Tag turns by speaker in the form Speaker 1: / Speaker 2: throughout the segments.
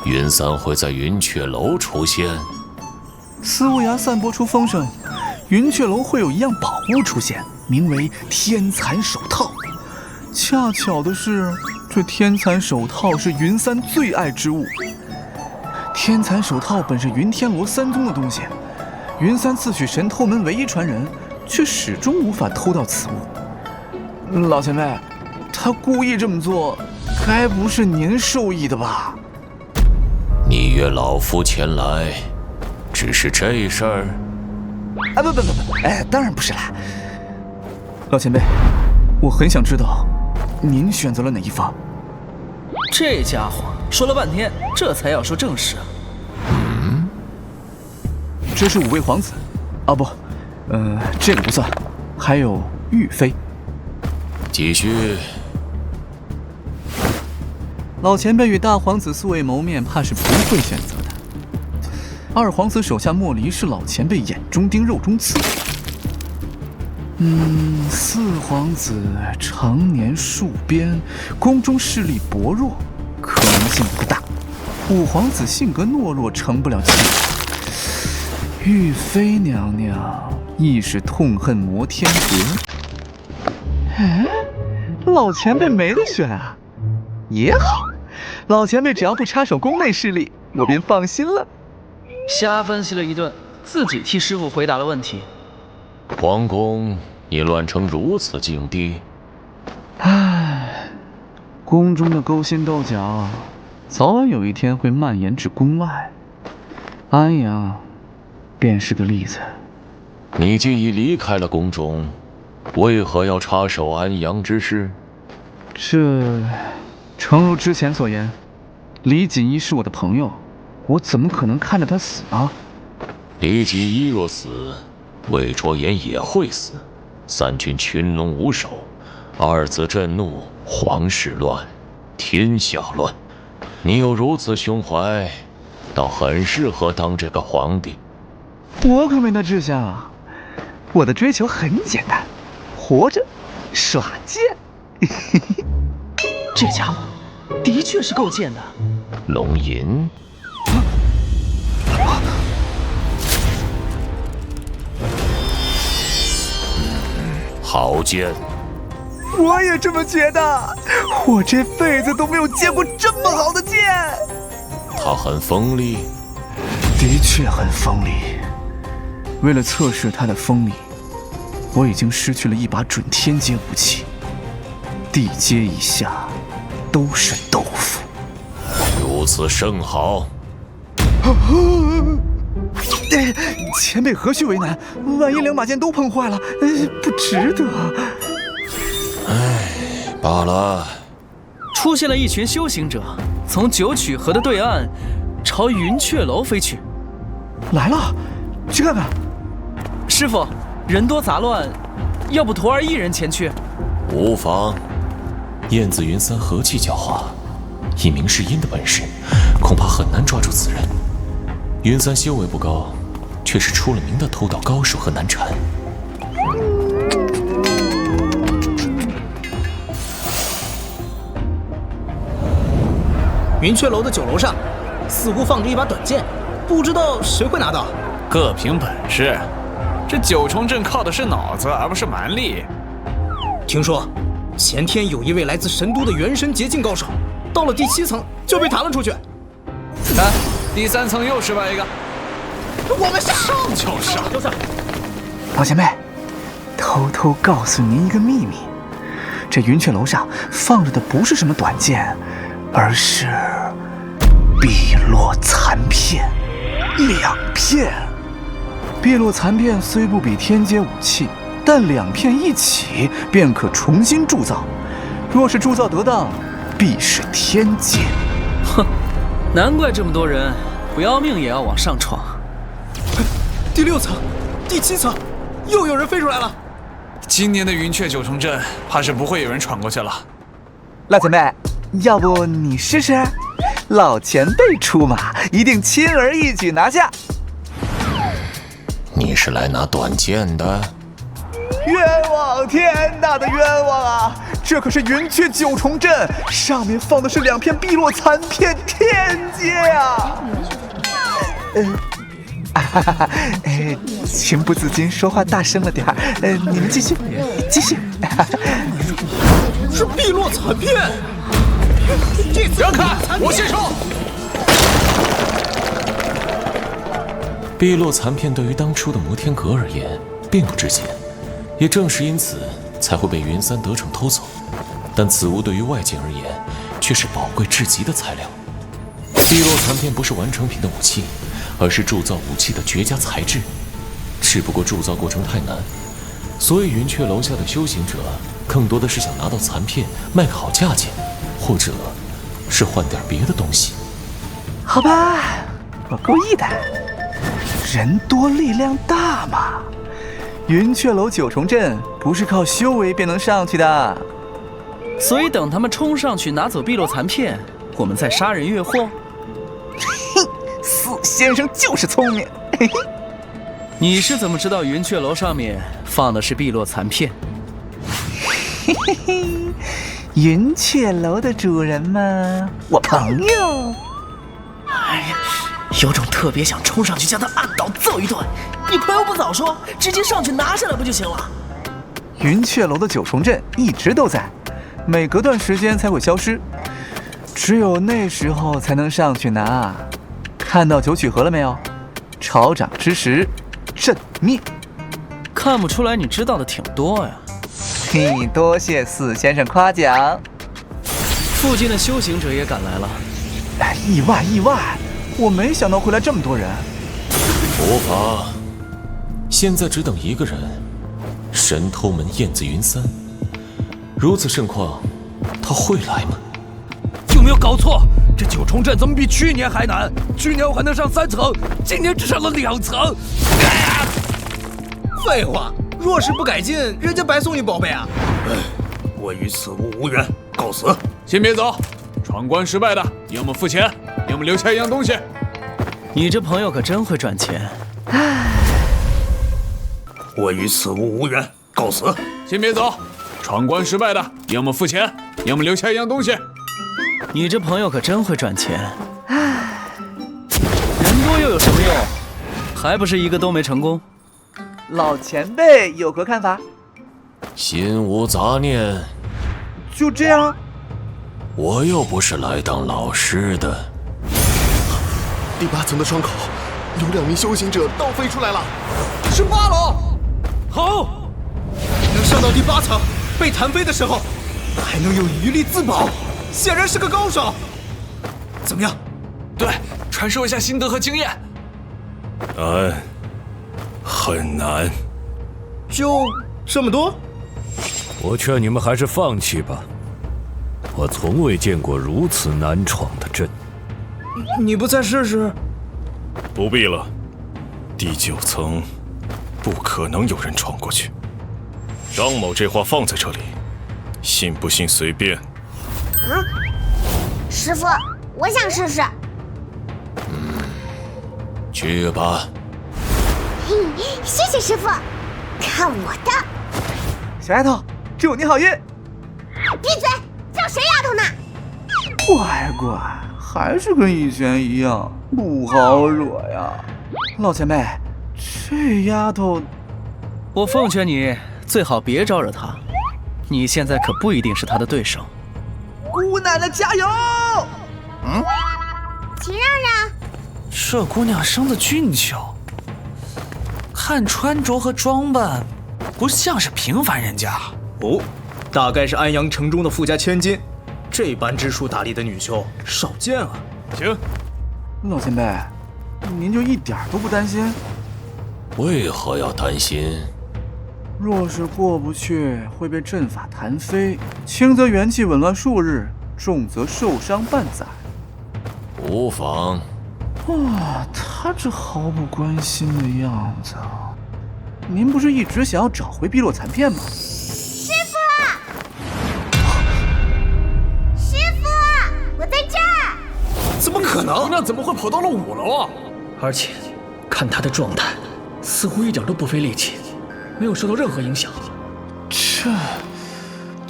Speaker 1: 云三会在云雀楼出现。
Speaker 2: 司无涯散播出风声，云雀楼会有一样宝物出现，名为天蚕手套。恰巧的是，这天蚕手套是云三最爱之物。天蚕手套本是云天罗三宗的东西，云三自诩神偷门唯一传人，却始终无法偷到此物。老前辈，他故意这么做，该不是您授意的吧？
Speaker 1: 你约老夫前来，只是这事儿？
Speaker 2: 啊不，当然不是啦。老前辈，我很想知道，您选择了哪一方？
Speaker 3: 这家伙说了半天，这才要说正事。
Speaker 2: 这是5位皇子，啊不，这个不算，还有玉妃。
Speaker 1: 继续。
Speaker 2: 老前辈与大皇子素未谋面，怕是不会选择的。2皇子手下莫离是老前辈眼中钉肉中刺。4皇子常年戍边，宫中势力薄弱，可能性不大。5皇子性格懦弱，成不了气。玉妃娘娘亦是痛恨摩天阁。老前辈没得选啊。也好，老前辈只要不插手宫内势力，我便放心了。
Speaker 3: 瞎分析了一顿，自己替师傅回答了问题。
Speaker 1: 皇宫已乱成如此境地，
Speaker 2: 宫中的勾心斗角，早晚有一天会蔓延至宫外。安阳便是个例子。
Speaker 1: 你既已离开了宫中，为何要插手安阳之事？
Speaker 2: 这诚如之前所言，李锦衣是我的朋友，我怎么可能看着他死呢？
Speaker 1: 李锦衣若死，魏卓言也会死。3军群龙无首，2子震怒，皇室乱，天下乱。你有如此胸怀，倒很适合当这个皇帝。
Speaker 2: 我可没那志向啊，我的追求很简单，活着，耍贱。
Speaker 3: 这家伙的确是够贱的。
Speaker 1: 龙吟，好剑。
Speaker 2: 我也这么觉得，我这辈子都没有见过这么好的剑。
Speaker 1: 它很锋利。
Speaker 2: 的确很锋利。为了测试它的锋利，我已经失去了一把准天阶武器，地阶以下都是豆腐。
Speaker 1: 如此甚好。
Speaker 2: 前辈何须为难？万一2把剑都碰坏了，不值得。
Speaker 1: 罢了。
Speaker 3: 出现了一群修行者，从九曲河的对岸朝云雀楼飞去。
Speaker 2: 来了，去看看。
Speaker 3: 师傅，人多杂乱，要不徒儿一人前去？
Speaker 1: 无妨。
Speaker 4: 燕子云三何其狡猾，以明示阴的本事，恐怕很难抓住此人。云三修为不高，却是出了名的偷盗高手和难缠。
Speaker 5: 云雀楼的酒楼上，似乎放着一把短剑，不知道谁会拿到。
Speaker 6: 各凭本事，这9重阵靠的是脑子，而不是蛮力。
Speaker 5: 听说前天有一位来自神都的元神结境高手，到了第7层就被弹了出去。
Speaker 6: 看，第3层又失败一个。
Speaker 5: 我们上
Speaker 6: 就上。
Speaker 2: 老前辈，偷偷告诉您一个秘密，这云雀楼上放着的不是什么短剑，而是碧落残片2片。碧落残片虽不比天阶武器，但2片一起便可重新铸造。若是铸造得当，必是天阶。
Speaker 3: 哼，难怪这么多人不要命也要往上闯。
Speaker 5: 第6层、第7层，又有人飞出来了。
Speaker 6: 今年的云雀9重阵，怕是不会有人闯过去了。
Speaker 2: 老前辈，要不你试试？老前辈出马，一定轻而易举拿下。
Speaker 1: 你是来拿短剑的？
Speaker 2: 冤枉天大的冤枉啊！这可是云雀九重阵，上面放的是2片碧落残片，天阶啊！情不自禁说话大声了点儿。你们继续。
Speaker 5: 是碧落残片！
Speaker 6: 让开，我先手。
Speaker 4: 碧落残片对于当初的摩天阁而言并不值钱，也正是因此才会被云三得逞偷走。但此物对于外界而言却是宝贵至极的材料。碧落残片不是完成品的武器，而是铸造武器的绝佳材质。只不过铸造过程太难，所以云雀楼下的修行者更多的是想拿到残片卖个好价钱，或者是换点别的东西。
Speaker 2: 好吧，我故意的。人多力量大嘛，云雀楼9重阵不是靠修为便能上去的。
Speaker 3: 所以等他们冲上去拿走碧落残片，我们再杀人越货。
Speaker 2: 四先生就是聪明。
Speaker 3: 你是怎么知道云雀楼上面放的是碧落残片？
Speaker 2: 云雀楼的主人嘛，我朋友。
Speaker 3: 哎呀，有种特别想冲上去将他按倒揍一顿。你朋友不早说，直接上去拿下来不就行了？
Speaker 2: 云雀楼的9重阵一直都在，每隔段时间才会消失，只有那时候才能上去拿。看到九曲河了没有？朝掌之时，阵灭。
Speaker 3: 看不出来你知道的挺多呀。
Speaker 2: 嘿，多谢四先生夸奖。
Speaker 3: 附近的修行者也赶来了。
Speaker 2: 意外！我没想到会来这么多人。
Speaker 4: 无法，现在只等一个人，神偷门燕子云三。如此盛况，他会来吗？
Speaker 6: 有没有搞错？这9重阵怎么比去年还难？去年我还能上3层，今年只上了2层。
Speaker 5: 废话，若是不改进，人家白送你宝贝啊！
Speaker 6: 我与此物无缘，告辞。先别走，闯关失败的，要么付钱，要么留下一样东西。
Speaker 3: 你这朋友可真会赚钱。
Speaker 6: 我与此物无缘，告辞。先别走，闯关失败的，要么付钱，要么留下一样东西。
Speaker 3: 你这朋友可真会赚钱。人多又有什么用？还不是一个都没成功。
Speaker 2: 老前辈有何看法？
Speaker 1: 心无杂念。
Speaker 2: 就这样。
Speaker 1: 我又不是来当老师的。
Speaker 7: 第8层的窗口有2名修行者倒飞出来了。
Speaker 5: 18楼，好，能上到第8层，被弹飞的时候还能有余力自保，显然是个高手。怎么样？
Speaker 6: 对，传授一下心得和经验。
Speaker 8: 难，很难。
Speaker 5: 就这么多？
Speaker 8: 我劝你们还是放弃吧。我从未见过如此难闯的阵。
Speaker 5: 你不再试试？
Speaker 8: 不必了，第9层不可能有人闯过去。张某这话放在这里，信不信随便。
Speaker 9: 师傅，我想试试。
Speaker 1: 去吧。
Speaker 9: 谢谢师傅，看我的！
Speaker 2: 小丫头，祝你好运。
Speaker 9: 闭嘴，叫谁丫头呢？
Speaker 2: 乖，还是跟以前一样，不好惹呀。老前辈，这丫头……
Speaker 3: 我奉劝你最好别招惹她，你现在可不一定是她的对手。
Speaker 2: 姑奶奶加油！
Speaker 9: 秦让让，
Speaker 6: 这姑娘生得俊俏，看穿着和装扮，不像是平凡人家。
Speaker 5: 哦，大概是安阳城中的富家千金，这般知书达理的女修少见啊。
Speaker 6: 行，
Speaker 2: 老前辈，您就一点都不担心？
Speaker 1: 为何要担心？
Speaker 2: 若是过不去，会被阵法弹飞，轻则元气紊乱数日，重则受伤半载。
Speaker 1: 无妨。
Speaker 2: 他这毫不关心的样子。您不是一直想要找回碧落残片吗？
Speaker 9: 师傅，我在这儿。
Speaker 5: 怎么可能？
Speaker 6: 那怎么会跑到了5楼啊？
Speaker 10: 而且看他的状态，似乎一点都不费力气，没有受到任何影响。
Speaker 2: 这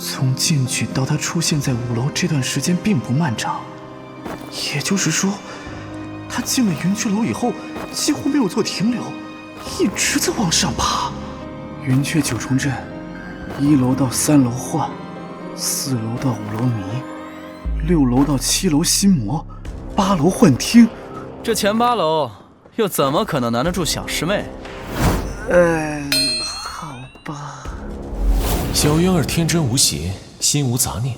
Speaker 2: 从进去到他出现在5楼这段时间并不漫长，也就是说，他进了云雀楼以后几乎没有做停留，一直在往上爬。云雀9重阵，1楼到3楼幻，4楼到5楼迷，6楼到7楼心魔，8楼幻听。
Speaker 6: 这前8楼又怎么可能难得住小师妹？
Speaker 2: 好吧。
Speaker 4: 小渊儿天真无邪，心无杂念，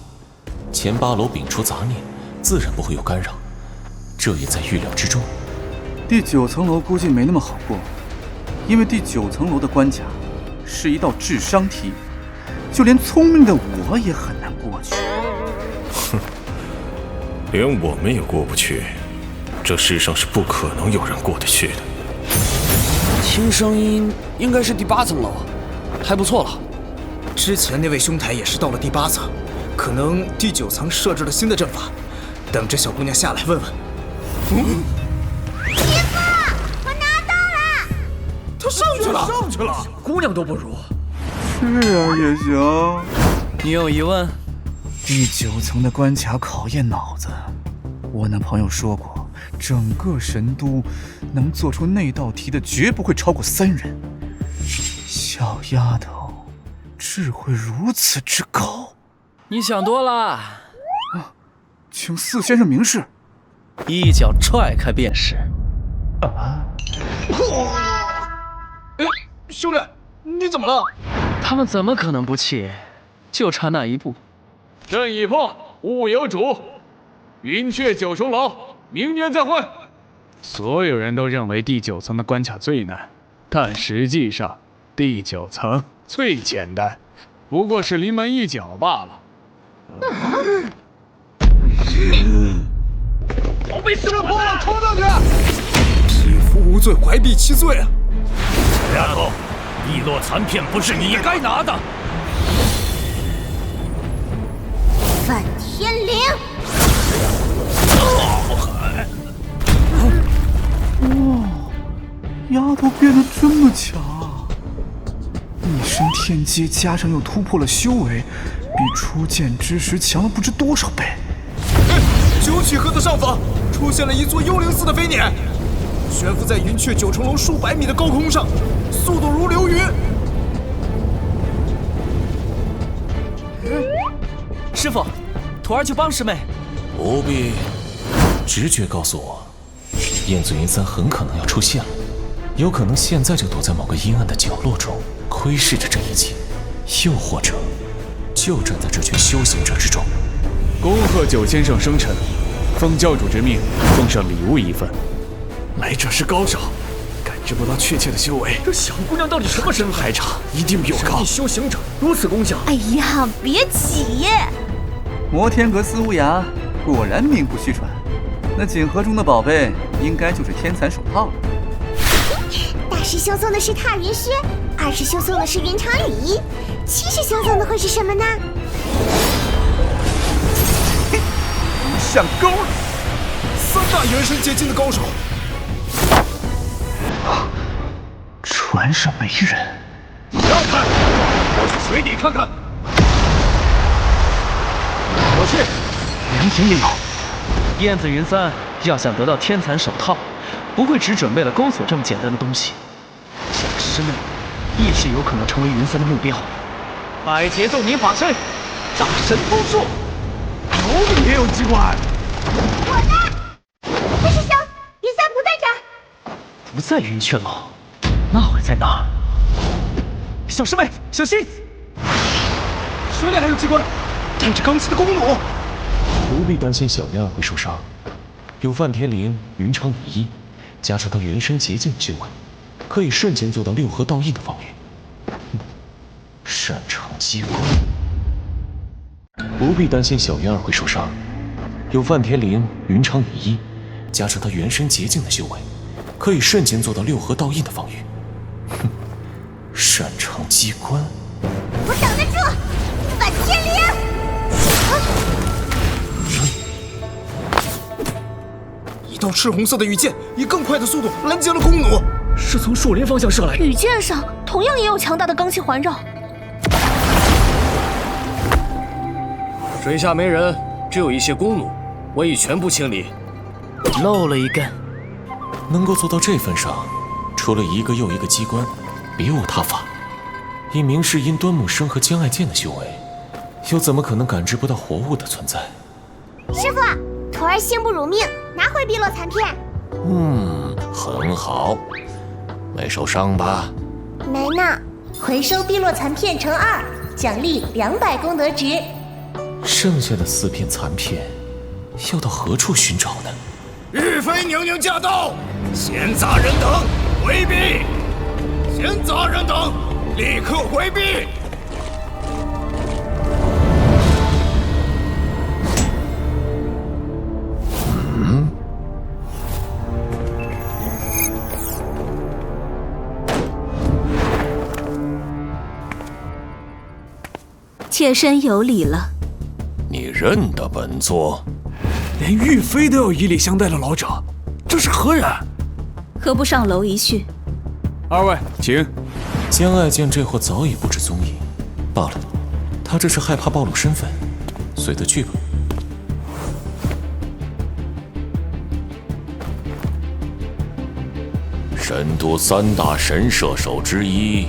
Speaker 4: 前8楼摒除杂念，自然不会有干扰，这也在预料之中。
Speaker 2: 第9层楼估计没那么好过，因为第9层楼的关卡是一道智商题，就连聪明的我也很难过去。
Speaker 8: 哼，连我们也过不去，这世上是不可能有人过得去的。
Speaker 10: 听声音应该是第8层楼，还不错了。
Speaker 5: 之前那位兄台也是到了第8层，可能第9层设置了新的阵法，等着小姑娘下来问问。
Speaker 9: 师傅，我拿到了！
Speaker 5: 她上去了，
Speaker 10: 姑娘都不如。
Speaker 2: 这样也行。
Speaker 6: 你有疑问？
Speaker 2: 第9层的关卡考验脑子，我那朋友说过，整个神都能做出那道题的绝不会超过3人。小丫头，智慧如此之高。
Speaker 6: 你想多了。
Speaker 2: 请4先生明示。
Speaker 6: 一脚踹开便是。
Speaker 5: 兄弟，你怎么了？
Speaker 6: 他们怎么可能不弃？就差那一步。
Speaker 11: 阵已破，物有主。云雀9重楼，明年再会。
Speaker 12: 所有人都认为第9层的关卡最难，但实际上第9层最简单，不过是临门一脚罢了。
Speaker 5: 我被撕破了，冲上去！匹夫无罪，怀璧其罪啊！
Speaker 1: 小丫头，地落残片不是你该拿的。
Speaker 9: 梵天灵。
Speaker 2: 哇，丫头变得这么强啊！一身天阶加上又突破了修为，比初见之时强了不知多少倍。
Speaker 5: 九曲河的上方出现了一座幽灵似的飞辇，悬浮在云雀9重楼数百米的高空上，速度如流云。
Speaker 6: 师傅，徒儿去帮师妹。
Speaker 4: 不必，直觉告诉我，燕子云3很可能要出现了，有可能现在就躲在某个阴暗的角落中，窥视着这一切，又或者就站在这群修行者之中。
Speaker 12: 恭贺9先生生辰，奉教主之命，奉上礼物1份。
Speaker 5: 来者是高手，感知不到确切的修为。
Speaker 10: 这小姑娘到底什么身份？
Speaker 5: 排场一定比我高。
Speaker 10: 修行者如此功效。
Speaker 9: 哎呀，别急耶！
Speaker 2: 摩天阁司乌牙果然名不虚传，那锦盒中的宝贝应该就是天蚕手套了。
Speaker 9: 大师兄送的是踏云靴，二师兄送的是云长礼衣，七师兄送的会是什么呢？
Speaker 5: 上钩了！3大元神结晶的高手，
Speaker 2: 船上没人。
Speaker 11: 不要看，我去水底看看。
Speaker 3: 我去。凉亭也有。燕子云3要想得到天蚕手套，不会只准备了钩索这么简单的东西。小师妹亦是有可能成为云3的目标。
Speaker 11: 百节奏凝法身，大神通术，楼里也有机关。
Speaker 9: 我呢？大师兄，云3不在这儿。
Speaker 3: 不在云雀楼，那会在哪儿？小师妹，小心！
Speaker 5: 水里还有机关，带着罡气的弓弩。
Speaker 4: 不必担心小燕儿会受伤，有梵天灵、云长羽衣，加上他元神结晶的修为，可以瞬间做到6合道印的防御。擅长机关，不必担心小燕儿会受伤，有梵天灵、云长羽衣，加上他元神结晶的修为，可以瞬间做到6合道印的防御。擅长机关，
Speaker 9: 我挡得住！梵天灵！
Speaker 5: 一道赤红色的羽箭以更快的速度拦截了弓弩，
Speaker 10: 是从树林方向射来的。
Speaker 9: 羽箭上同样也有强大的罡气环绕。
Speaker 10: 水下没人，只有一些弓弩，我已全部清理。
Speaker 6: 漏了一根。
Speaker 4: 能够做到这份上，除了一个又一个机关，别无他法。以明世因端木生和江爱剑的修为，又怎么可能感知不到活物的存在？
Speaker 9: 师傅，徒儿幸不辱命，拿回碧落残片。
Speaker 1: 很好，没受伤吧？
Speaker 9: 没呢。回收碧落残片乘2，奖励200功德值。
Speaker 4: 剩下的4片残片，要到何处寻找呢？
Speaker 5: 玉妃娘娘驾到，闲杂人等回避！闲杂人等立刻回避！
Speaker 13: 妾身有礼了。
Speaker 1: 你认得本座？
Speaker 10: 连玉妃都要以礼相待的老者，这是何人？
Speaker 13: 何不上楼一叙？
Speaker 12: 二位请。
Speaker 4: 江爱剑这货早已不知踪影，罢了，他这是害怕暴露身份，随他去吧。
Speaker 1: 神都3大神射手之一，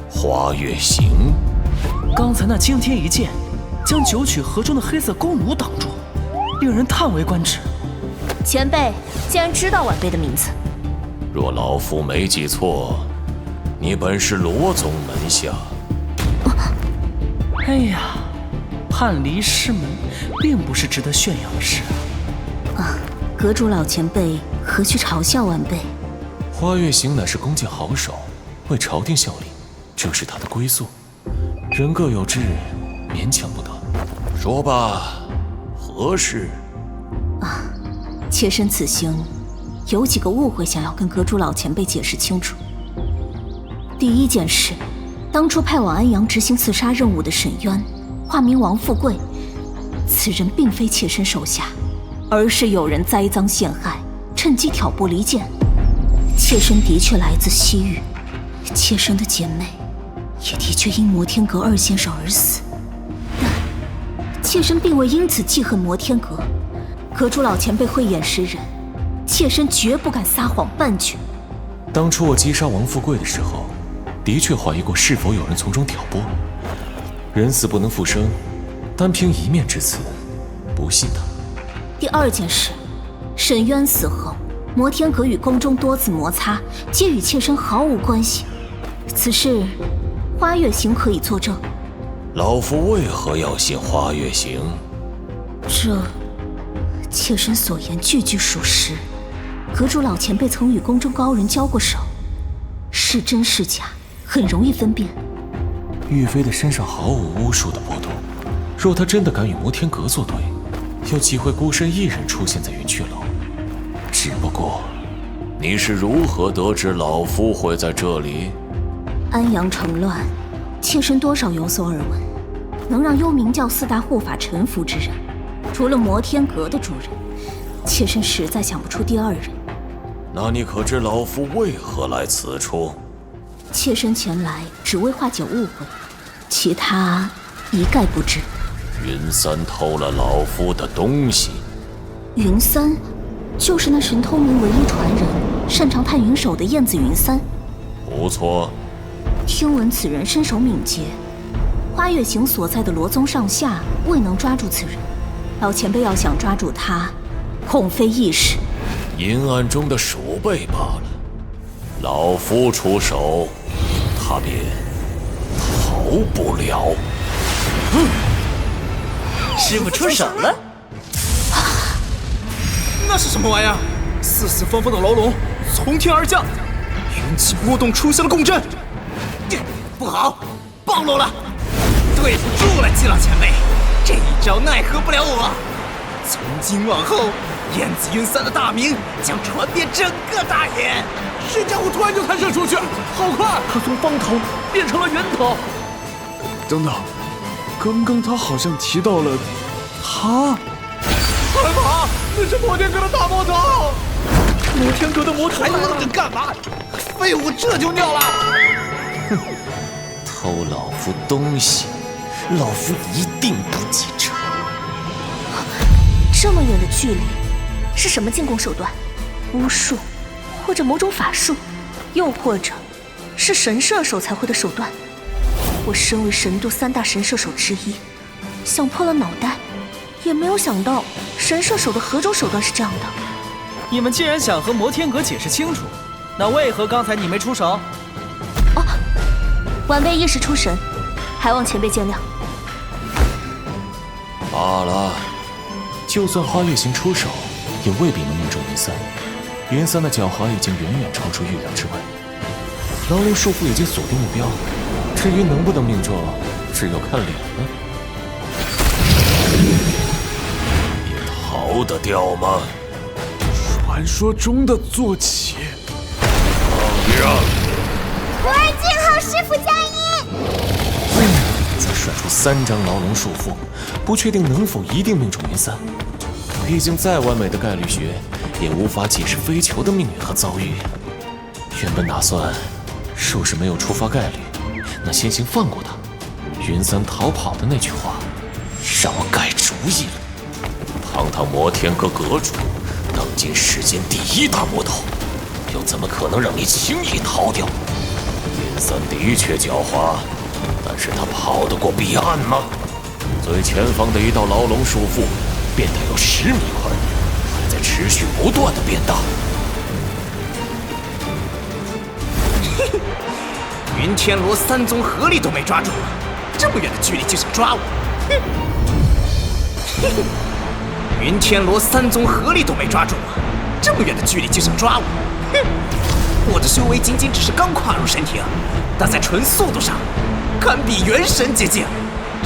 Speaker 1: 花月行。
Speaker 6: 刚才那惊天一剑，将九曲河中的黑色弓弩挡住，令人叹为观止。
Speaker 13: 前辈竟然知道晚辈的名字。
Speaker 1: 若老夫没记错，你本是罗宗门下。
Speaker 6: 哎呀，叛离师门，并不是值得炫耀的事啊！
Speaker 13: 阁主老前辈何须嘲笑晚辈？
Speaker 4: 花月行乃是弓箭好手，为朝廷效力，这是他的归宿。人各有志，勉强不得。
Speaker 1: 说吧，何事？
Speaker 13: 妾身此行有几个误会，想要跟阁主老前辈解释清楚。第一件事，当初派往安阳执行刺杀任务的沈渊，化名王富贵，此人并非妾身手下，而是有人栽赃陷害，趁机挑拨离间。妾身的确来自西域，妾身的姐妹也的确因摩天阁2先生而死，但妾身并未因此记恨摩天阁。阁主老前辈慧眼识人，妾身绝不敢撒谎半句。
Speaker 4: 当初我击杀王富贵的时候，的确怀疑过是否有人从中挑拨。人死不能复生，单凭一面之词，不信他。
Speaker 13: 第二件事，沈渊死后，摩天阁与宫中多次摩擦，皆与妾身毫无关系。此事，花月行可以作证。
Speaker 1: 老夫为何要信花月行？
Speaker 13: 这，妾身所言句句属实。阁主老前辈曾与宫中高人交过手，是真是假，很容易分辨。
Speaker 4: 玉妃的身上毫无巫术的波动，若她真的敢与摩天阁作对，有机会孤身一人出现在云雀楼。只不过，
Speaker 1: 你是如何得知老夫会在这里？
Speaker 13: 安阳城乱，妾身多少有所耳闻。能让幽冥教4大护法臣服之人，除了摩天阁的主人，妾身实在想不出第2人。
Speaker 1: 那你可知老夫为何来此处？
Speaker 13: 妾身前来只为化解误会，其他一概不知。
Speaker 1: 云三偷了老夫的东西。
Speaker 13: 云三，就是那神偷明唯一传人，擅长探云手的燕子云三。
Speaker 1: 不错。
Speaker 13: 听闻此人身手敏捷，花月行所在的罗宗上下未能抓住此人。老前辈要想抓住他，恐非易事。
Speaker 1: 阴暗中的鼠辈罢了，老夫出手，他便逃不了。
Speaker 6: 师傅出手了。
Speaker 5: 那是什么玩意儿？四四方方的牢笼从天而降，云气波动，出现了共振。不好，暴露了！对不住了，季老前辈，这一招奈何不了我。从今往后，燕子云三的大名将传遍整个大野。
Speaker 11: 这家伙突然就弹射出去，好快！
Speaker 3: 他从方头变成了圆头。
Speaker 12: 等等，刚刚他好像提到了他。
Speaker 11: 快跑！那是摩天阁的大魔头。
Speaker 3: 摩天阁的魔头
Speaker 5: 还愣着干嘛？废物，这就尿了！
Speaker 1: 哼，偷老夫东西，老夫一定不记仇。
Speaker 13: 这么远的距离，是什么进攻手段？巫术，或者某种法术，又或者是神射手才会的手段。我身为神都3大神射手之一，想破了脑袋，也没有想到神射手的何种手段是这样的。
Speaker 3: 你们既然想和摩天阁解释清楚，那为何刚才你没出手？
Speaker 13: 哦，晚辈一时出神，还望前辈见谅。
Speaker 4: 罢了，就算花月行出手，也未必能命中云三。云三的狡猾已经远远超出预料之外，牢笼束缚已经锁定目标，至于能不能命中，只有看脸了。
Speaker 1: 你逃得掉吗？
Speaker 12: 传说中的坐骑。
Speaker 1: 让！
Speaker 9: 徒儿敬候师傅加衣。
Speaker 4: 再甩出3张牢笼束缚，不确定能否一定命中云三。毕竟再完美的概率学，也无法解释飞球的命运和遭遇。原本打算，若是没有触发概率，那先行放过他。云三逃跑的那句话，让我改主意了。
Speaker 1: 堂堂摩天阁阁主，当今世间第1大魔头，又怎么可能让你轻易逃掉？云三的确狡猾，但是他跑得过彼岸吗？最前方的一道牢笼束缚变得有10米宽，还在持续不断的变大。
Speaker 5: 云天罗3宗合力都没抓住我，这么远的距离就想抓我，云天罗3宗合力都没抓住我，这么远的距离就想抓我，我的修为仅仅只是刚跨入神庭，但在纯速度上，堪比元神结境。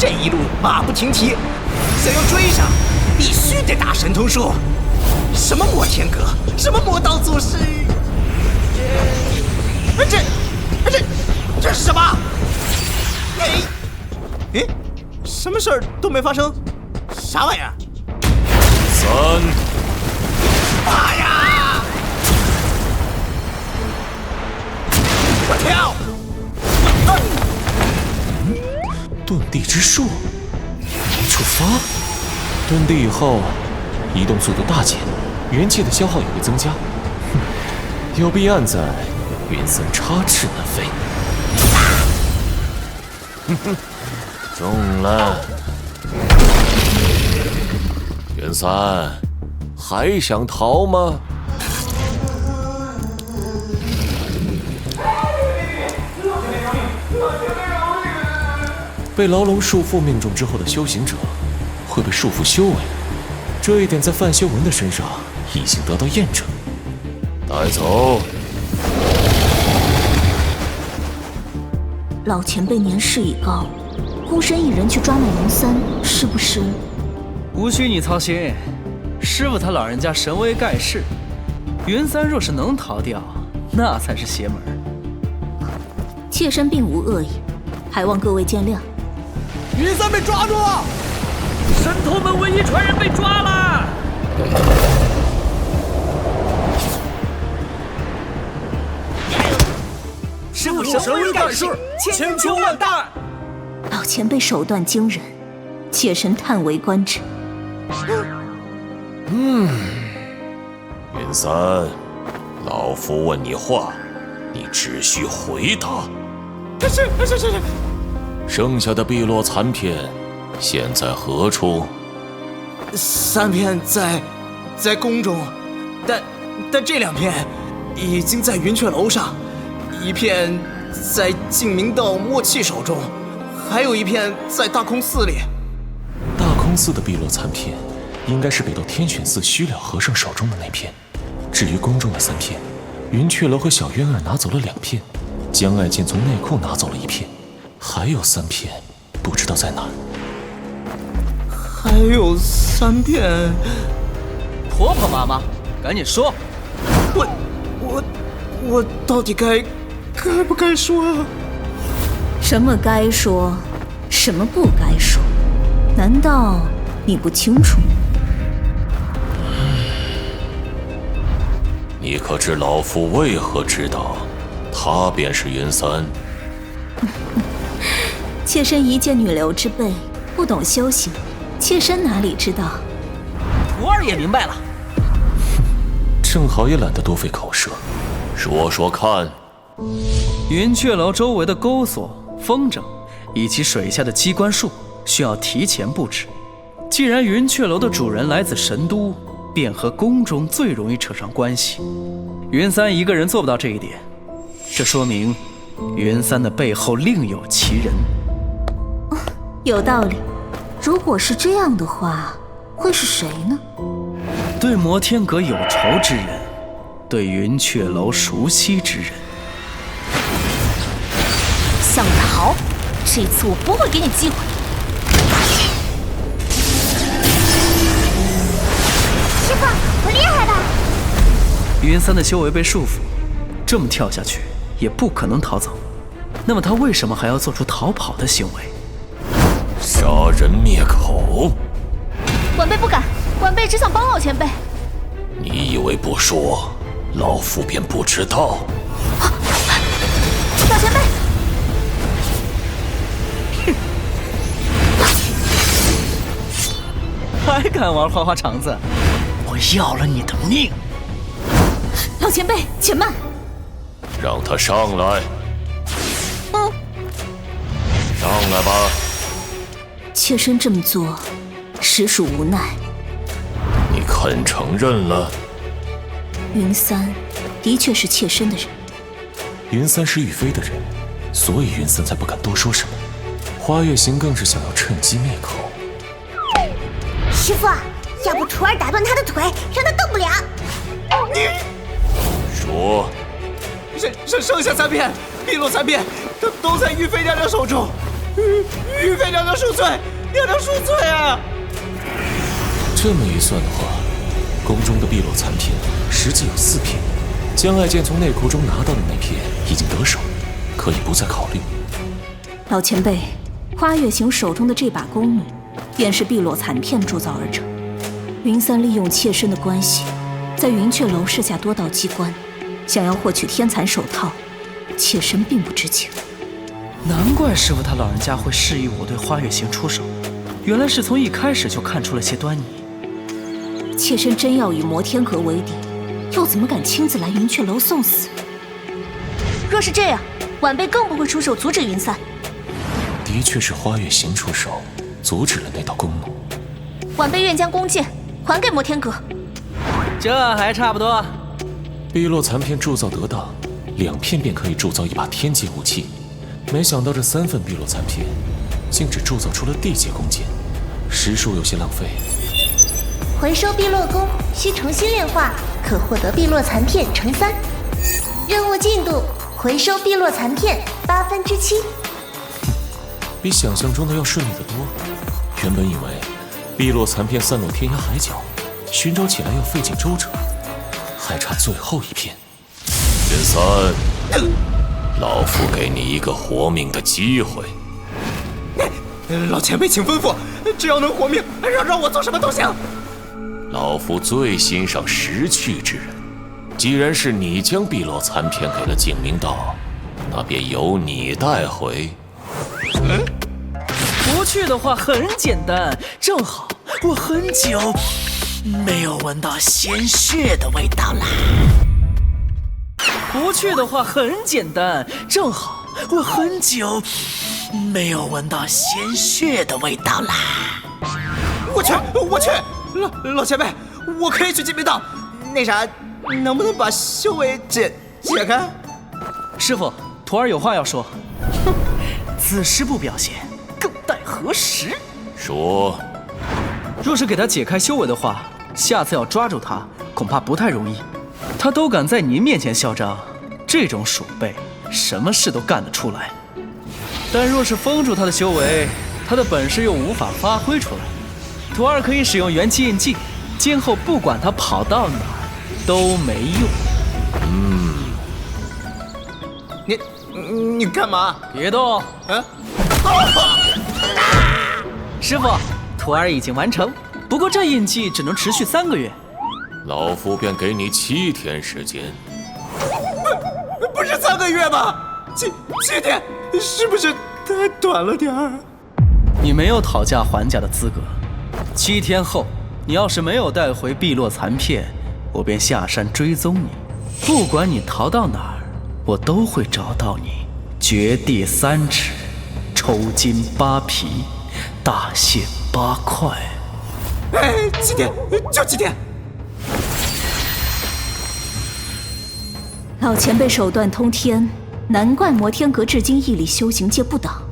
Speaker 5: 这一路马不停蹄，想要追上，必须得打神通术。什么摩天阁，什么魔道祖师，这是什么？哎，什么事儿都没发生，啥玩意儿
Speaker 1: ？3。
Speaker 5: 妈呀！我跳！
Speaker 4: 遁地之术，触发。遁地以后，移动速度大减，元气的消耗也会增加。有避案在，云三插翅难飞。
Speaker 1: 中了。云三，还想逃吗？
Speaker 4: 被牢笼束缚命中之后的修行者，会被束缚修为，这一点在范修文的身上已经得到验证。
Speaker 1: 带走。
Speaker 13: 老前辈年事已高，孤身一人去抓卖龙三，是不是？
Speaker 3: 无需你操心，师傅他老人家神威盖世，云三若是能逃掉，那才是邪门。
Speaker 13: 妾身并无恶意，还望各位见谅。
Speaker 5: 云三被抓住了，
Speaker 11: 神偷门唯一传人被抓了。
Speaker 5: 师傅神威盖世，千秋万代。
Speaker 13: 老前辈手段惊人，妾身叹为观止。
Speaker 1: 云三，老夫问你话，你只需回答。
Speaker 5: 是。
Speaker 1: 剩下的碧落残片，现在何处
Speaker 5: ？3片在宫中，但这2片已经在云雀楼上，1片在净明道默契手中，还有1片在大空寺里。
Speaker 4: 大空寺的碧落残片，应该是北斗天选寺虚了和尚手中的那片。至于宫中的3片，云雀楼和小渊儿拿走了2片，江爱剑从内库拿走了1片。还有3片，不知道在哪儿。
Speaker 5: 还有3片，
Speaker 3: 婆婆妈妈，赶紧说！
Speaker 5: 我到底该不该说啊？
Speaker 13: 什么该说，什么不该说？难道你不清楚？
Speaker 1: 你可知老夫为何知道，他便是云三？
Speaker 13: 妾身一介女流之辈，不懂修行，妾身哪里知道？
Speaker 6: 徒儿也明白了。
Speaker 4: 正好也懒得多费口舌，
Speaker 1: 说说看。
Speaker 3: 云雀楼周围的钩索、风筝以及水下的机关术需要提前布置。既然云雀楼的主人来自神都，便和宫中最容易扯上关系。云三一个人做不到这一点，这说明云三的背后另有其人。
Speaker 13: 有道理。如果是这样的话，会是谁呢？
Speaker 3: 对摩天阁有仇之人，对云雀楼熟悉之人。
Speaker 13: 想逃？这次我不会给你机会。
Speaker 9: 师傅，我厉害吧？
Speaker 3: 云三的修为被束缚，这么跳下去也不可能逃走。那么他为什么还要做出逃跑的行为？
Speaker 1: 杀人灭口。
Speaker 13: 晚辈不敢，晚辈只想帮老前辈。
Speaker 1: 你以为不说，老夫便不知道？
Speaker 13: 老前辈！
Speaker 3: 还敢玩花花肠子？我要了你的命！
Speaker 13: 老前辈，且慢。
Speaker 1: 让他上来。上来吧。
Speaker 13: 妾身这么做，实属无奈。
Speaker 1: 你肯承认了？
Speaker 13: 云三的确是妾身的人。
Speaker 4: 云三是玉妃的人，所以云三才不敢多说什么。花月行更是想要趁机灭口。
Speaker 9: 师傅，要不徒儿打断他的腿，让他动不了。
Speaker 5: 你
Speaker 1: 说，
Speaker 5: 剩下3片碧落残片，都在玉妃娘娘手中。玉妃娘娘恕罪，娘娘恕罪啊！
Speaker 4: 这么一算的话，宫中的碧落残片实际有4片，将爱剑从内库中拿到的那片已经得手，可以不再考虑。
Speaker 13: 老前辈，花月行手中的这把弓弩，便是碧落残片铸造而成。云三利用妾身的关系，在云雀楼设下多道机关，想要获取天蚕手套，妾身并不知情。
Speaker 3: 难怪师傅他老人家会示意我对花月行出手，原来是从一开始就看出了些端倪。
Speaker 13: 妾身真要与摩天阁为敌，又怎么敢亲自来云雀楼送死？若是这样，晚辈更不会出手阻止云三。
Speaker 4: 的确是花月行出手，阻止了那道弓弩。
Speaker 13: 晚辈愿将弓箭还给摩天阁。
Speaker 3: 这还差不多。
Speaker 4: 碧落残片铸造得当，2片便可以铸造一把天阶武器。没想到这3份碧落残片，竟只铸造出了地阶弓箭，实属有些浪费。
Speaker 9: 回收碧落弓需重新炼化，可获得碧落残片乘3。任务进度：回收碧落残片7/8。
Speaker 4: 比想象中的要顺利得多。原本以为碧落残片散落天涯海角，寻找起来要费尽周折，还差最后1片。
Speaker 1: 云三，老夫给你一个活命的机会。
Speaker 5: 老前辈请吩咐，只要能活命，让我做什么都行。
Speaker 1: 老夫最欣赏识趣之人，既然是你将碧落残片给了景明道，那便由你带回。
Speaker 6: 不去的话很简单，正好我很久没有闻到鲜血的味道啦。不去的话很简单，正好我很久没有闻到鲜血的味道啦。
Speaker 5: 我去，老前辈，我可以去金明道。那啥，能不能把修为解开？
Speaker 3: 师傅，徒儿有话要说。
Speaker 6: 哼，此时不表现，更待何时？
Speaker 1: 说，
Speaker 3: 若是给他解开修为的话，下次要抓住他，恐怕不太容易。他都敢在您面前嚣张，这种鼠辈，什么事都干得出来。但若是封住他的修为，他的本事又无法发挥出来。徒儿可以使用元气印记，今后不管他跑到哪儿都没用。
Speaker 5: 你干嘛？
Speaker 3: 别动！师傅，徒儿已经完成，不过这印记只能持续3个月。
Speaker 1: 老夫便给你7天时间。
Speaker 5: 不是3个月吗？7天，是不是太短了点儿？
Speaker 3: 你没有讨价还价的资格。7天后，你要是没有带回碧落残片，我便下山追踪你。不管你逃到哪儿，我都会找到你，掘地3尺，抽筋扒皮，大卸8块。
Speaker 5: 哎，几天就几天。
Speaker 13: 老前辈手段通天，难怪摩天阁至今屹立修行界不倒。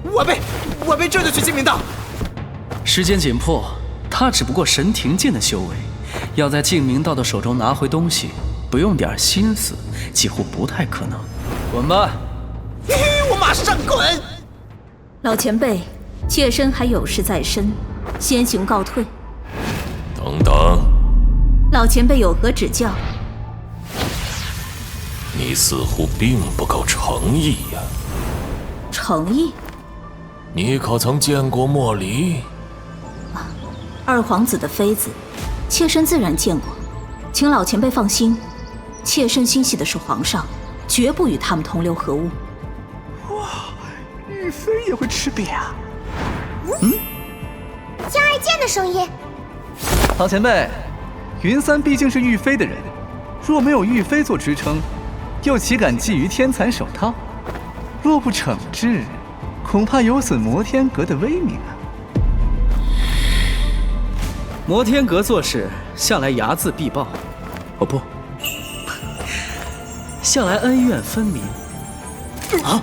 Speaker 5: 我辈这就去金明道。
Speaker 3: 时间紧迫，他只不过神庭境的修为，要在净明道的手中拿回东西，不用点心思，几乎不太可能。滚吧！
Speaker 5: 我马上滚！
Speaker 13: 老前辈，妾身还有事在身，先行告退。
Speaker 1: 等等，
Speaker 13: 老前辈有何指教？
Speaker 1: 你似乎并不够诚意呀。
Speaker 13: 诚意？
Speaker 1: 你可曾见过莫离？
Speaker 13: 二皇子的妃子，妾身自然见过，请老前辈放心，妾身心系的是皇上，绝不与他们同流合污。
Speaker 2: 哇，玉妃也会吃瘪啊！
Speaker 9: 江爱剑的声音。
Speaker 2: 老前辈，云三毕竟是玉妃的人，若没有玉妃做支撑，又岂敢觊觎天蚕手套？若不惩治，恐怕有损摩天阁的威名啊！
Speaker 3: 摩天阁做事向来睚眦必报，哦不，向来恩怨分明。
Speaker 2: 啊！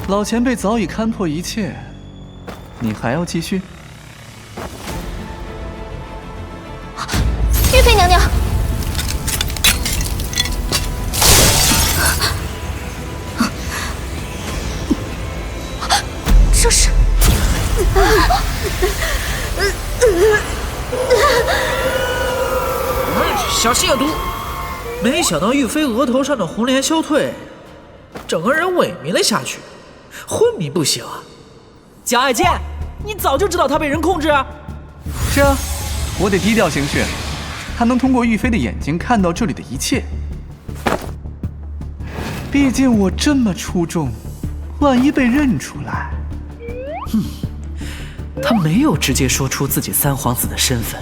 Speaker 2: 老前辈早已勘破一切，你还要继续？
Speaker 9: 玉妃娘娘，这是。
Speaker 6: 小心有毒！没想到玉妃额头上的红莲消退，整个人萎靡了下去，昏迷不醒啊！蒋爱剑，你早就知道他被人控制啊？
Speaker 2: 是啊，我得低调行事，他能通过玉妃的眼睛看到这里的一切。毕竟我这么出众，万一被认出来……
Speaker 3: 他没有直接说出自己三皇子的身份。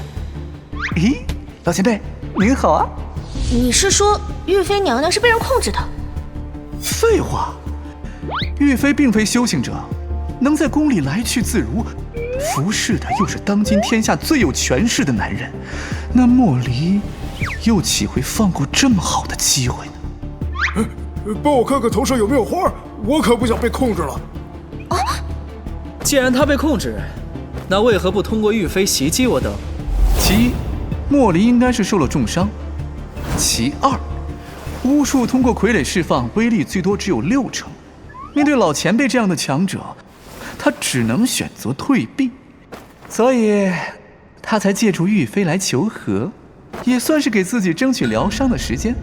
Speaker 2: 咦，老前辈您好啊！
Speaker 9: 你是说玉妃娘娘是被人控制的？
Speaker 2: 废话，玉妃并非修行者，能在宫里来去自如，服侍的又是当今天下最有权势的男人，那莫离又岂会放过这么好的机会呢？
Speaker 7: 帮我看看头上有没有花，我可不想被控制了。
Speaker 3: 既然他被控制，那为何不通过玉妃袭击我等？
Speaker 2: 其一，莫离应该是受了重伤；其二，巫术通过傀儡释放，威力最多只有6成。面对老前辈这样的强者，他只能选择退避，所以他才借助玉妃来求和，也算是给自己争取疗伤的时间。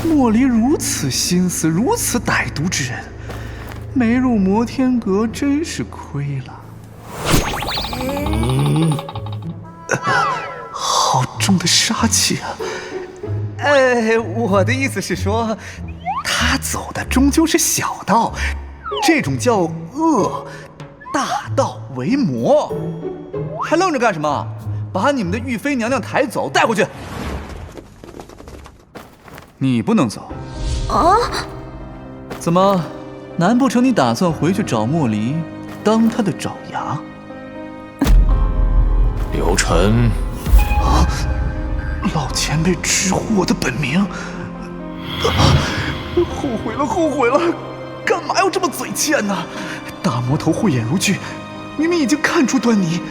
Speaker 2: 莫离如此心思，如此歹毒之人，没入摩天阁真是亏了。好重的杀气啊！我的意思是说，他走的终究是小道，这种叫恶，大道为魔。还愣着干什么？把你们的玉妃娘娘抬走，带回去。你不能走。
Speaker 9: 啊？
Speaker 2: 怎么？难不成你打算回去找莫离，当他的爪牙？
Speaker 1: 刘晨，
Speaker 2: 老前辈直呼我的本名，后悔了，后悔了！干嘛要这么嘴欠呢？大魔头慧眼如炬，明明已经看出端倪，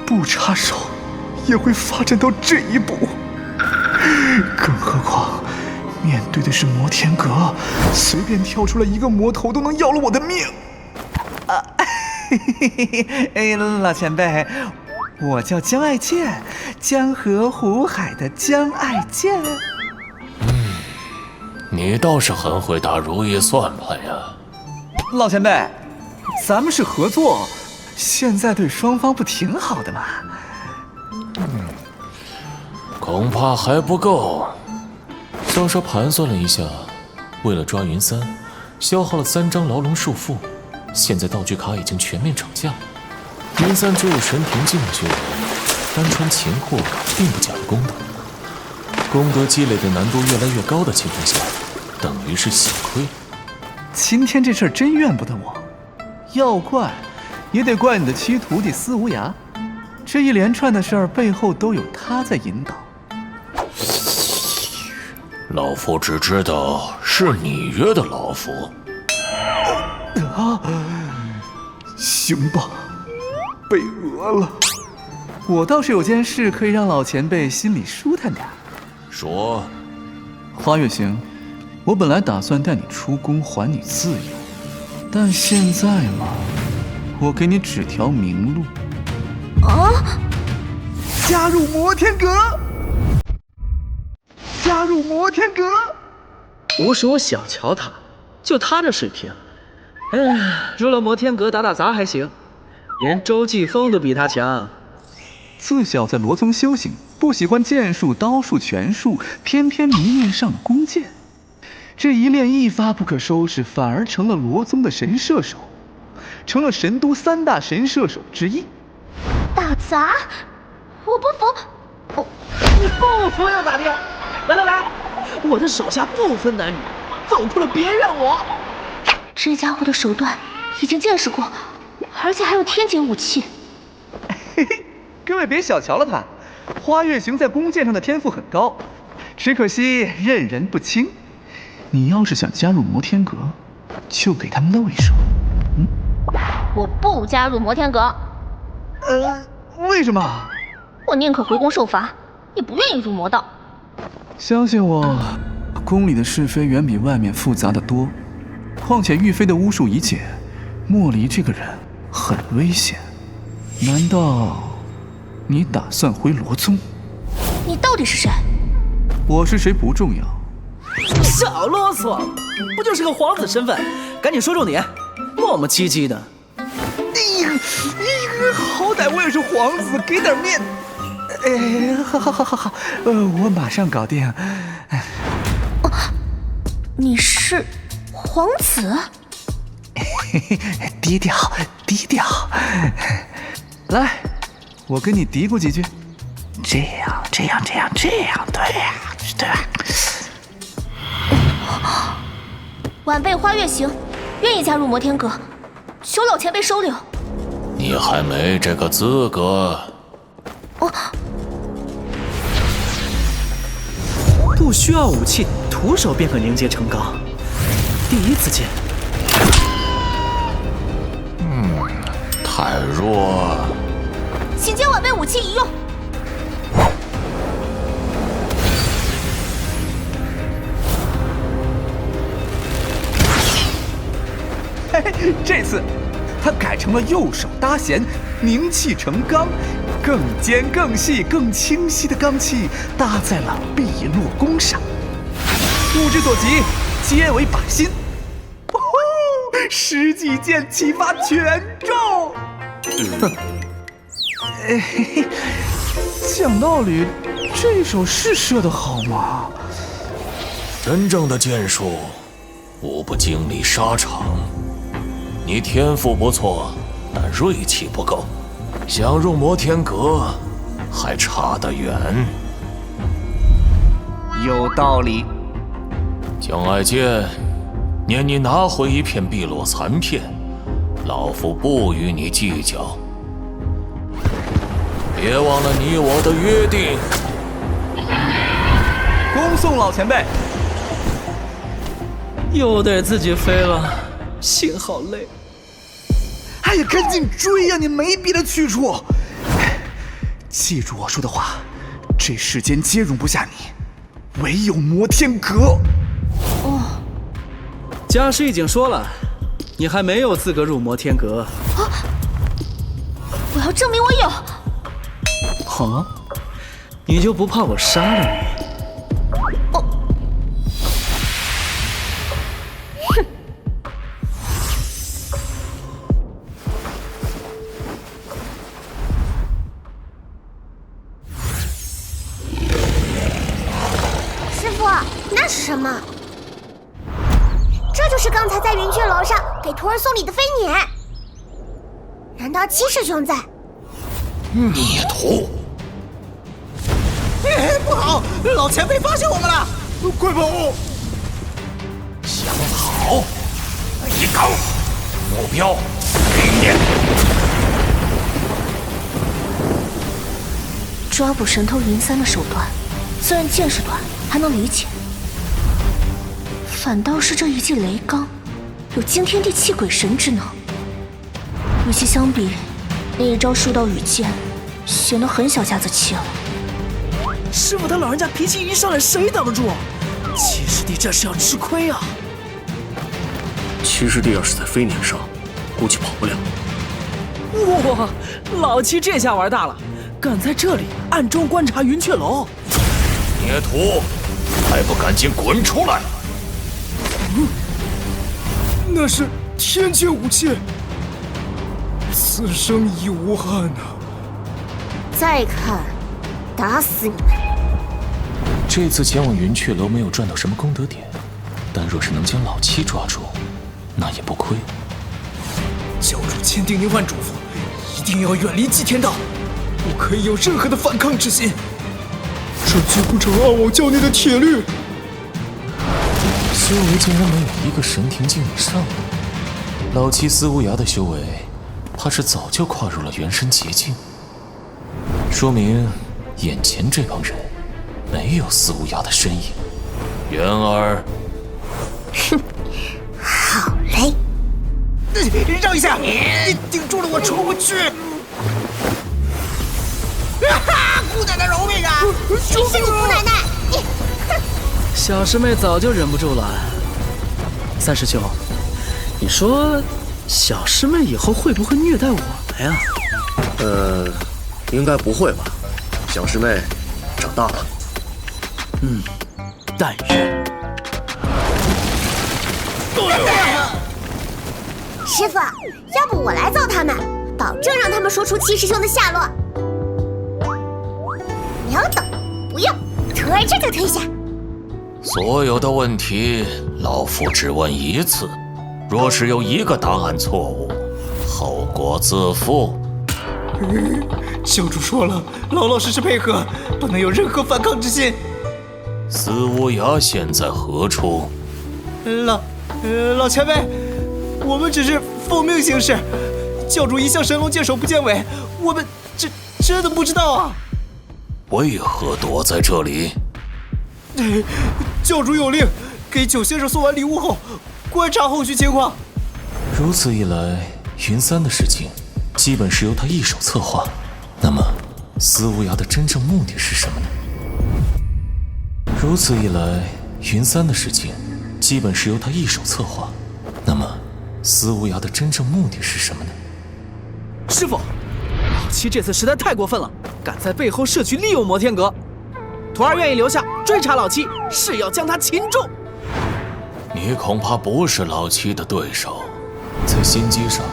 Speaker 2: 不插手也会发展到这一步。更何况，面对的是摩天阁，随便跳出来一个魔头都能要了我的命。老前辈。我叫江爱剑，江河湖海的江爱剑。
Speaker 1: 你倒是很会打如意算盘呀。
Speaker 2: 老前辈，咱们是合作，现在对双方不挺好的吗？
Speaker 1: 恐怕还不够。
Speaker 4: 萧韶盘算了一下，为了抓云三，消耗了3张牢笼束缚，现在道具卡已经全面涨价。云三只有神庭境的修为，单纯擒获并不讲功德，功德积累的难度越来越高的情况下，等于是血亏。
Speaker 2: 今天这事儿真怨不得我，要怪也得怪你的七徒弟司无涯，这一连串的事儿背后都有他在引导。
Speaker 1: 老夫只知道是你约的老夫。
Speaker 2: 行吧，被讹了。我倒是有件事可以让老前辈心里舒坦点。
Speaker 1: 说，
Speaker 2: 花月行，我本来打算带你出宫还你自由，但现在嘛，我给你指条明路。加入摩天阁！加入摩天阁！
Speaker 3: 无是我小瞧他，就他这水平，入了摩天阁打打杂还行，连周继风都比他强。
Speaker 2: 自小在罗宗修行，不喜欢剑术、刀术、拳术，偏偏迷恋上了弓箭。这一练一发不可收拾，反而成了罗宗的神射手，成了神都3大神射手之一。
Speaker 9: 打杂？我不服！
Speaker 6: 你不服又咋的？来，我的手下不分男女，走错了别怨我。
Speaker 9: 这家伙的手段已经见识过，而且还有天劫武器。
Speaker 2: 嘿嘿，各位别小瞧了他，花月行在弓箭上的天赋很高，只可惜任人不亲。你要是想加入摩天阁，就给他们露一手。
Speaker 9: 我不加入摩天阁。
Speaker 2: 为什么？
Speaker 9: 我宁可回宫受罚，也不愿意入魔道。
Speaker 2: 相信我，宫里的是非远比外面复杂的多。况且玉妃的巫术已解，莫离这个人很危险。难道你打算回罗宗？
Speaker 9: 你到底是谁？
Speaker 2: 我是谁不重要。
Speaker 6: 少啰嗦，不就是个皇子身份？赶紧说重点，磨磨唧唧的。
Speaker 2: 好歹我也是皇子，给点面。好，我马上搞定。
Speaker 9: 你是皇子？
Speaker 2: 低调。来，我跟你嘀咕几句。这样，对吧？
Speaker 9: 晚辈花月行，愿意加入摩天阁，求老前辈收留。
Speaker 1: 你还没这个资格。
Speaker 6: 不需要武器，徒手便可凝结成钢。第一次见。
Speaker 1: 太弱。
Speaker 9: 请将晚辈武器一用。
Speaker 2: 这次他改成了右手搭弦，凝气成钢，更尖、更细、更清晰的钢气搭在了碧落弓上。物之所及，皆为靶心。十几箭齐发，全中。讲道理，这手是射得好吗？
Speaker 1: 真正的剑术，无不经历沙场。你天赋不错，但锐气不够，想入摩天阁还差得远。
Speaker 2: 有道理。
Speaker 1: 江爱剑，念你拿回一片碧落残片，老夫不与你计较。别忘了你我的约定。
Speaker 2: 恭送老前辈。
Speaker 6: 又得自己飞了，心好累。
Speaker 2: 哎呀，赶紧追呀！你没别的去处。记住我说的话，这世间皆容不下你，唯有摩天阁。
Speaker 6: 家师已经说了，你还没有资格入摩天阁。
Speaker 9: 我要证明我有。
Speaker 6: 好，你就不怕我杀了你？
Speaker 9: 那是什么？这就是刚才在云雀楼上给徒儿送礼的飞辇。难道七师兄在？
Speaker 1: 孽徒！
Speaker 5: 不好，老前辈发现我们了，快跑！
Speaker 1: 想跑，一高，目标明年。
Speaker 13: 抓捕神偷云三的手段，虽然见识短，还能理解，反倒是这一记雷罡，有惊天地泣鬼神之能。与其相比，那一招树道羽剑，显得很小家子气了。
Speaker 6: 师傅他老人家脾气一上来，谁挡得住？七师弟这是要吃亏啊！
Speaker 10: 七师弟要是在飞年上，估计跑不了。
Speaker 6: 哇，老七这下玩大了，敢在这里暗中观察云雀楼。
Speaker 1: 孽徒，还不赶紧滚出来！
Speaker 5: 那是天阶武器，此生已无憾啊！
Speaker 9: 再看，打死你们！
Speaker 4: 这次前往云雀楼没有赚到什么功德点，但若是能将老七抓住，那也不亏。
Speaker 5: 教主千叮咛万嘱咐，一定要远离祭天道，不可以有任何的反抗之心。这就不成暗网教内的铁律。
Speaker 4: 修为竟然没有一个神庭境以上的，老七司无涯的修为，怕是早就跨入了元神劫境，说明眼前这帮人没有司无涯的身影。
Speaker 1: 元儿，
Speaker 9: 哼，好嘞！
Speaker 5: 让一下，你顶住了，我冲回去！哈，姑奶奶饶命啊！
Speaker 9: 谁是你姑奶奶？
Speaker 6: 小师妹早就忍不住了。三师兄，你说小师妹以后会不会虐待我们呀？
Speaker 10: 应该不会吧？小师妹长大了。
Speaker 6: 但愿。
Speaker 9: 师傅，要不我来揍他们，保证让他们说出七师兄的下落。秒懂，不用，徒儿这就退下。
Speaker 1: 所有的问题，老夫只问一次，若是有一个答案错误，后果自负。
Speaker 5: 教主说了，老老实实配合，不能有任何反抗之心。
Speaker 1: 司无涯现在何处？
Speaker 5: 老前辈，我们只是奉命行事。教主一向神龙见首不见尾，我们真的不知道啊。
Speaker 1: 为何躲在这里？
Speaker 5: 教主有令，给九先生送完礼物后，观察后续情况。
Speaker 4: 如此一来，云三的事情基本是由他一手策划。那么，司无涯的真正目的是什么呢？如此一来，云三的事情基本是由他一手策划。那么，司无涯的真正目的是什么呢？
Speaker 6: 师傅，老七这次实在太过分了，敢在背后设局利用摩天阁。徒儿愿意留下追查老七，誓要将他擒住。
Speaker 1: 你恐怕不是老七的对手。
Speaker 4: 在心机上，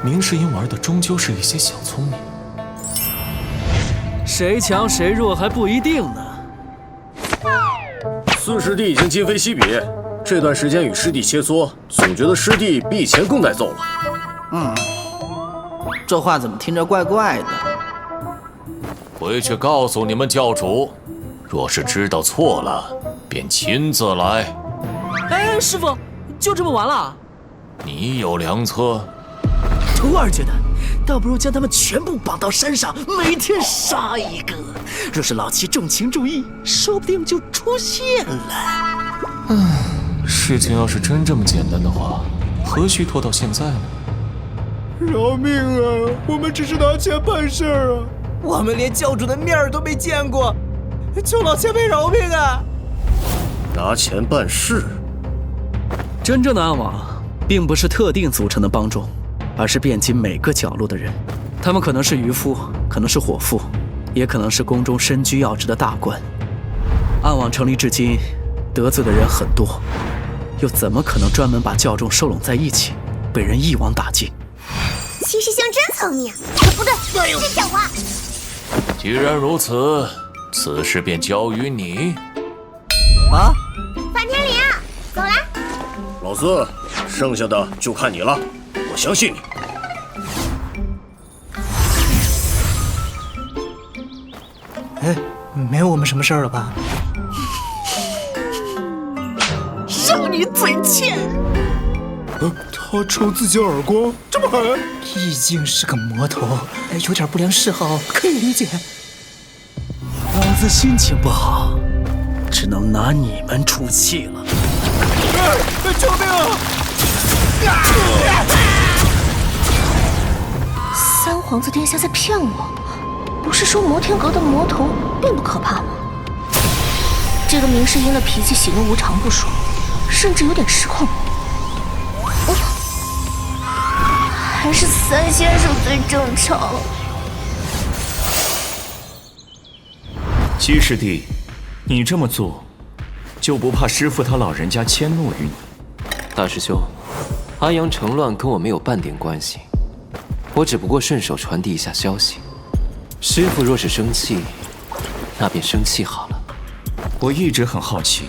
Speaker 4: 明世英玩的终究是一些小聪明。
Speaker 6: 谁强谁弱还不一定呢。
Speaker 10: 四师弟已经今非昔比，这段时间与师弟切磋，总觉得师弟比以前更带揍了。
Speaker 6: 这话怎么听着怪怪的？
Speaker 1: 回去告诉你们教主，若是知道错了，便亲自来。
Speaker 6: 哎，师傅，就这么完了？
Speaker 1: 你有良策？
Speaker 6: 徒儿觉得，倒不如将他们全部绑到山上，每天杀一个。若是老七重情重义，说不定就出现了。
Speaker 4: 事情要是真这么简单的话，何须拖到现在呢？
Speaker 5: 饶命啊！我们只是拿钱办事儿啊，我们连教主的面儿都没见过，求老前辈饶命啊！
Speaker 10: 拿钱办事。
Speaker 6: 真正的暗网，并不是特定组成的帮众，而是遍及每个角落的人。他们可能是渔夫，可能是伙夫，也可能是宫中身居要职的大官。暗网成立至今，得罪的人很多，又怎么可能专门把教众收拢在一起，被人一网打尽？
Speaker 9: 七师兄真聪明，不对，真狡猾。
Speaker 1: 既然如此，此事便交于你。
Speaker 5: 啊！
Speaker 9: 范天林，走啦！
Speaker 10: 老四，剩下的就看你了，我相信你。
Speaker 5: 没有我们什么事儿了吧？
Speaker 6: 让你嘴欠！
Speaker 7: 他抽自己耳光，这么狠？
Speaker 5: 毕竟是个魔头，有点不良嗜好可以理解。老子心情不好，只能拿你们出气了。
Speaker 7: 救命啊！
Speaker 9: 三皇子殿下在骗我，不是说摩天阁的魔头并不可怕吗？这个明世因了脾气喜怒无常不说，甚至有点失控。还是三先生最正常。
Speaker 14: 七师弟，你这么做，就不怕师父他老人家迁怒于你？
Speaker 15: 大师兄，安阳城乱跟我没有半点关系，我只不过顺手传递一下消息。师父若是生气，那便生气好了。
Speaker 14: 我一直很好奇，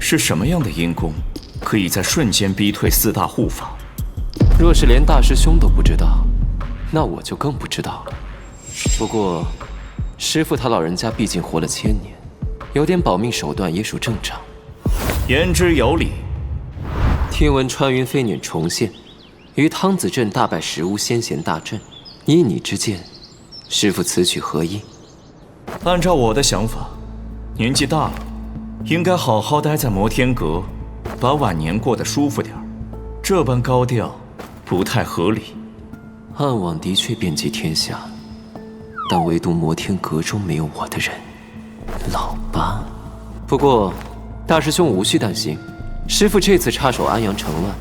Speaker 14: 是什么样的阴功，可以在瞬间逼退四大护法？
Speaker 15: 若是连大师兄都不知道，那我就更不知道了。不过，师父他老人家毕竟活了1000年，有点保命手段也属正常。
Speaker 14: 言之有理。
Speaker 15: 听闻穿云飞辇重现，于汤子镇大败石屋先贤大阵，依你之见，师父此举何意？
Speaker 14: 按照我的想法，年纪大了，应该好好待在摩天阁，把晚年过得舒服点儿。这般高调，不太合理。
Speaker 15: 暗网的确遍及天下，但唯独摩天阁中没有我的人。老八。不过，大师兄无需担心，师父这次插手安阳城乱，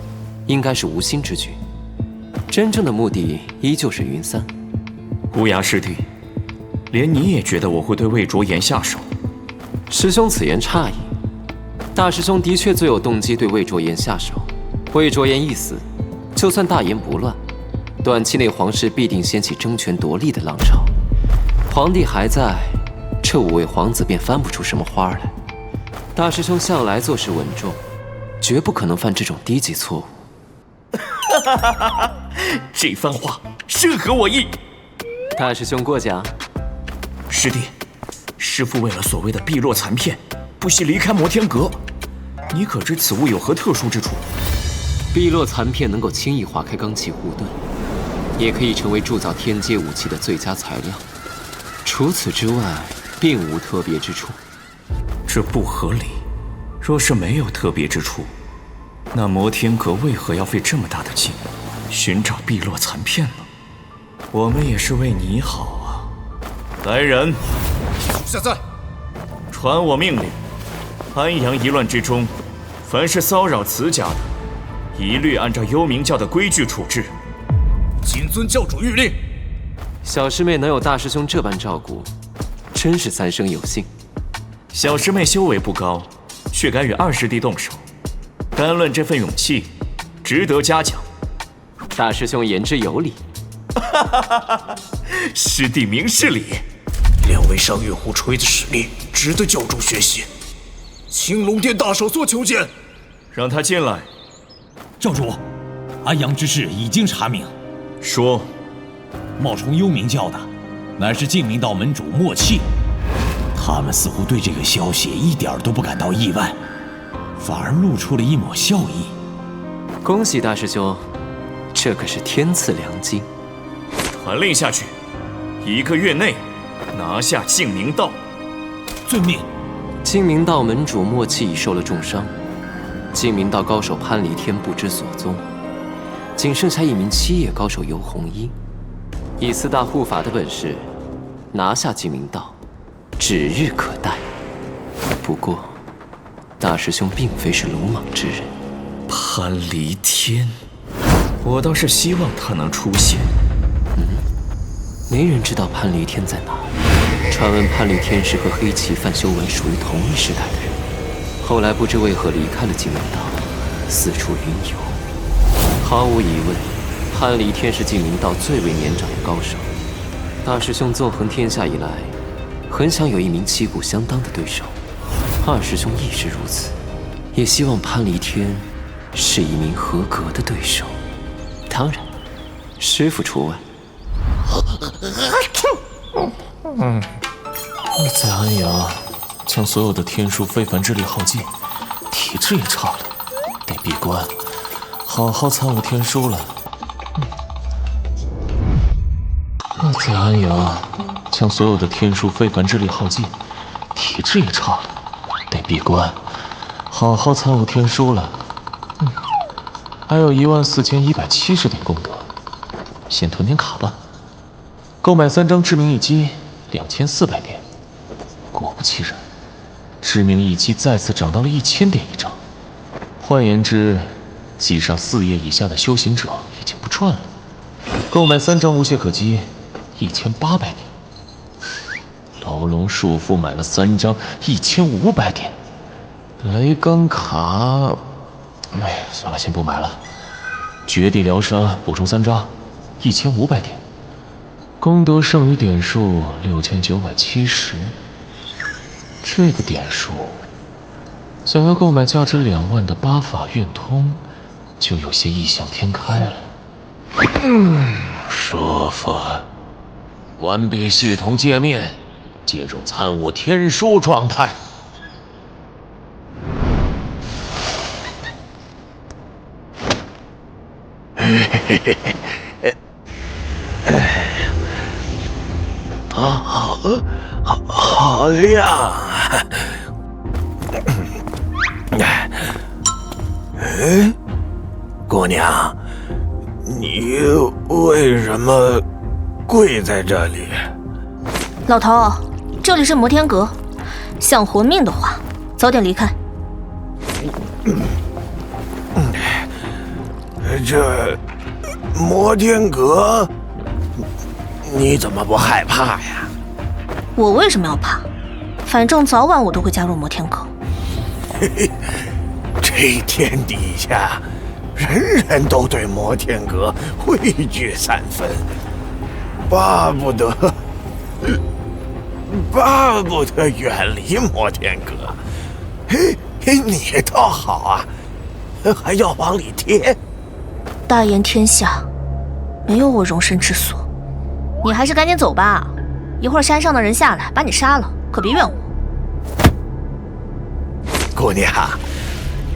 Speaker 15: 应该是无心之举。真正的目的依旧是云三。
Speaker 14: 无涯师弟，连你也觉得我会对魏卓言下手？
Speaker 15: 师兄此言差矣。大师兄的确最有动机对魏卓言下手。魏卓言一死，就算大言不乱，短期内皇室必定掀起争权夺利的浪潮。皇帝还在，这5位皇子便翻不出什么花来。大师兄向来做事稳重，绝不可能犯这种低级错误。
Speaker 14: 这番话甚合我意。
Speaker 15: 大师兄过奖。
Speaker 14: 师弟，师父为了所谓的碧落残片，不惜离开摩天阁，你可知此物有何特殊之处？
Speaker 15: 碧落残片能够轻易划开罡气护盾，也可以成为铸造天阶武器的最佳材料。除此之外，并无特别之处。
Speaker 14: 这不合理。若是没有特别之处，那摩天阁为何要费这么大的劲寻找碧落残片呢？我们也是为你好啊。来人，
Speaker 7: 属下在。
Speaker 14: 传我命令，安阳一乱之中，凡是骚扰此家的，一律按照幽冥教的规矩处置。
Speaker 7: 谨遵教主谕令。
Speaker 15: 小师妹能有大师兄这般照顾，真是三生有幸。
Speaker 14: 小师妹修为不高，却敢与二师弟动手，单论这份勇气，值得嘉奖。
Speaker 15: 大师兄言之有理。
Speaker 14: 师弟明事理。
Speaker 7: 2位上月湖锤子实力，值得教主学习。青龙殿大首座求见。
Speaker 14: 让他进来。
Speaker 16: 教主，安阳之事已经查明。
Speaker 14: 说。
Speaker 16: 冒充幽冥教的，乃是净明道门主莫契。他们似乎对这个消息一点都不感到意外，反而露出了一抹笑意。
Speaker 15: 恭喜大师兄，这可是天赐良机。
Speaker 14: 传令下去，1个月内拿下净明道。
Speaker 16: 遵命。
Speaker 15: 净明道门主莫契已受了重伤，净明道高手潘离天不知所踪，仅剩下1名7叶高手游红衣。以4大护法的本事，拿下净明道指日可待。不过，大师兄并非是鲁莽之人。
Speaker 14: 潘离天，我倒是希望他能出现。
Speaker 15: 没人知道潘离天在哪。传闻潘离天是和黑旗范修文属于同一时代的人，后来不知为何离开了净明道，四处云游。毫无疑问，潘离天是净明道最为年长的高手。大师兄纵横天下以来，很想有1名旗鼓相当的对手。二师兄亦是如此，也希望潘离天是1名合格的对手。当然，师父除外。
Speaker 4: 在安阳将所有的天书非凡之力耗尽，体质也差了，得闭关，好好参悟天书了。在安阳将所有的天书非凡之力耗尽，体质也差了，得闭关，好好参悟天书了。还有14170点功德，先囤点卡吧。购买3张致命一击，2400点。果不其然，致命一击再次涨到了1000点一张。换言之，击杀4叶以下的修行者已经不赚了。购买3张无懈可击，1800点。牢笼束缚买了3张，1500点。雷罡卡，算了，先不买了。绝地疗伤补充3张，1500点。功德剩余点数6970。这个点数，想要购买价值2万的8法运通，就有些异想天开了。
Speaker 1: 舒服。关闭系统界面，进入参悟天书状态。好亮！
Speaker 7: 姑娘，你为什么跪在这里？
Speaker 9: 老头，这里是摩天阁，想活命的话，早点离开。
Speaker 7: 这摩天阁，你怎么不害怕呀？
Speaker 9: 我为什么要怕？反正早晚我都会加入摩天阁。
Speaker 7: 嘿嘿，这天底下，人人都对摩天阁畏惧3分，巴不得远离摩天阁。嘿，你倒好啊，还要往里贴。
Speaker 9: 大言天下，没有我容身之所。你还是赶紧走吧，一会儿山上的人下来把你杀了，可别怨我。
Speaker 7: 姑娘，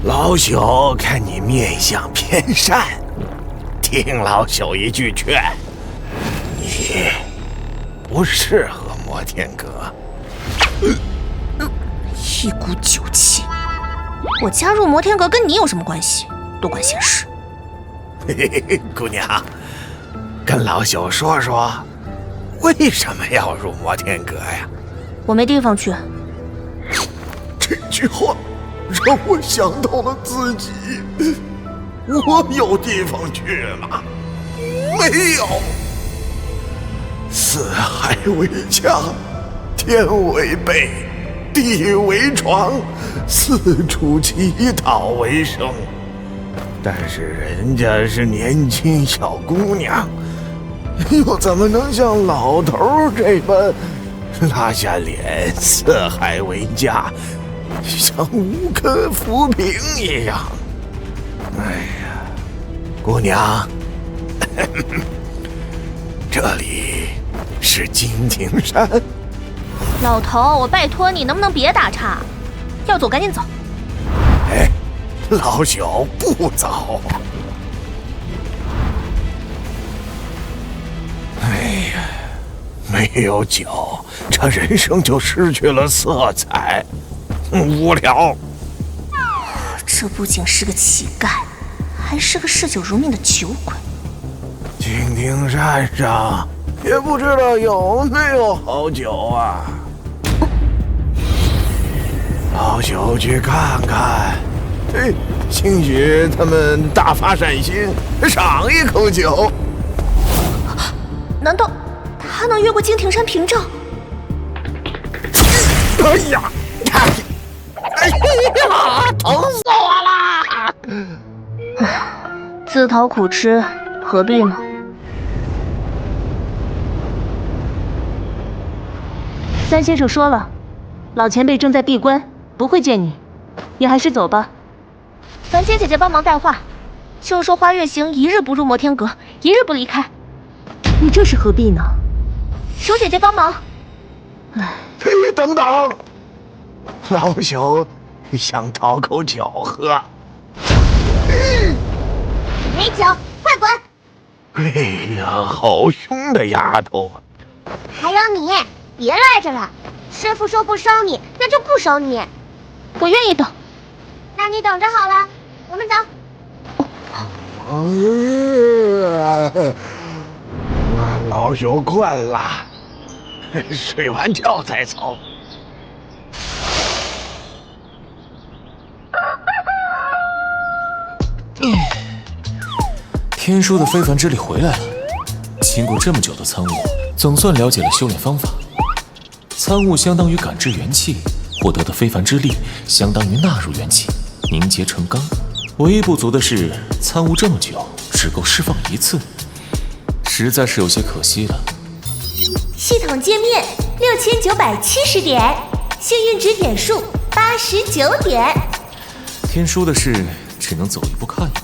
Speaker 7: 老朽看你面相偏善，听老朽一句劝，你不适合摩天阁。
Speaker 9: 一股酒气，我加入摩天阁跟你有什么关系？多管闲事。
Speaker 7: 姑娘，跟老朽说说，为什么要入摩天阁呀？
Speaker 9: 我没地方去。
Speaker 7: 这句话让我想到了自己。我有地方去吗？没有。四海为家，天为被，地为床，四处乞讨为生。但是人家是年轻小姑娘，又怎么能像老头这般拉下脸，四海为家，像无根浮萍一样？哎呀，姑娘，这里是金庭山。
Speaker 9: 老头，我拜托你，能不能别打岔？要走赶紧走。
Speaker 7: 哎，老朽不走。哎呀，没有酒，这人生就失去了色彩，无聊。
Speaker 9: 这不仅是个乞丐，还是个嗜酒如命的酒鬼。
Speaker 7: 金庭山上也不知道有没有好酒啊。老朽去看看，兴许他们大发善心，赏一口酒。
Speaker 9: 难道他能越过金庭山屏障？
Speaker 7: 哎呀！哎呀！疼死我了！
Speaker 9: 自讨苦吃，何必呢？
Speaker 13: 三先生说了，老前辈正在闭关，不会见你，你还是走吧。
Speaker 9: 凡姐姐姐帮忙带话，就说花月行一日不入摩天阁，一日不离开。
Speaker 13: 你这是何必呢？
Speaker 9: 求姐姐帮忙。
Speaker 7: 嘿，等等，老朽想讨口酒喝。
Speaker 9: 没酒，快滚！
Speaker 7: 哎呀，好凶的丫头！
Speaker 9: 还有你，别赖着了。师傅说不收你，那就不收你。我愿意等。那你等着好了，我们走。
Speaker 7: 老朽困了，睡完觉再走。
Speaker 4: 天书的非凡之力回来了。经过这么久的参悟，总算了解了修炼方法。参悟相当于感知元气，获得的非凡之力相当于纳入元气，凝结成钢。唯一不足的是，参悟这么久，只够释放一次，实在是有些可惜了。
Speaker 9: 系统界面6970点，幸运值点数89点。
Speaker 4: 天书的事只能走一步看一步，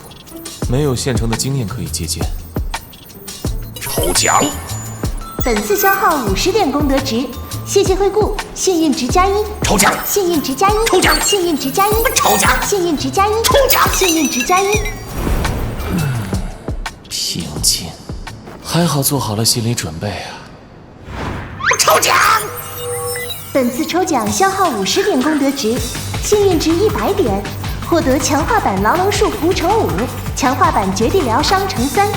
Speaker 4: 没有现成的经验可以借鉴。
Speaker 7: 抽奖，
Speaker 9: 本次消耗50点功德值，谢谢惠顾，幸运值+1。
Speaker 7: 抽奖，
Speaker 9: 幸运值+1。
Speaker 7: 抽奖，
Speaker 9: 幸运值+1。
Speaker 7: 抽奖，
Speaker 9: 幸运值+1。
Speaker 7: 抽奖，
Speaker 9: 幸运值+1。
Speaker 4: 平静，还好做好了心理准备啊。
Speaker 7: 抽奖，
Speaker 9: 本次抽奖消耗50点功德值，幸运值100点，获得强化版牢笼束缚×5，强化版绝地疗伤×3，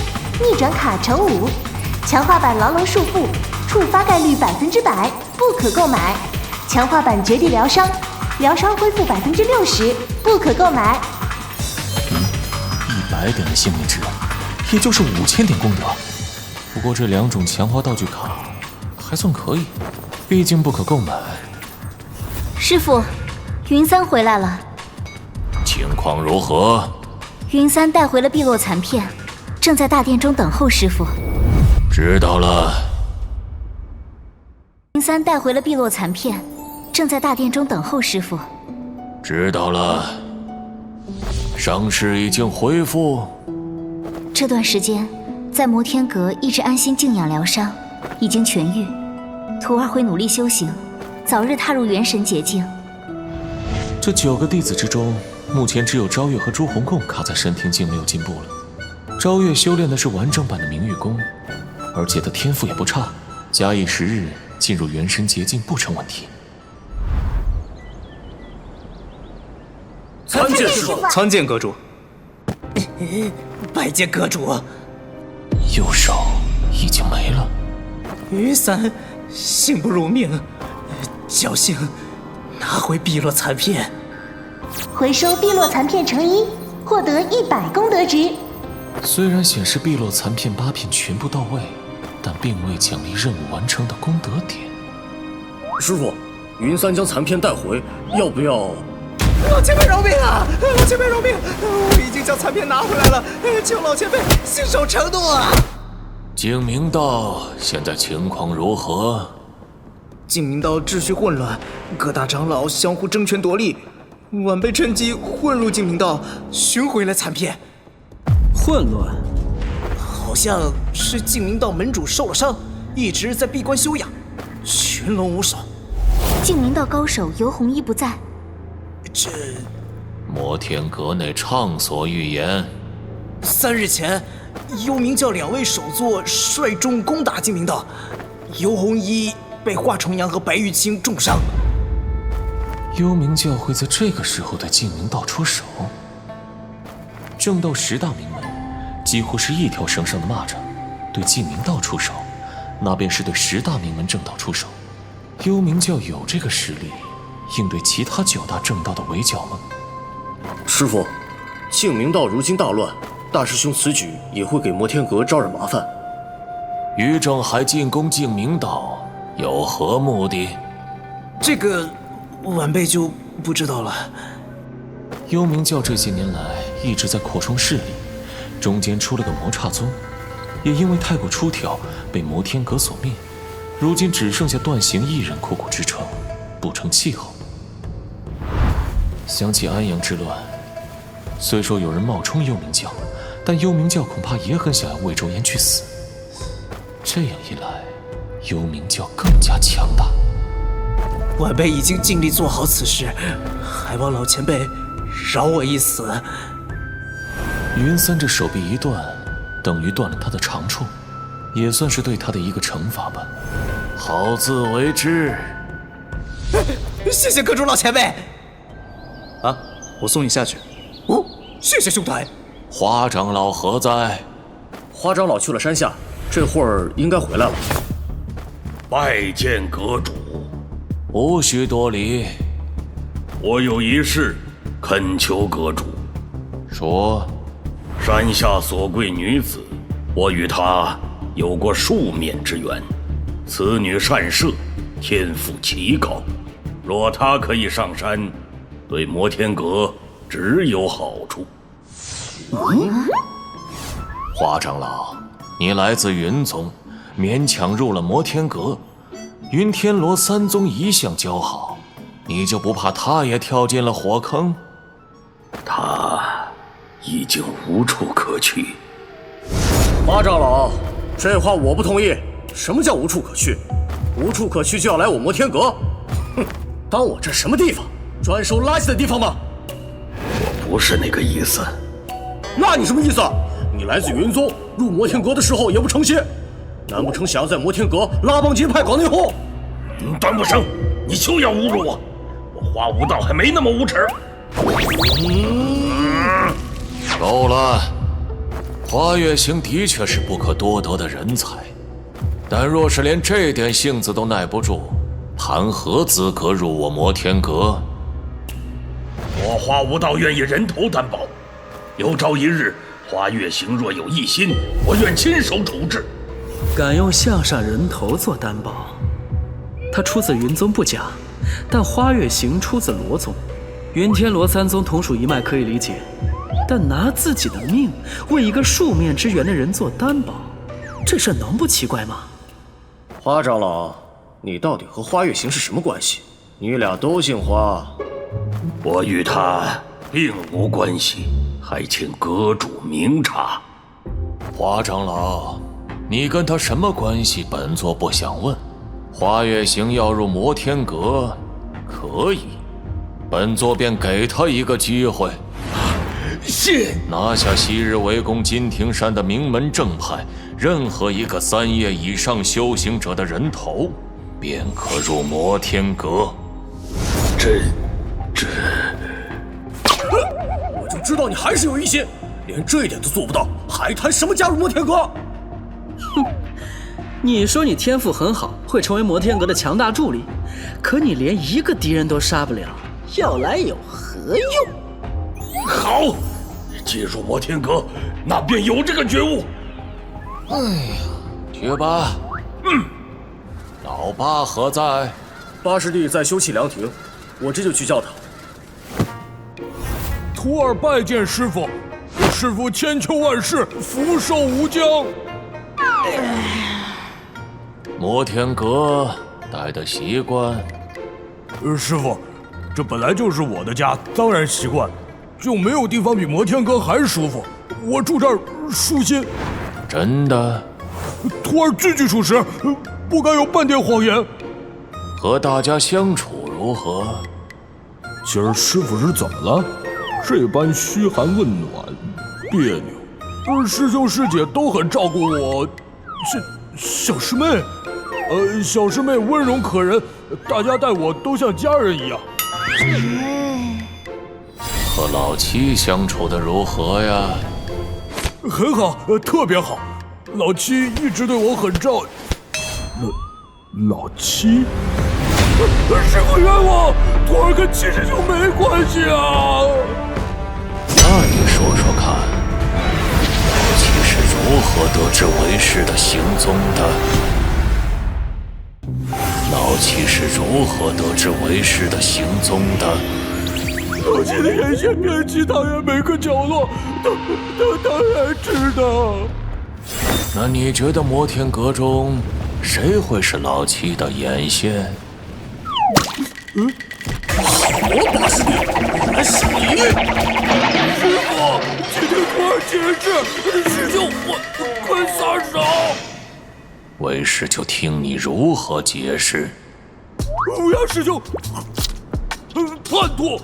Speaker 9: 逆转卡×5，强化版牢笼束缚，触发概率100%，不可购买。强化版绝地疗伤，疗伤恢复60%，不可购买。
Speaker 4: 100点的幸运值，也就是5000点功德。不过这2种强化道具卡还算可以，毕竟不可购买。
Speaker 13: 师傅，云三回来了。
Speaker 1: 情况如何？
Speaker 13: 云三带回了碧落残片，正在大殿中等候师傅。
Speaker 1: 知道了。
Speaker 13: 云三带回了碧落残片，正在大殿中等候师傅。
Speaker 1: 知道了。伤势已经恢复。
Speaker 13: 这段时间在摩天阁一直安心静养疗伤，已经痊愈。徒儿会努力修行，早日踏入元神捷径。
Speaker 4: 这9个弟子之中，目前只有昭月和朱红贡卡在神庭境没有进步了。昭月修炼的是完整版的明玉功，而且他天赋也不差，假以时日进入元神捷径不成问题。
Speaker 5: 参见师傅，参见阁主。拜见阁主。
Speaker 4: 右手已经没了。
Speaker 5: 于三幸不辱命，侥幸拿回碧落残片。
Speaker 9: 回收碧落残片×1，获得100功德值。
Speaker 4: 虽然显示碧落残片8片全部到位，但并未奖励任务完成的功德点。
Speaker 10: 师傅，云三将残片带回，要不要？
Speaker 5: 老前辈饶命啊！老前辈饶命！我已经将残片拿回来了，求老前辈信守承诺啊！
Speaker 1: 净明道现在情况如何？
Speaker 5: 净明道秩序混乱，各大长老相互争权夺利，晚辈趁机混入净明道，寻回了残片。
Speaker 3: 混乱？
Speaker 5: 好像是净明道门主受了伤，一直在闭关休养，群龙无首。
Speaker 13: 净明道高手尤弘一不在。
Speaker 5: 这
Speaker 1: 摩天阁内畅所欲言。
Speaker 5: 3日前，幽冥教2位首座率众攻打净明道，尤弘一被华重阳和白玉清重伤。
Speaker 4: 幽冥教会在这个时候对净明道出手？正斗10大名门几乎是一条绳上的蚂蚱，对净明道出手，那便是对10大名门正道出手。幽冥教有这个实力应对其他9大正道的围剿吗？
Speaker 10: 师傅，净明道如今大乱，大师兄此举也会给摩天阁招惹麻烦。
Speaker 1: 于正还进攻净明道，有何目的？
Speaker 5: 这个晚辈就不知道了。
Speaker 4: 幽冥教这些年来一直在扩充势力，中间出了个魔刹宗，也因为太过出挑被摩天阁所灭，如今只剩下段行一人苦苦支撑，不成气候。想起安阳之乱，虽说有人冒充幽冥教，但幽冥教恐怕也很想要魏周言去死。这样一来，幽冥教更加强大。
Speaker 6: 晚辈已经尽力做好此事，还望老前辈饶我一死。
Speaker 4: 云三这手臂一断，等于断了他的长处，也算是对他的一个惩罚吧。
Speaker 1: 好自为之。
Speaker 6: 谢谢阁主老前辈。
Speaker 2: 啊，我送你下去。
Speaker 6: 哦，谢谢兄台。
Speaker 1: 花长老何在？
Speaker 10: 花长老去了山下，这会儿应该回来了。
Speaker 7: 拜见阁主。
Speaker 1: 无需多礼。
Speaker 7: 我有一事恳求阁主。
Speaker 1: 说。
Speaker 7: 山下所贵女子，我与她有过数面之缘。此女善射，天赋奇高。若她可以上山，对摩天阁只有好处。
Speaker 1: 花长老，你来自云宗，勉强入了摩天阁。云天罗三宗一向交好，你就不怕他也跳进了火坑？
Speaker 7: 他已经无处可去。
Speaker 10: 花长老，这话我不同意。什么叫无处可去？无处可去就要来我摩天阁？哼，当我这什么地方？专收垃圾的地方吗？
Speaker 7: 我不是那个意思。
Speaker 10: 那你什么意思？你来自云宗，入摩天阁的时候也不成些，难不成想要在摩天阁拉帮结派搞内讧？
Speaker 7: 段不生，你休要侮辱我！我花无道还没那么无耻。
Speaker 1: 够了，花月行的确是不可多得的人才，但若是连这点性子都耐不住，谈何资格入我摩天阁？
Speaker 7: 我花无道愿意人头担保，有朝一日花月行若有异心，我愿亲手处置。
Speaker 6: 敢用项上人头做担保？他出自云宗不假，但花月行出自罗宗，云天罗三宗同属一脉可以理解，但拿自己的命为一个数面之缘的人做担保，这事能不奇怪吗？
Speaker 10: 花长老，你到底和花月行是什么关系？你俩都姓花。
Speaker 7: 我与他并无关系，还请阁主明察。
Speaker 1: 花长老，你跟他什么关系？本座不想问。花月行要入摩天阁，可以，本座便给他一个机会。
Speaker 7: 是
Speaker 1: 拿下昔日围攻金庭山的名门正派任何一个3叶以上修行者的人头，便可入摩天阁。
Speaker 10: 我就知道你还是有异心，连这一点都做不到，还谈什么加入摩天阁？
Speaker 6: 哼，你说你天赋很好，会成为摩天阁的强大助力，可你连一个敌人都杀不了，要来有何用？
Speaker 7: 好，进入摩天阁，那便有这个觉悟。
Speaker 1: 哎呀，去吧。老八何在？
Speaker 10: 八师弟在修葺凉亭，我这就去叫他。
Speaker 11: 徒儿拜见师傅，师傅千秋万世，福寿无疆。
Speaker 1: 摩天阁待的习惯？
Speaker 11: 师傅，这本来就是我的家，当然习惯。就没有地方比摩天阁还舒服，我住这儿舒心。
Speaker 1: 真的？
Speaker 11: 徒儿句句属实，不敢有半点谎言。
Speaker 1: 和大家相处如何？
Speaker 11: 今儿师傅是怎么了？这般嘘寒问暖，别扭。师兄师姐都很照顾我。小师妹，小师妹温柔可人，大家待我都像家人一样。
Speaker 1: 和老七相处的如何呀？
Speaker 11: 很好，特别好。老七一直对我很照。老七？师傅冤枉，徒儿跟七师兄没关系啊。
Speaker 1: 那你说说看，老七是如何得知为师的行踪的？老七是如何得知为师的行踪的？
Speaker 11: 老七的眼线遍及唐园每个角落，他当然知道。
Speaker 1: 那你觉得摩天阁中谁会是老七的眼线？
Speaker 10: 好，八师弟，原来是你！
Speaker 11: 师傅，请听徒儿解释。师兄，我快撒手！
Speaker 1: 为师就听你如何解释。
Speaker 11: 乌鸦师兄，叛徒！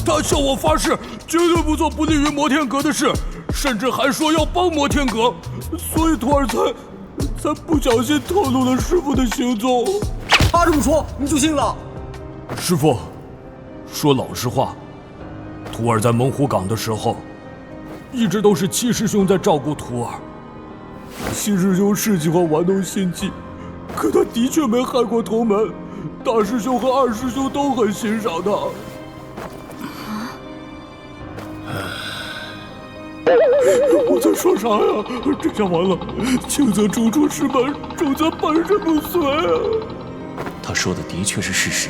Speaker 11: 他向我发誓，绝对不做不利于摩天阁的事，甚至还说要帮摩天阁，所以徒儿才不小心透露了师傅的行踪。
Speaker 10: 他这么说，你就信了？
Speaker 11: 师傅，说老实话，徒儿在猛虎岗的时候，一直都是七师兄在照顾徒儿。七师兄是喜欢玩弄心机，可他的确没害过同门，大师兄和二师兄都很欣赏他。我在说啥呀？这下完了，轻则逐出师门，重则半身不遂啊！
Speaker 4: 他说的的确是事实。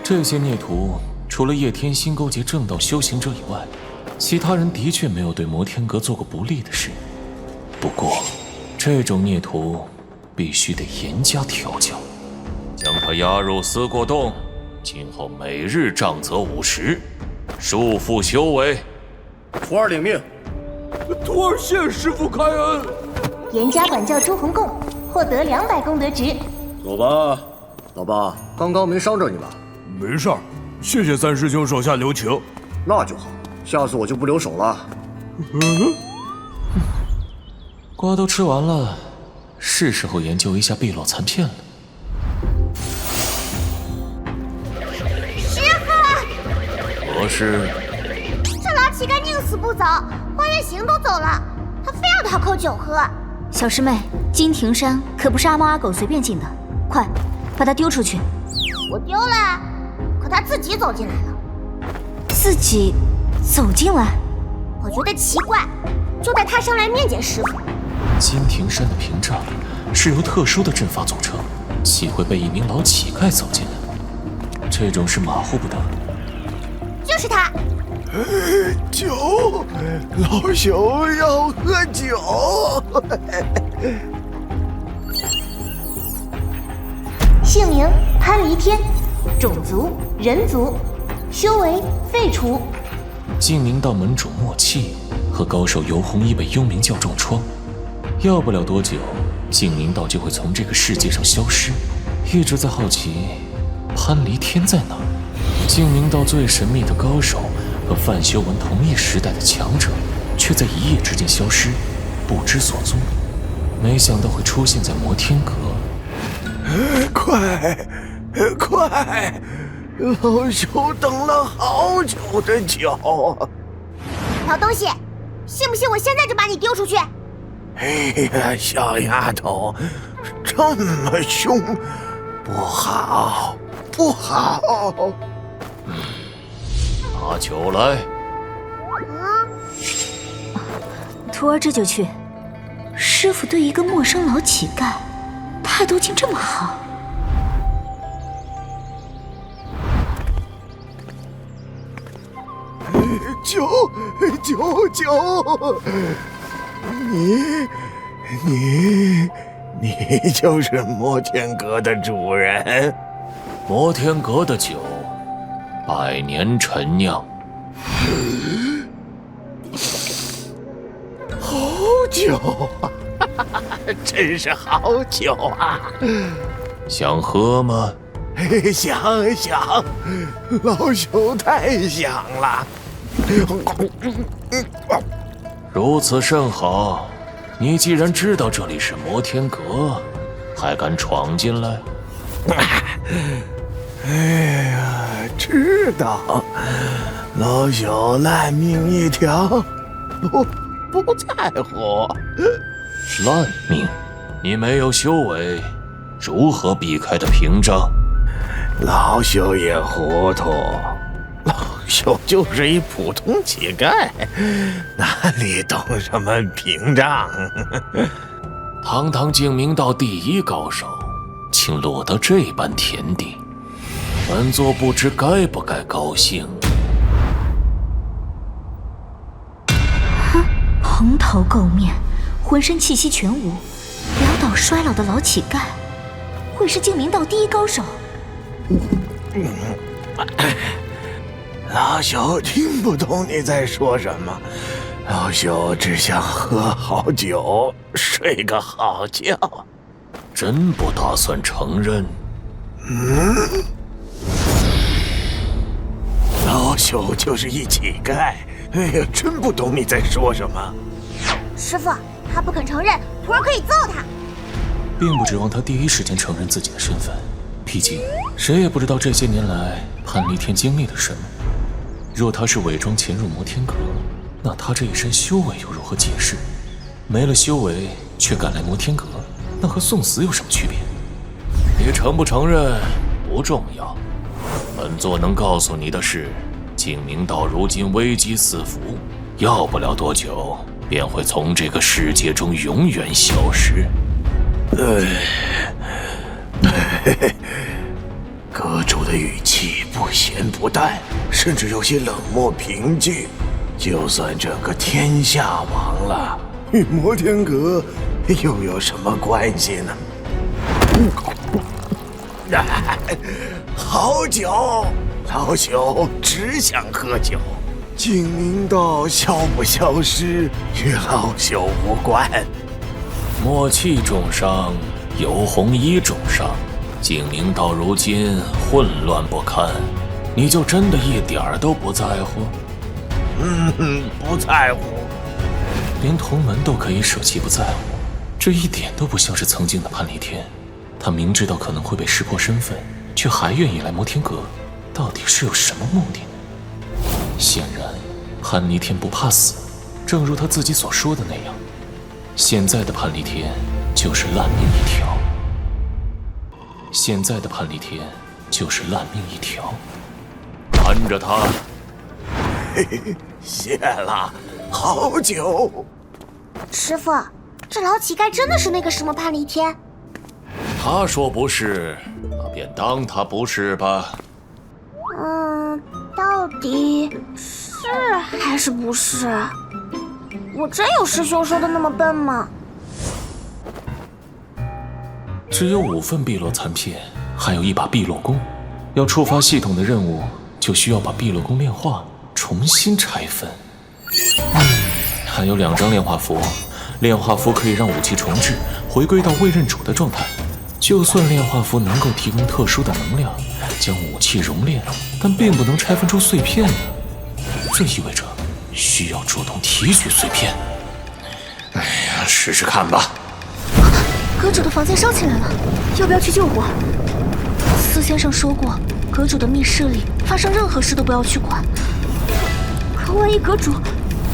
Speaker 4: 这些孽徒除了叶天心勾结正道修行者以外，其他人的确没有对摩天阁做过不利的事。不过，这种孽徒必须得严加调教，
Speaker 1: 将他押入思过洞，今后每日杖责50，束缚修为。
Speaker 10: 徒儿领命。
Speaker 11: 徒儿谢师傅开恩。
Speaker 9: 严加管教朱红贡，获得200功德值。
Speaker 10: 走吧，老爸，刚刚没伤着你吧？
Speaker 11: 没事儿，谢谢三师兄手下留情。
Speaker 10: 那就好，下次我就不留手了。
Speaker 4: 瓜都吃完了，是时候研究一下碧落残片了。
Speaker 17: 师傅，
Speaker 1: 何事？
Speaker 17: 这老乞丐宁死不走，花月行都走了，他非要讨口酒喝。
Speaker 13: 小师妹，金庭山可不是阿猫阿狗随便进的，快把他丢出去。
Speaker 17: 我丢了，可他自己走进来了。
Speaker 13: 自己走进来？
Speaker 17: 我觉得奇怪，就带他上来面见师傅。
Speaker 4: 金庭山的屏障是由特殊的阵法组成，岂会被一名老乞丐走进来？这种事马虎不得。
Speaker 17: 就是他。
Speaker 7: 酒，老朽要喝酒。
Speaker 9: 姓名潘离天，种族人族，修为废除。
Speaker 4: 净明道门主莫契和高手游弘一被幽冥教重创，要不了多久，净明道就会从这个世界上消失。一直在好奇，潘离天在哪？净明道最神秘的高手和范修文同一时代的强者，却在一夜之间消失，不知所踪。没想到会出现在摩天阁。
Speaker 7: 快，老朽等了好久的酒。
Speaker 17: 老东西，信不信我现在就把你丢出去？
Speaker 7: 哎呀，小丫头，这么凶，不好，不好。
Speaker 1: 拿酒来。
Speaker 13: 徒儿这就去。师傅对一个陌生老乞丐态度竟这么好。
Speaker 7: 酒！你就是摩天阁的主人？
Speaker 1: 摩天阁的酒，100年陈酿。
Speaker 7: 好酒啊！真是好酒啊！
Speaker 1: 想喝吗？
Speaker 7: 想，老朽太想了。
Speaker 1: 如此甚好，你既然知道这里是摩天阁，还敢闯进来？
Speaker 7: 哎呀，知道，老朽烂命一条，不在乎。
Speaker 1: 烂命？你没有修为，如何避开的屏障？
Speaker 7: 老朽也糊涂，老朽就是一普通乞丐，哪里懂什么屏障？
Speaker 1: 堂堂净明道第一高手，竟落到这般田地，本座不知该不该高兴。
Speaker 13: 蓬头垢面，浑身气息全无，潦倒衰老的老乞丐，会是净明道第一高手？
Speaker 7: 老朽听不懂你在说什么，老朽只想喝好酒，睡个好觉。
Speaker 1: 真不打算承认？
Speaker 7: 老朽就是一乞丐，哎呀，真不懂你在说什么。
Speaker 17: 师傅，他不肯承认，徒儿可以揍他。
Speaker 4: 并不指望他第一时间承认自己的身份，毕竟谁也不知道这些年来潘离天经历了什么。若他是伪装潜入摩天阁，那他这一身修为又如何解释？没了修为却敢来摩天阁，那和送死有什么区别？
Speaker 1: 你承不承认不重要，本座能告诉你的是，净明道如今危机四伏，要不了多久便会从这个世界中永远消失。
Speaker 7: 阁主的语气不咸不淡，甚至有些冷漠平静。就算整个天下亡了，与摩天阁又有什么关系呢？好酒，老朽只想喝酒。净明道消不消失，与老朽无关。
Speaker 1: 默契重伤，游红衣重伤，净明道如今混乱不堪，你就真的一点儿都不在乎？
Speaker 7: 不在乎。
Speaker 4: 连同门都可以舍弃不在乎，这一点都不像是曾经的潘离天。他明知道可能会被识破身份，却还愿意来摩天阁，到底是有什么目的？显然，潘离天不怕死，正如他自己所说的那样，现在的潘离天就是烂命一条。现在的潘离天就是烂命一条。
Speaker 1: 拦着他！
Speaker 7: 谢了，好酒。
Speaker 17: 师傅，这老乞丐真的是那个什么潘离天？
Speaker 1: 他说不是，那便当他不是吧。
Speaker 17: 到底是还是不是？我真有师兄说的那么笨吗？
Speaker 4: 只有5份碧落残片，还有1把碧落弓。要触发系统的任务，就需要把碧落弓炼化，重新拆分。还有2张炼化符，炼化符可以让武器重置，回归到未认主的状态。就算炼化符能够提供特殊的能量，将武器熔炼，但并不能拆分出碎片呢。这意味着需要主动提取碎片。
Speaker 1: 哎呀，试试看吧。
Speaker 13: 阁主的房间烧起来了，要不要去救火？司先生说过，阁主的密室里发生任何事都不要去管。可万一阁主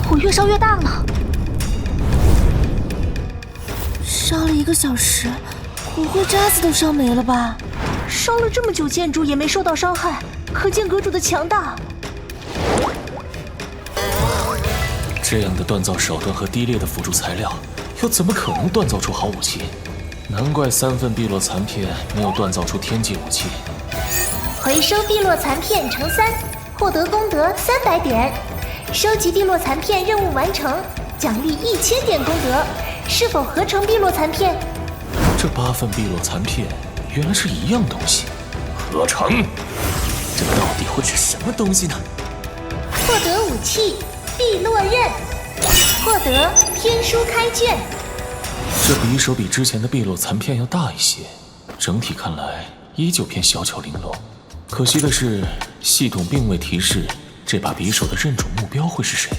Speaker 13: 火越烧越大了？烧了1个小时，骨灰渣子都烧没了吧？烧了这么久，建筑也没受到伤害，可见阁主的强大。
Speaker 4: 这样的锻造手段和低劣的辅助材料，又怎么可能锻造出好武器？难怪3份碧落残片没有锻造出天际武器。
Speaker 9: 回收碧落残片乘3，获得功德300点。收集碧落残片任务完成，奖励1000点功德。是否合成碧落残片？
Speaker 4: 这8份碧落残片原来是一样东西。
Speaker 1: 合成？
Speaker 4: 这到底会是什么东西呢？
Speaker 9: 获得武器碧落刃，获得天书开卷。
Speaker 4: 这匕首比之前的碧落残片要大一些，整体看来依旧偏小巧玲珑。可惜的是，系统并未提示这把匕首的认主目标会是谁。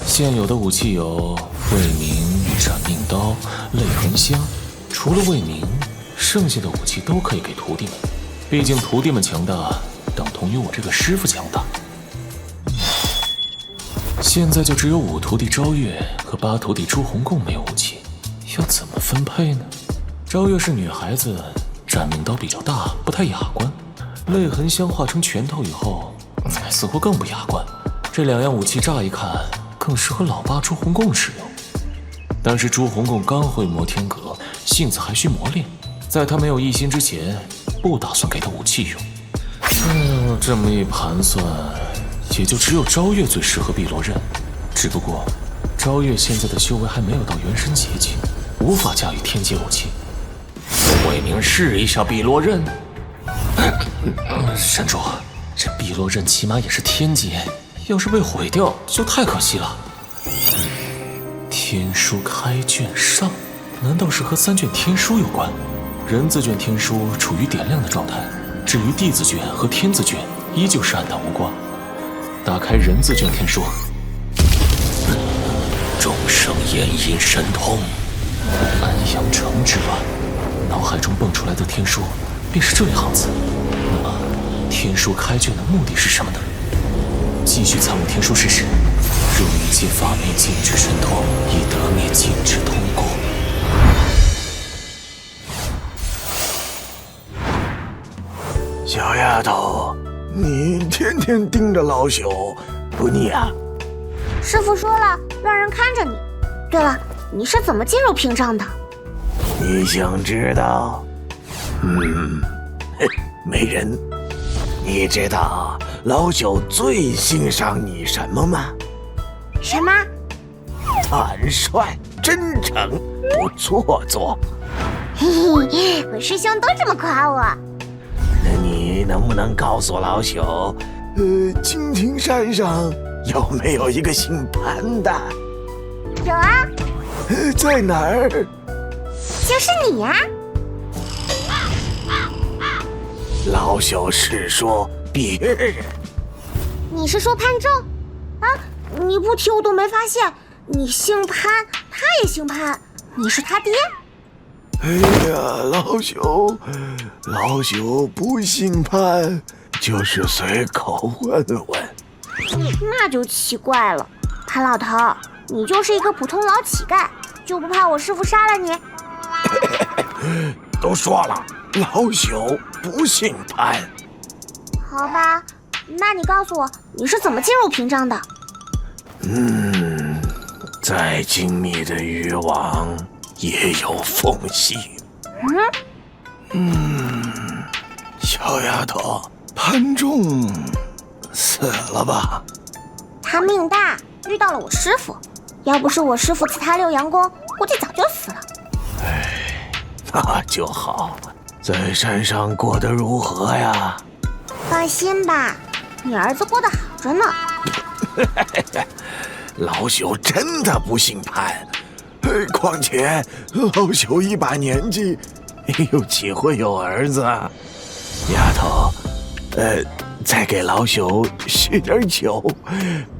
Speaker 4: 现有的武器有魏明、斩命刀、泪痕香，除了魏明，剩下的武器都可以给徒弟们。毕竟徒弟们强大，等同于我这个师傅强大。现在就只有5徒弟昭月和8徒弟朱红贡没有武器，要怎么分配呢？昭月是女孩子，斩命刀比较大，不太雅观。泪痕香化成拳头以后，似乎更不雅观。这2样武器乍一看更适合老八朱红贡使用，但是朱红贡刚会摩天阁，性子还需磨练，在他没有异心之前，不打算给他武器用。这么一盘算，也就只有昭月最适合碧落刃。只不过，昭月现在的修为还没有到元神结界，无法驾驭天阶武器。
Speaker 1: 魏明试一下碧落刃。
Speaker 4: 山主，这碧落刃起码也是天阶，要是被毁掉，就太可惜了。天书开卷上，难道是和3卷天书有关？人字卷天书处于点亮的状态，至于地字卷和天字卷依旧是暗淡无光。打开人字卷天书，
Speaker 1: 众生言音神通，
Speaker 4: 安阳城之乱。脑海中蹦出来的天书便是这行字。那么，天书开卷的目的是什么呢？继续参悟天书试试。若一切法灭禁止神通，亦得灭禁止通故。
Speaker 7: 小丫头，你天天盯着老朽，不腻啊？
Speaker 17: 师傅说了，让人看着你。对了，你是怎么进入屏障的？
Speaker 7: 你想知道？美人，你知道老朽最欣赏你什么吗？
Speaker 17: 什么？
Speaker 7: 坦率、真诚、不做作。
Speaker 17: 嘿嘿，我师兄都这么夸我。
Speaker 7: 那你能不能告诉老朽，金庭山上有没有一个姓潘的？
Speaker 17: 有啊。
Speaker 7: 在哪儿？
Speaker 17: 就是你呀。
Speaker 7: 老朽是说别人。
Speaker 17: 你是说潘正？啊，你不提我都没发现。你姓潘，他也姓潘，你是他爹？
Speaker 7: 哎呀，老朽不姓潘，就是随口问问。
Speaker 17: 那就奇怪了，潘老头，你就是一个普通老乞丐，就不怕我师父杀了你？
Speaker 7: 都说了，老朽不姓潘。
Speaker 17: 好吧，那你告诉我，你是怎么进入屏障的？
Speaker 7: 再精密的渔网也有缝隙。小丫头，潘仲死了吧？
Speaker 17: 他命大，遇到了我师父，要不是我师父赐他6阳功，估计早就死了。
Speaker 7: 那就好。在山上过得如何呀？
Speaker 17: 放心吧，你儿子过得好着呢。
Speaker 7: 老朽真的不姓潘，况且老朽一把年纪，又岂会有儿子啊？丫头，再给老朽许点酒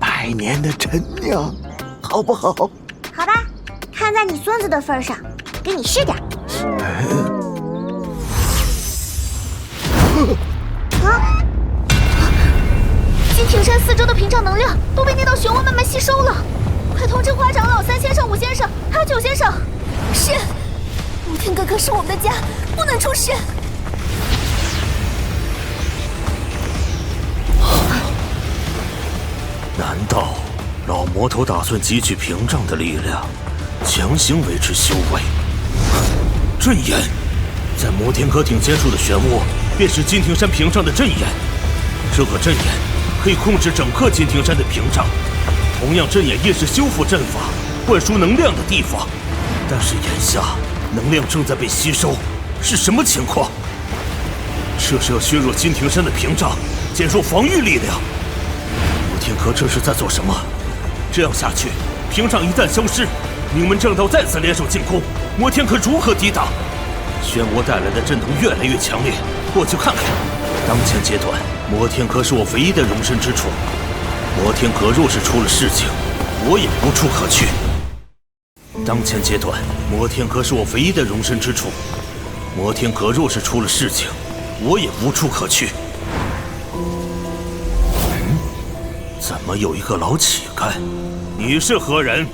Speaker 7: ，100年的陈酿，好不好？
Speaker 17: 好吧，看在你孙子的份上，给你试点。
Speaker 13: 金庭山四周的屏障能量都被那道漩涡慢慢吸收了，快通知花长老、3先生、5先生还有9先生。是，摩天阁可是我们的家，不能出事。
Speaker 8: 难道老魔头打算汲取屏障的力量，强行维持修为？阵眼，在摩天阁顶尖处的漩涡，便是金庭山屏障的阵眼。这个阵眼可以控制整个金庭山的屏障，同样阵眼也是修复阵法、灌输能量的地方。但是眼下能量正在被吸收，是什么情况？这是要削弱金庭山的屏障，减弱防御力量。摩天阁这是在做什么？这样下去，屏障一旦消失，名门正道再次联手进攻，摩天阁如何抵挡？漩涡带来的阵能越来越强烈，过去看看。当前阶段，摩天阁是我唯一的容身之处。摩天阁若是出了事情，我也无处可去。当前阶段，摩天阁是我唯一的容身之处。摩天阁若是出了事情，我也无处可去。怎么有一个老乞丐？你是何人？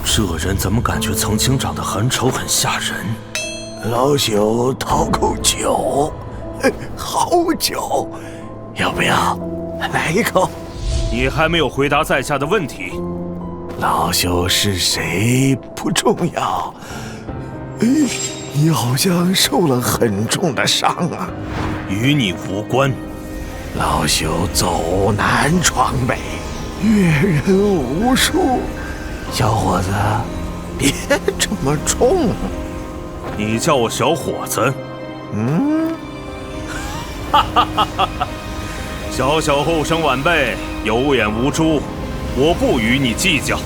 Speaker 8: 这人怎么感觉曾经长得很丑很吓人？
Speaker 7: 老朽讨口酒，好酒，要不要来一口？
Speaker 8: 你还没有回答在下的问题。
Speaker 7: 老朽是谁不重要，你好像受了很重的伤啊。
Speaker 8: 与你无关。
Speaker 7: 老朽走南闯北，阅人无数。小伙子，别这么冲。
Speaker 8: 你叫我小伙子？哈哈哈哈哈！小小后生晚辈，有眼无珠，我不与你计较。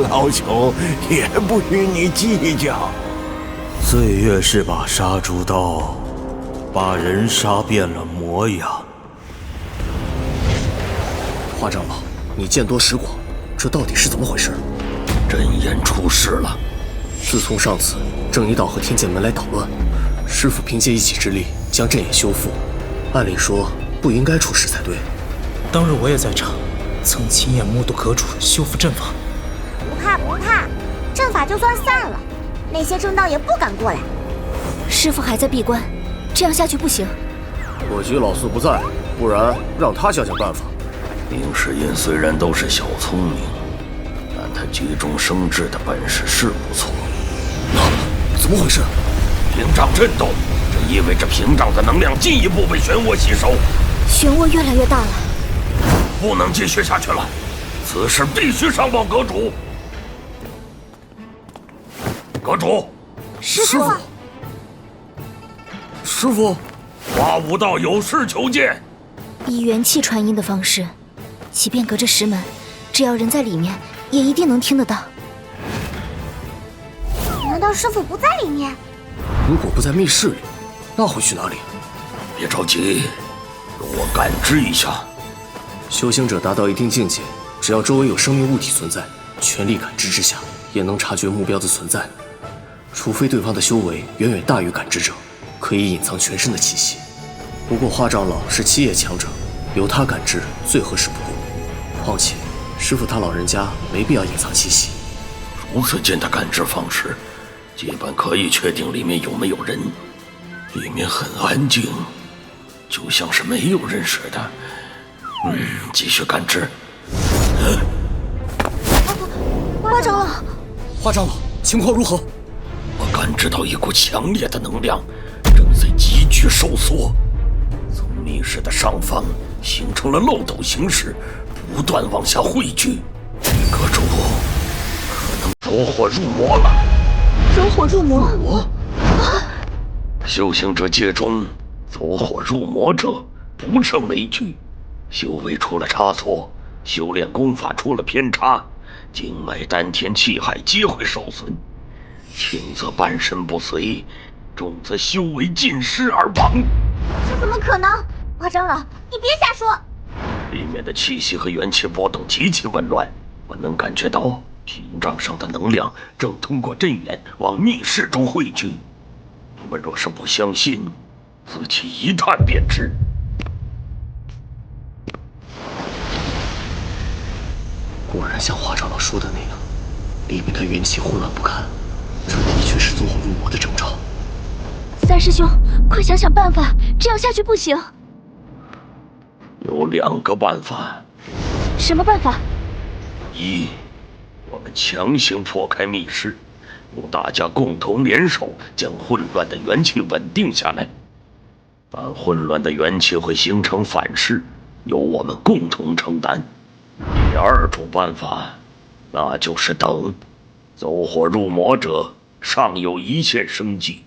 Speaker 7: 老朽也不与你计较。
Speaker 8: 岁月是把杀猪刀，把人杀变了模样。
Speaker 10: 花长老，你见多识广，这到底是怎么回事？
Speaker 8: 真言出事了。
Speaker 10: 自从上次正一道和天剑门来捣乱，师傅凭借一己之力将阵眼修复，按理说不应该出事才对。
Speaker 5: 当日我也在场，曾亲眼目睹阁主修复阵法。
Speaker 17: 不怕不怕，阵法就算散了，那些正道也不敢过来。
Speaker 13: 师傅还在闭关，这样下去不行。
Speaker 10: 可惜老四不在，不然让他想想办法。
Speaker 8: 宁世隐虽然都是小聪明，但他急中生智的本事是不错。
Speaker 10: 怎么回事？
Speaker 8: 屏障震动，这意味着屏障的能量进一步被漩涡吸收。
Speaker 13: 漩涡越来越大了，
Speaker 8: 不能继续下去了，此事必须上报阁主。阁主，
Speaker 17: 师傅，
Speaker 10: 师傅，
Speaker 8: 花无道有事求见。
Speaker 13: 以元气传音的方式，即便隔着石门，只要人在里面，也一定能听得到。
Speaker 17: 难道师傅不在里面？
Speaker 10: 如果不在密室里，那会去哪里？
Speaker 8: 别着急，容我感知一下。
Speaker 10: 修行者达到一定境界，只要周围有生命物体存在，全力感知之下，也能察觉目标的存在。除非对方的修为远远大于感知者，可以隐藏全身的气息。不过花长老是七叶强者，由他感知最合适不过。况且师傅他老人家没必要隐藏气息。
Speaker 8: 如此近的感知方式，基本可以确定里面有没有人。里面很安静，就像是没有人似的。继续感知。
Speaker 17: 花长老，
Speaker 10: 花长老，情况如何？
Speaker 8: 我感知到一股强烈的能量正在急剧收缩，从密室的上方形成了漏斗形式，不断往下汇聚。阁主可能走火入魔了。
Speaker 13: 走火入魔？
Speaker 8: 修行者界中，走火入魔者不胜枚举，修为出了差错，修炼功法出了偏差，经脉、丹田、气海皆会受损。轻则半身不遂，重则修为尽失而亡。
Speaker 17: 这怎么可能？花长老，你别瞎说。
Speaker 8: 里面的气息和元气波动极其紊乱，我能感觉到屏障上的能量正通过阵眼往密室中汇聚。你们若是不相信，自己一探便知。
Speaker 10: 果然像花长老说的那样，里面的元气混乱不堪。这的确是走火入魔的征兆。
Speaker 13: 三师兄，快想想办法，这样下去不行。
Speaker 8: 有2个办法。
Speaker 13: 什么办法？
Speaker 8: 一，我们强行破开密室，用大家共同联手将混乱的元气稳定下来。但混乱的元气会形成反噬，由我们共同承担。第2种办法，那就是等。走火入魔者尚有一线生机，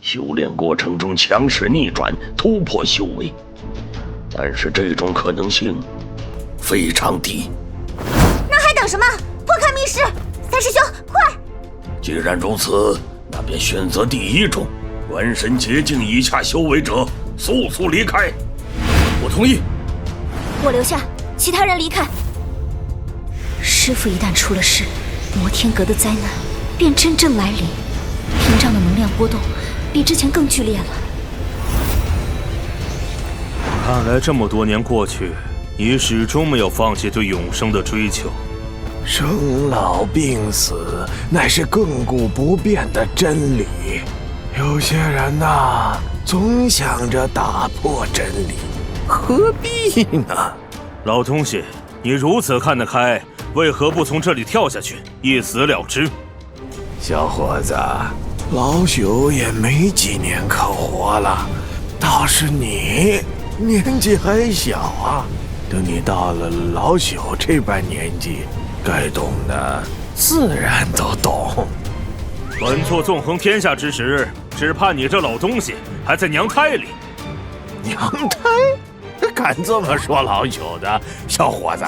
Speaker 8: 修炼过程中强势逆转，突破修为，但是这种可能性非常低。
Speaker 17: 那还等什么？破开密室！三师兄，快！
Speaker 8: 既然如此，那便选择第1种，元神结境以下修为者速速离开。
Speaker 10: 我同意。
Speaker 13: 我留下，其他人离开。师父一旦出了事，摩天阁的灾难便真正来临，屏障的能量波动比之前更剧烈了。
Speaker 8: 看来这么多年过去，你始终没有放弃对永生的追求。
Speaker 7: 生老病死乃是亘古不变的真理，有些人呐，总想着打破真理，何必呢？
Speaker 8: 老东西，你如此看得开，为何不从这里跳下去，一死了之？
Speaker 7: 小伙子，老朽也没几年可活了，倒是你年纪还小啊，等你到了老朽这般年纪，该懂的自然都懂。
Speaker 8: 本座纵横天下之时，只怕你这老东西还在娘胎里。
Speaker 7: 娘胎？敢这么说老朽的？小伙子，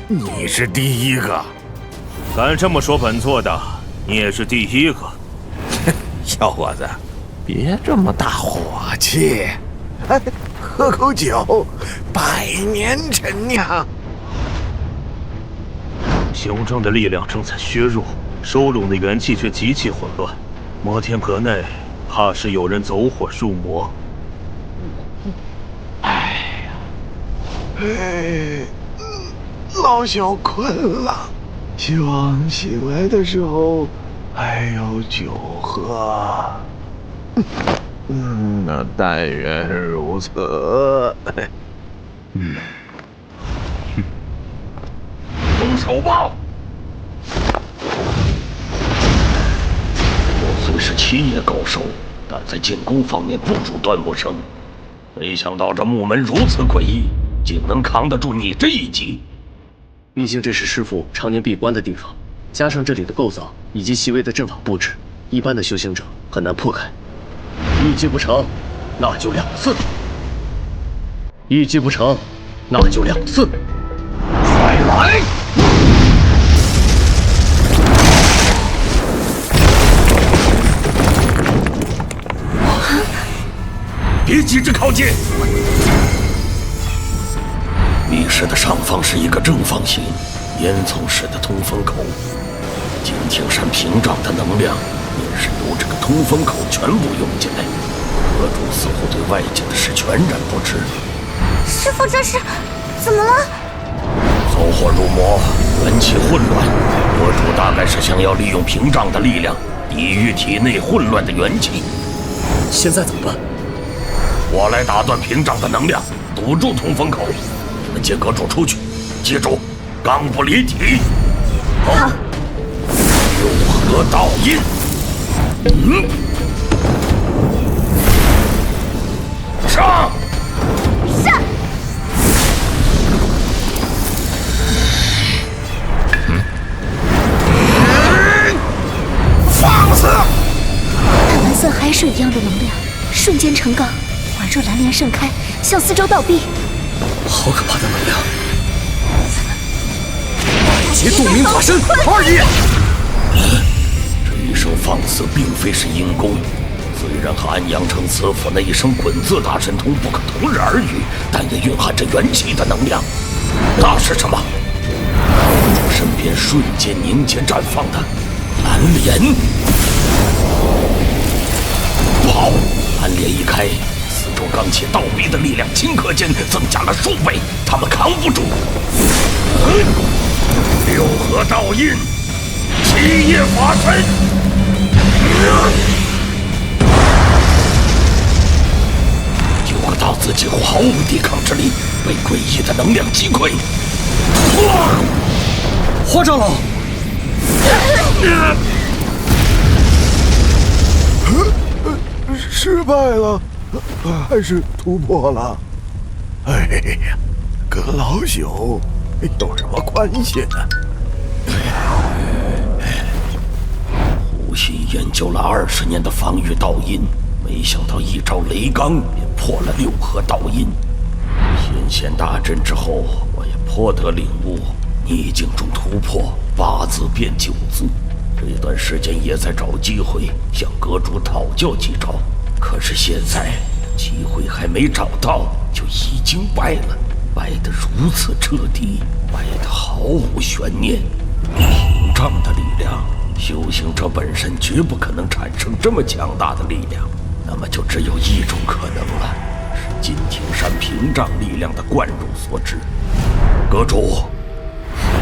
Speaker 7: 你是第1个。
Speaker 8: 敢这么说本座的，你也是第1个。
Speaker 7: 小伙子，别这么大火气，哎，喝口酒，百年陈酿。
Speaker 8: 修正的力量正在削弱，收拢的元气却极其混乱。摩天阁内怕是有人走火入魔。
Speaker 7: 哎，老小困了，希望醒来的时候还有酒喝。那但愿如此。
Speaker 1: 动手吧！我虽是七叶高手，但在进攻方面不如段木生。没想到这木门如此诡异，竟能扛得住你这一击。
Speaker 10: 毕竟这是师父常年闭关的地方，加上这里的构造以及细微的阵法布置，一般的修行者很难破开。一击不成，那就2次；一击不成，那就2次。
Speaker 1: 再来！别急着靠近。密室的上方是一个正方形烟囱式的通风口，金庭山屏障的能量也是由这个通风口全部涌进来。阁主似乎对外界的事全然不知。
Speaker 17: 师父这是怎么了？
Speaker 1: 走火入魔，元气混乱。阁主大概是想要利用屏障的力量抵御体内混乱的元气。
Speaker 10: 现在怎么办？
Speaker 1: 我来打断屏障的能量，堵住通风口。你们接阁主出去，记住，刚不离体。好。六合道印。上！
Speaker 17: 上！
Speaker 7: 放肆！
Speaker 13: 那蓝色海水一样的能量瞬间成钢，宛若蓝莲盛开，向四周倒逼。
Speaker 10: 好可怕的能量！
Speaker 7: 外劫洞明法身2爷。
Speaker 1: 这一声放肆并非是因功，虽然和安阳城慈府那一声滚字大神通不可同日而语，但也蕴含着元气的能量。那是什么？我身边瞬间凝结绽放的蓝莲。不好！蓝莲一开，四周罡气倒逼的力量顷刻间增加了数倍，他们扛不住。六合道印，七叶法身。有个道字几乎毫无抵抗之力，被诡异的能量击溃。
Speaker 3: 花长老，
Speaker 7: 失败了，还是突破了？哎呀，跟老朽有什么关系呢？
Speaker 1: 胡鑫研究了20年的防御道印，没想到一招雷罡便破了六合道印。先贤大阵之后，我也颇得领悟，逆境中突破8字变9字。这段时间也在找机会向阁主讨教几招，可是现在机会还没找到，就已经败了，败得如此彻底，败得毫无悬念。屏障的力量，修行者本身绝不可能产生这么强大的力量，那么就只有一种可能了，是金庭山屏障力量的灌入所致。阁主，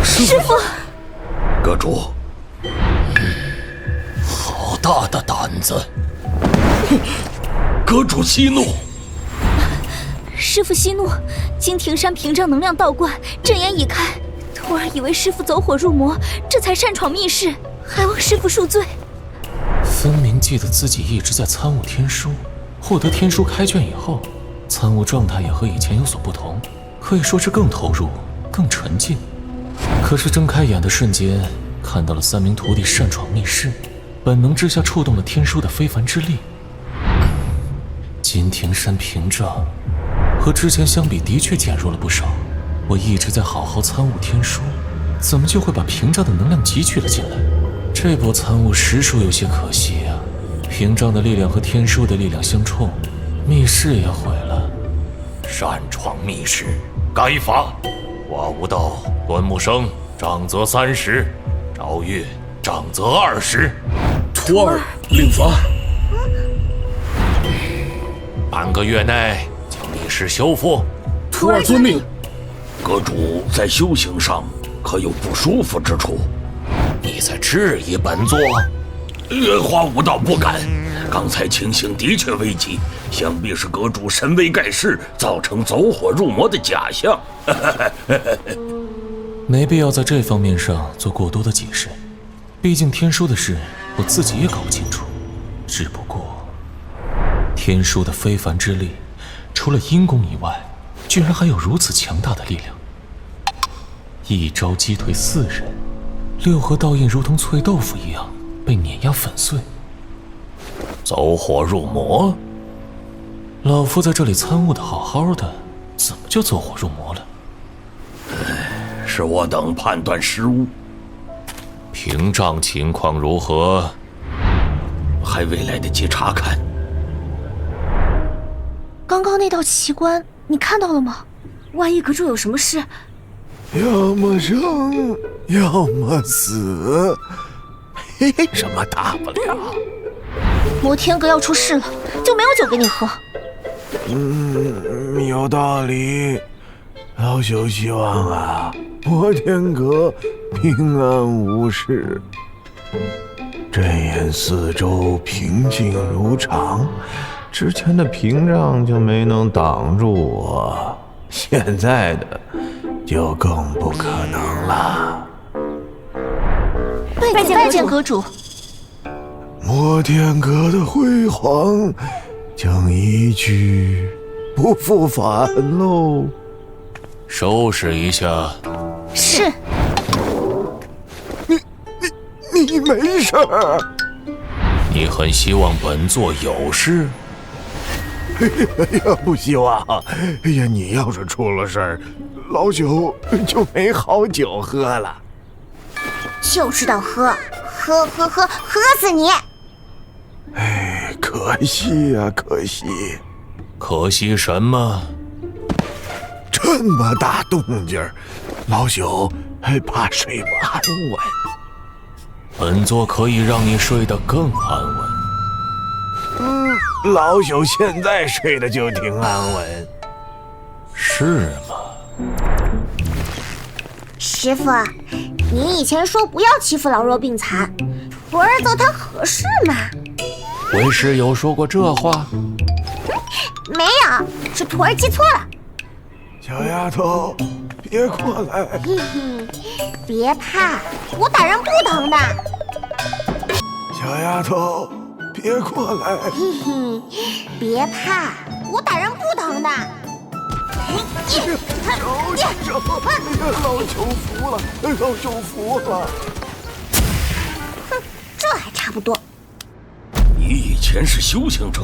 Speaker 13: 师父，
Speaker 1: 阁主，好大的胆子！阁主息怒。
Speaker 13: 师父息怒，金庭山屏障能量倒灌，阵眼已开。徒儿以为师父走火入魔，这才擅闯密室，还望师父恕罪。
Speaker 4: 分明记得自己一直在参悟天书，获得天书开卷以后，参悟状态也和以前有所不同，可以说是更投入、更沉静。可是睁开眼的瞬间，看到了3名徒弟擅闯密室，本能之下触动了天书的非凡之力。金庭山屏障和之前相比的确减弱了不少，我一直在好好参悟天书，怎么就会把屏障的能量汲取了进来？这波参悟实属有些可惜啊！屏障的力量和天书的力量相冲，密室也毁了。
Speaker 1: 擅闯密室，该罚。刮无道、端木生杖责30，赵月杖责20。
Speaker 11: 徒儿领罚。
Speaker 1: 半个月内将密室修复。
Speaker 11: 徒儿遵命。
Speaker 8: 阁主在修行上可有不舒服之处？
Speaker 1: 你在质疑本座？
Speaker 8: 花无道不敢。刚才情形的确危急，想必是阁主神威盖世，造成走火入魔的假象。
Speaker 4: 没必要在这方面上做过多的解释，毕竟天书的事我自己也搞不清楚。只不过，天书的非凡之力，除了阴功以外，居然还有如此强大的力量。一招击退4人，6合道印如同脆豆腐一样被碾压粉碎。
Speaker 1: 走火入魔？
Speaker 4: 老夫在这里参悟的好好的，怎么就走火入魔了？
Speaker 8: 是我等判断失误。
Speaker 1: 屏障情况如何？
Speaker 8: 还未来得及查看。
Speaker 17: 刚刚那道奇观你看到了吗？万一阁主有什么事，
Speaker 7: 要么生，要么死，没什么大不了。
Speaker 17: 摩天阁要出事了，就没有酒给你喝。
Speaker 7: 有道理。老朽希望啊，摩天阁平安无事，镇眼四周平静如常。之前的屏障就没能挡住我，现在的就更不可能了。
Speaker 17: 拜见阁主。
Speaker 7: 摩天阁的辉煌将一去不复返喽。
Speaker 1: 收拾一下。
Speaker 17: 是。
Speaker 7: 你没事儿？
Speaker 1: 你很希望本座有事？
Speaker 7: 哎呀，不希望。哎呀，你要是出了事儿，老朽就没好酒喝了。
Speaker 17: 就知道喝死你！
Speaker 7: 哎，可惜呀，可惜。
Speaker 1: 可惜什么？
Speaker 7: 这么大动静，老朽还怕睡不安稳。
Speaker 1: 本座可以让你睡得更安稳。
Speaker 7: 老朽现在睡得就挺安稳。
Speaker 1: 是吗？
Speaker 17: 师傅，您以前说不要欺负老弱病残，徒儿揍他合适吗？
Speaker 1: 为师有说过这话？
Speaker 17: 没有，是徒儿记错了。
Speaker 7: 小丫头，别过来。
Speaker 17: 别怕，我打人不疼的。
Speaker 7: 小丫头，别过来。
Speaker 17: 别怕，我打人不疼的。
Speaker 7: 老朽服了，老朽服了。
Speaker 17: 哼，这还差不多。
Speaker 8: 你以前是修行者，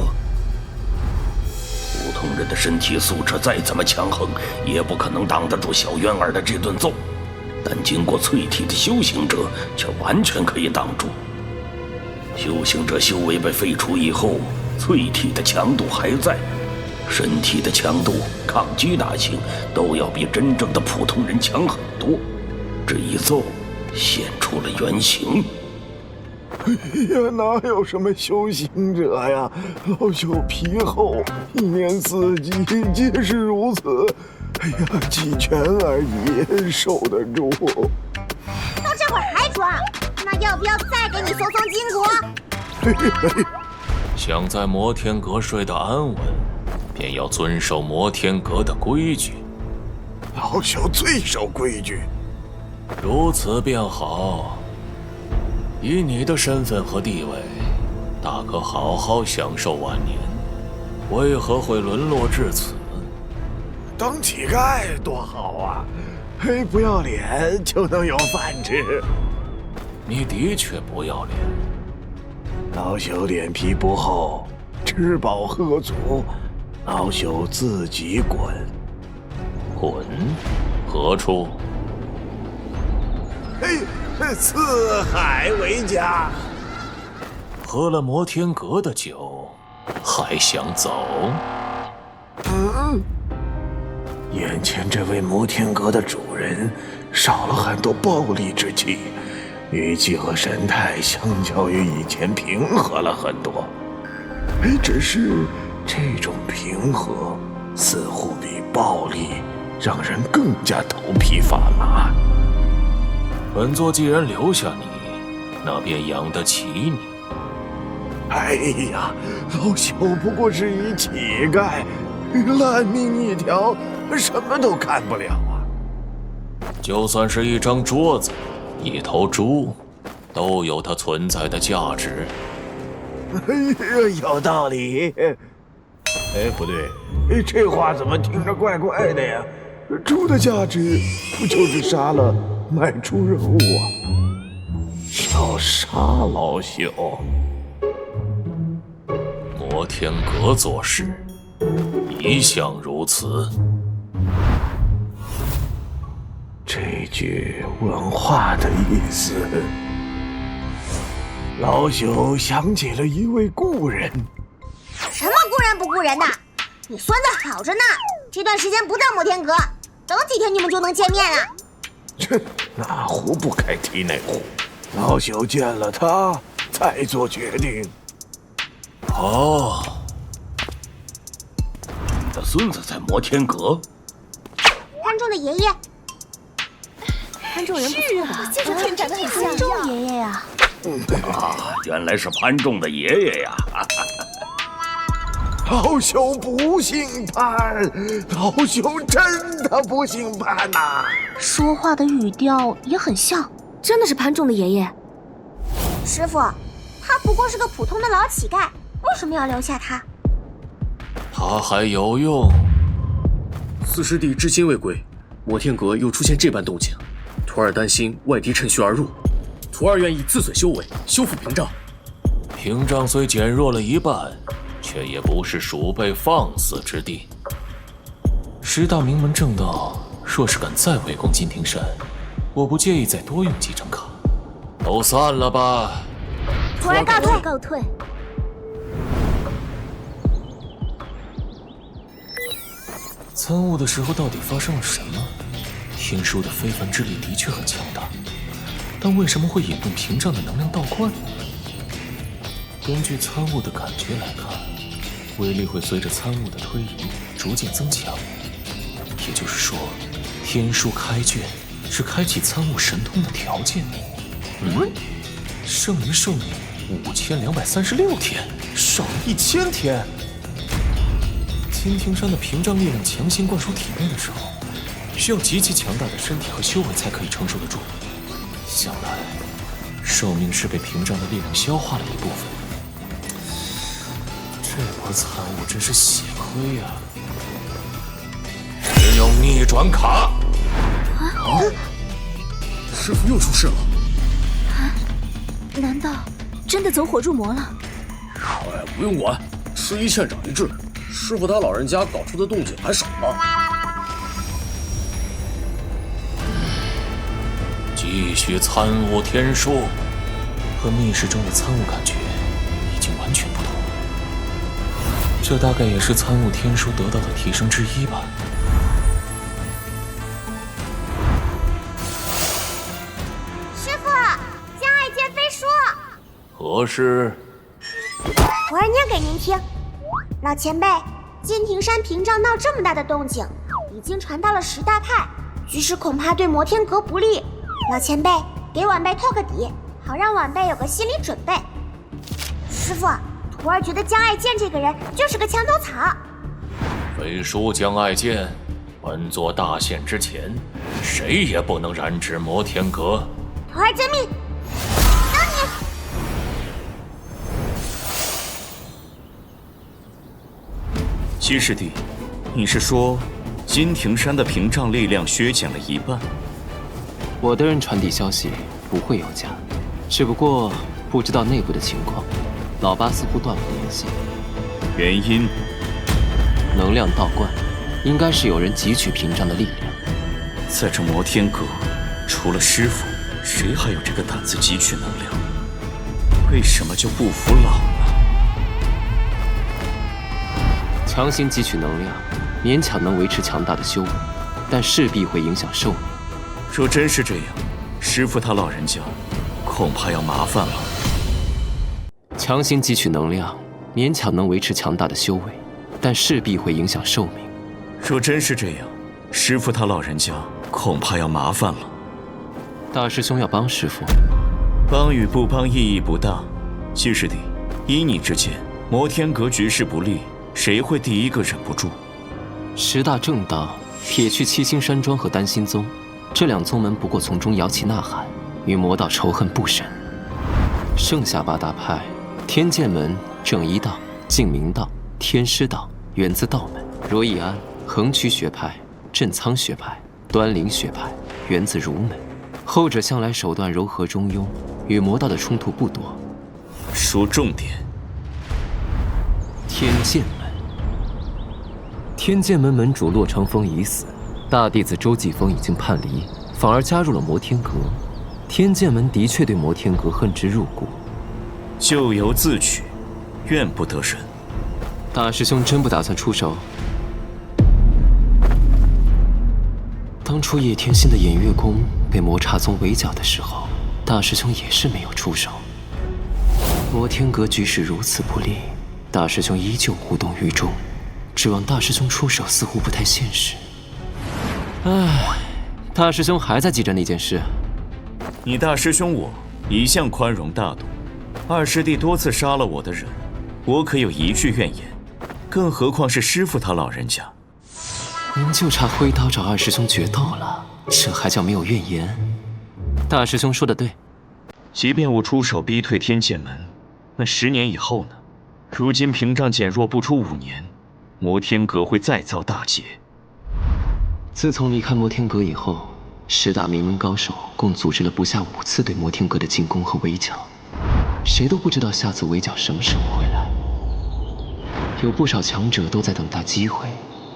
Speaker 8: 普通人的身体素质再怎么强横，也不可能挡得住小渊儿的这顿揍。但经过淬体的修行者，却完全可以挡住。修行者修为被废除以后，淬体的强度还在，身体的强度、抗击打性都要比真正的普通人强很多。这一揍，现出了原形。
Speaker 7: 哎呀，哪有什么修行者呀！老朽皮厚，一年四季皆是如此。哎呀，几拳而已，受得住。
Speaker 17: 到这会儿还装？那要不要再给你松松筋骨？
Speaker 1: 想在摩天阁睡得安稳，便要遵守摩天阁的规矩。
Speaker 7: 老朽最守规矩。
Speaker 1: 如此便好。以你的身份和地位，大可好好享受晚年，为何会沦落至此？
Speaker 7: 当乞丐多好啊！嘿，不要脸就能有饭吃。
Speaker 1: 你的确不要脸。
Speaker 7: 老朽脸皮不厚，吃饱喝足，老朽自己滚。
Speaker 1: 滚？何处？
Speaker 7: 嘿，四海为家。
Speaker 1: 喝了摩天阁的酒，还想走？
Speaker 7: 眼前这位摩天阁的主人少了很多暴力之气，语气和神态相较于以前平和了很多。只是这种平和似乎比暴力让人更加头皮发麻。
Speaker 1: 本座既然留下你，那便养得起你。
Speaker 7: 哎呀，老朽不过是一乞丐，烂命一条，什么都干不了啊！
Speaker 1: 就算是一张桌子，一头猪，都有它存在的价值。
Speaker 7: 有道理。不对，这话怎么听着怪怪的呀？猪的价值不就是杀了卖猪肉啊？要杀老朽。
Speaker 1: 摩天阁做事一向如此。
Speaker 7: 这句问话的意思，老朽想起了一位故人。
Speaker 17: 什么故人不故人的？你孙子好着呢，这段时间不在摩天阁，等几天你们就能见面了。
Speaker 7: 哪壶不开提哪壶，老朽见了他再做决定。
Speaker 16: 哦，你的孙子在摩天阁？
Speaker 17: 潘仲的爷爷。
Speaker 9: 潘仲人不错吧？就是天长得很像。潘仲爷爷呀。
Speaker 16: 原来是潘仲的爷爷呀！
Speaker 7: 老朽不姓潘，老朽真的不姓潘呐！
Speaker 9: 说话的语调也很像，真的是潘仲的爷爷。
Speaker 17: 师傅，他不过是个普通的老乞丐，为什么要留下他？
Speaker 1: 他还有用。
Speaker 10: 四师弟至今未归，摩天阁又出现这般动静，徒儿担心外敌趁虚而入，徒儿愿意自损修为，修复屏障。
Speaker 1: 屏障虽减弱了一半，却也不是鼠辈放肆之地。
Speaker 4: 师大名门正道，若是敢再围攻金庭山，我不介意再多用几张卡。
Speaker 1: 都散了吧。
Speaker 9: 徒儿告退，告退。
Speaker 4: 参悟的时候到底发生了什么？天书的非凡之力的确很强大，但为什么会引动屏障的能量倒灌呢？根据参悟的感觉来看，威力会随着参悟的推移逐渐增强。也就是说，天书开卷是开启参悟神通的条件。剩余寿命5236天，
Speaker 2: 少了1000天。
Speaker 4: 金庭山的屏障力量强行灌输体内的时候，需要极其强大的身体和修为才可以承受得住。想来，寿命是被屏障的力量消化了一部分。这波参悟真是血亏啊！
Speaker 1: 只有逆转卡。
Speaker 10: 师傅又出事了。
Speaker 9: 难道真的走火入魔了？
Speaker 10: 不用管，吃一堑长一智，师傅他老人家搞出的动静还少吗？
Speaker 1: 继续参悟天书，
Speaker 4: 和密室中的参悟感觉已经完全不同。这大概也是参悟天书得到的提升之一吧。
Speaker 17: 师傅，将爱剑飞书。
Speaker 1: 何事？
Speaker 17: 徒儿念给您听。老前辈，金庭山屏障闹这么大的动静，已经传到了10大派，局势恐怕对摩天阁不利。老前辈，给晚辈透个底，好让晚辈有个心理准备。师傅，徒儿觉得江爱剑这个人就是个墙头草。
Speaker 1: 飞书江爱剑，本座大限之前，谁也不能染指摩天阁。
Speaker 17: 徒儿遵命。等你。
Speaker 14: 七师弟，你是说金庭山的屏障力量削减了一半？
Speaker 15: 我的人传递消息不会有假，只不过不知道内部的情况。老八似乎断了联系，
Speaker 14: 原因？
Speaker 15: 能量倒灌，应该是有人汲取屏障的力量。
Speaker 14: 在这摩天阁，除了师傅，谁还有这个胆子汲取能量？为什么就不服老呢？
Speaker 15: 强行汲取能量，勉强能维持强大的修为，但势必会影响寿命。
Speaker 14: 若真是这样，师父他老人家恐怕要麻烦了。
Speaker 15: 强行汲取能量，勉强能维持强大的修为，但势必会影响寿命。
Speaker 14: 若真是这样，师父他老人家恐怕要麻烦了。
Speaker 15: 大师兄要帮师父，
Speaker 14: 帮与不帮意义不大。七师弟，依你之见，摩天阁局势不利，谁会第一个忍不住
Speaker 15: ？10大正道撇去七星山庄和丹心宗，这2宗门不过从中摇旗呐喊，与魔道仇恨不深。剩下8大派，天剑门、正一道、净明道、天师道、原子道门、若易安、横渠学派、镇仓学派、端灵学派、原子儒门，后者向来手段柔和中庸，与魔道的冲突不多。
Speaker 14: 说重点。
Speaker 15: 天剑门，天剑门门主洛长风已死，大弟子周继风已经叛离，反而加入了摩天阁。天剑门的确对摩天阁恨之入骨，
Speaker 14: 咎由自取，怨不得人。
Speaker 15: 大师兄真不打算出手？当初叶天心的偃月宫被魔刹宗围剿的时候，大师兄也是没有出手。摩天阁局势如此不利，大师兄依旧无动于衷，指望大师兄出手似乎不太现实。唉，大师兄还在记着那件事。
Speaker 14: 你大师兄我一向宽容大度，二师弟多次杀了我的人，我可有一句怨言？更何况是师父他老人家。
Speaker 15: 您就差挥刀找二师兄决斗了，这还叫没有怨言？大师兄说的对，
Speaker 14: 即便我出手逼退天剑门，那10年以后呢？如今屏障减弱不出5年，摩天阁会再遭大劫。
Speaker 15: 自从离开摩天阁以后，10大名门高手共组织了不下5次对摩天阁的进攻和围剿，谁都不知道下次围剿什么时候会来。有不少强者都在等待机会，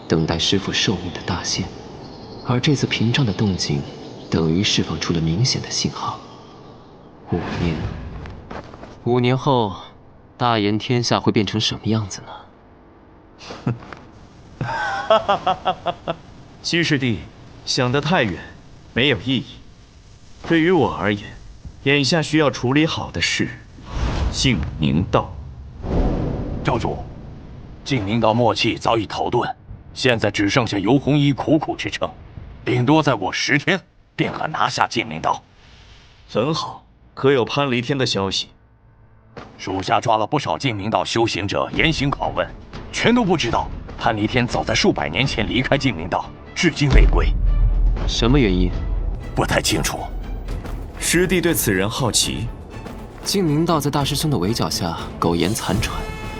Speaker 15: 等待师父寿命的大限，而这次屏障的动静，等于释放出了明显的信号。5年后，大言天下会变成什么样子呢？
Speaker 14: 七师弟想得太远，没有意义。对于我而言，眼下需要处理好的是净明道。
Speaker 16: 教主，净明道默契早已逃遁，现在只剩下尤弘一苦苦支撑，顶多再过10天便可拿下净明道。
Speaker 14: 很好，可有潘离天的消息？
Speaker 16: 属下抓了不少净明道修行者严刑拷问，全都不知道潘离天早在数百年前离开净明道，至今未归。
Speaker 15: 什么原因？
Speaker 16: 不太清楚。
Speaker 14: 师弟对此人好奇。
Speaker 15: 净明道在大师兄的围剿下苟延残喘，